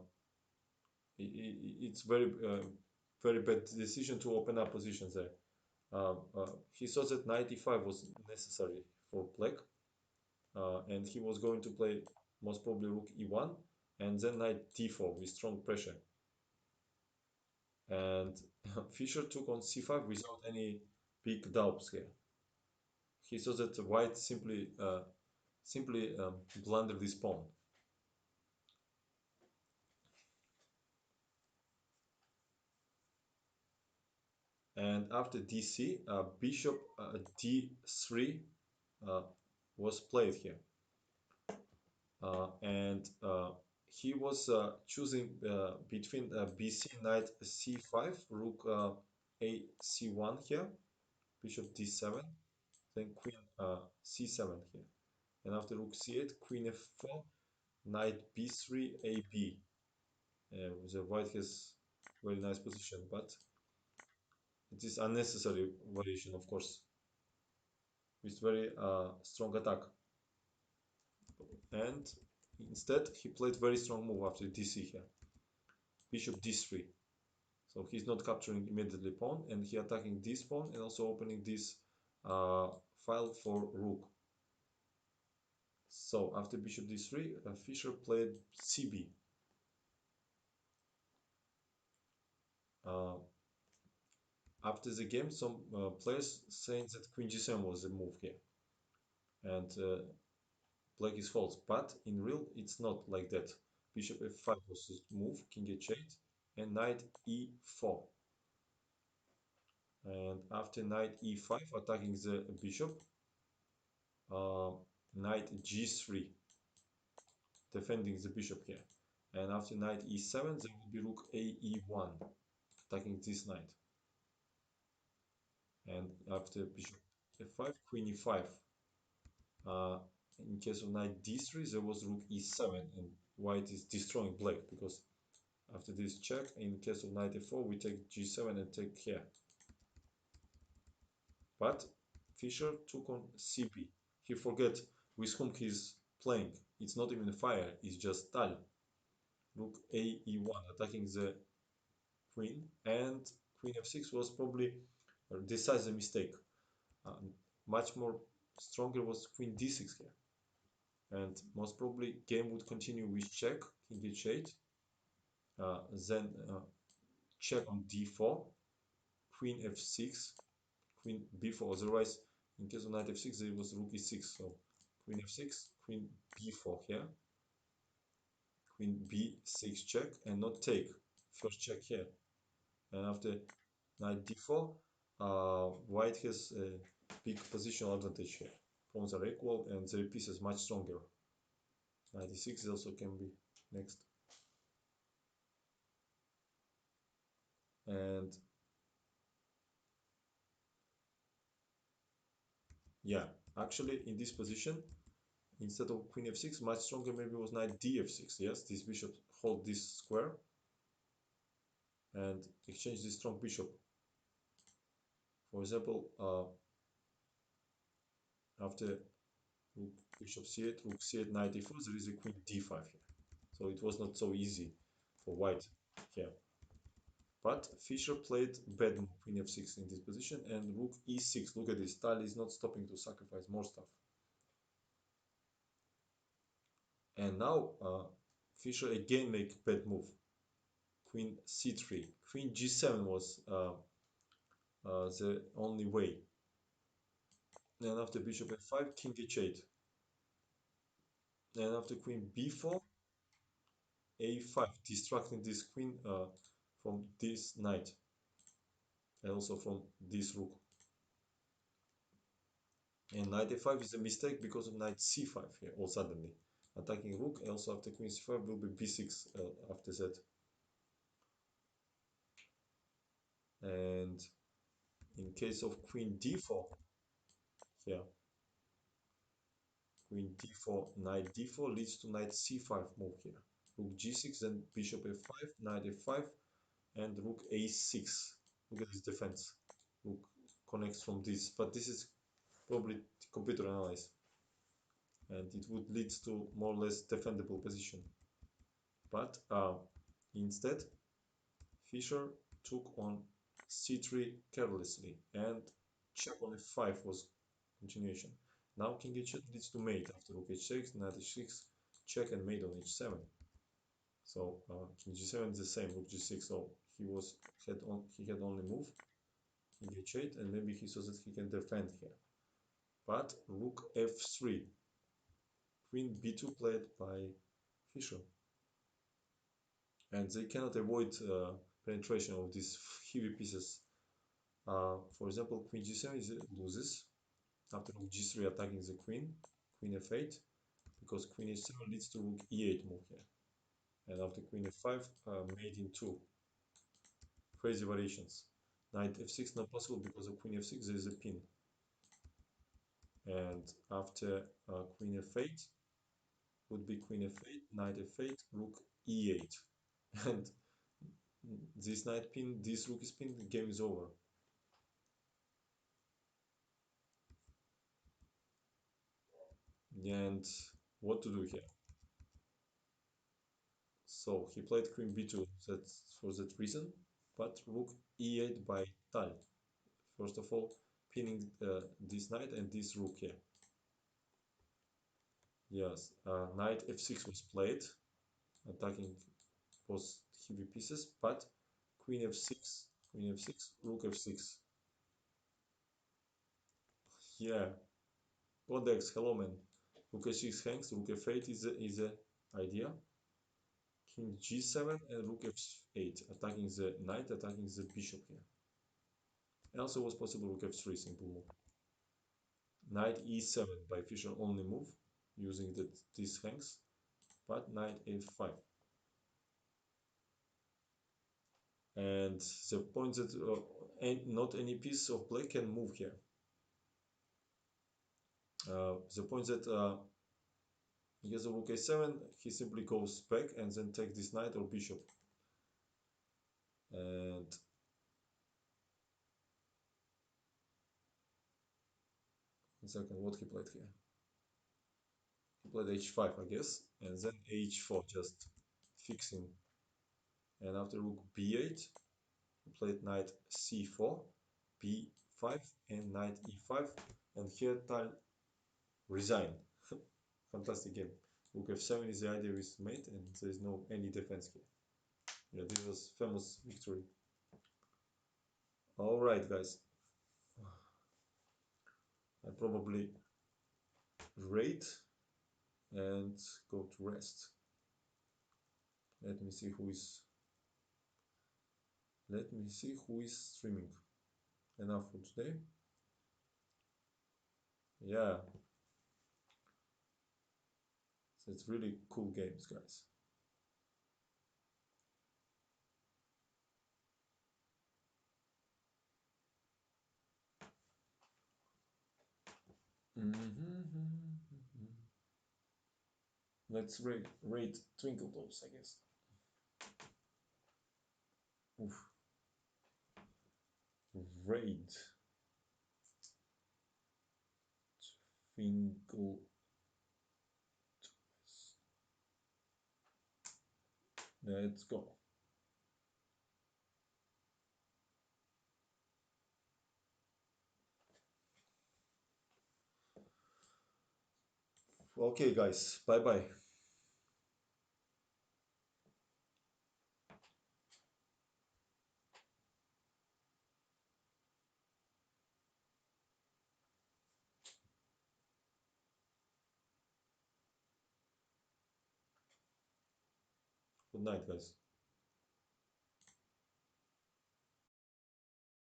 it's very bad decision to open up positions there. He saw that knight e5 was necessary for black, and he was going to play most probably rook e1 and then knight d4 with strong pressure. And Fischer took on c5 without any big doubts here. He saw that white simply blundered this pawn. And after dc, bishop d3 uh, was played here. And he was choosing between bc, knight c5, rook a c1 here, bishop d7, then queen c7 here. And after rook c8, queen f4, knight b3, ab. The white has very nice position, but it is unnecessary variation, of course, with very strong attack. And instead, he played very strong move after dc here, bishop d3. So he's not capturing immediately pawn, and he attacking this pawn and also opening this uh, file for rook. So after bishop d3, Fischer played cb. Uh, After the game, some players saying that queen g7 was the move here, and black is false. But in real, it's not like that. Bishop f5 was the move, king h8, and knight e4. And after knight e5, attacking the bishop, uh, knight g3, defending the bishop here. And after knight e7, there will be rook a e1, attacking this knight. And after bishop f5, queen e5. Uh, in case of knight d3, there was rook e7, and white is destroying black because after this check, in case of knight f4, we take g7 and take here. But Fischer took on cb. He forget with whom he's playing. It's not even fire, it's just Tal. Rook a e1, attacking the queen, and queen f6 was probably a decisive mistake. Much more stronger was queen d6 here. And most probably game would continue with check, king h8, then check on d4, queen f6, queen b4. Otherwise, in case of knight f6, there was rook e6. So queen f6, queen b4 here, queen b6 check, and not take. First check here. And after knight d4, white has a big positional advantage here. Pawns are equal and the piece is much stronger. Knight e6 also can be next. And yeah, actually in this position, instead of queen f6, much stronger maybe was knight df6. Yes, this bishop hold this square and exchange this strong bishop. For example, after rook bishop c8, rook c8, knight e4, there is a queen d5 here. So it was not so easy for white here. But Fischer played bad move, queen f6 in this position, and rook e6. Look at this, Tal is not stopping to sacrifice more stuff. And now Fischer again make bad move, queen c3. Queen g7 was the only way. And after bishop f5, king h8. And after queen b4, a5, distracting this queen from this knight, and also from this rook. And knight a5 is a mistake because of knight c5 here, all suddenly. Attacking rook, also after queen c5 will be b6 after that. And in case of queen d4, here, queen d4, knight d4 leads to knight c5 move here. Rook g6, then bishop f5, knight f5, and rook a6. Look at this defense. Rook connects from this, but this is probably computer analyzed, and it would lead to more or less defendable position. But instead, Fischer took on c3 carelessly, and check on f5 was continuation. Now king h8 leads to mate after rook h6, knight h6, check and mate on h7. So king g7 is the same, rook g6. So he had only move king h8, and maybe he saw that he can defend here. But rook f3, queen b2 played by Fischer, and they cannot avoid penetration of these heavy pieces. For example, queen g7 loses after rook g3 attacking the queen f8, because queen h7 leads to rook e8 move here, and after queen f5 made in two crazy variations. Knight f6 not possible because of queen f6 there is a pin, and after queen f8 would be queen f8, knight f8, rook e8, and this knight pin, this rook is pinned, the game is over. And what to do here? So he played queen b2, that's for that reason, but rook e8 by Tal. First of all, pinning this knight and this rook here. Yes, knight f6 was played, attacking both heavy pieces, but queen f6, rook f6. Yeah, Codex, hello man. Rook h6 hangs, rook f8 is a idea. King g7 and rook f8, attacking the knight, attacking the bishop here. Also was possible rook f3, simple move. Knight e7 by Fischer only move, using these hangs, but knight a5. And the point that not any piece of black can move here. The point that he has a rook a7, he simply goes back and then take this knight or bishop. And one second, what he played here? He played h5, I guess, and then h4, just fixing. And after rook b8, he played knight c4, b5, and knight e5. And here Tal resigned. Fantastic game. Rook f7 is the idea with mate, and there is no any defense here. Yeah, this was famous victory. All right, guys. I probably rate and go to rest. Let me see who is. Let me see who is streaming. Enough for today. Yeah, it's really cool games, guys. Let's rate Twinkle Toes, I guess. Oof. Rate Twinkle. Let's go. Okay, guys. Bye bye. Good night, guys.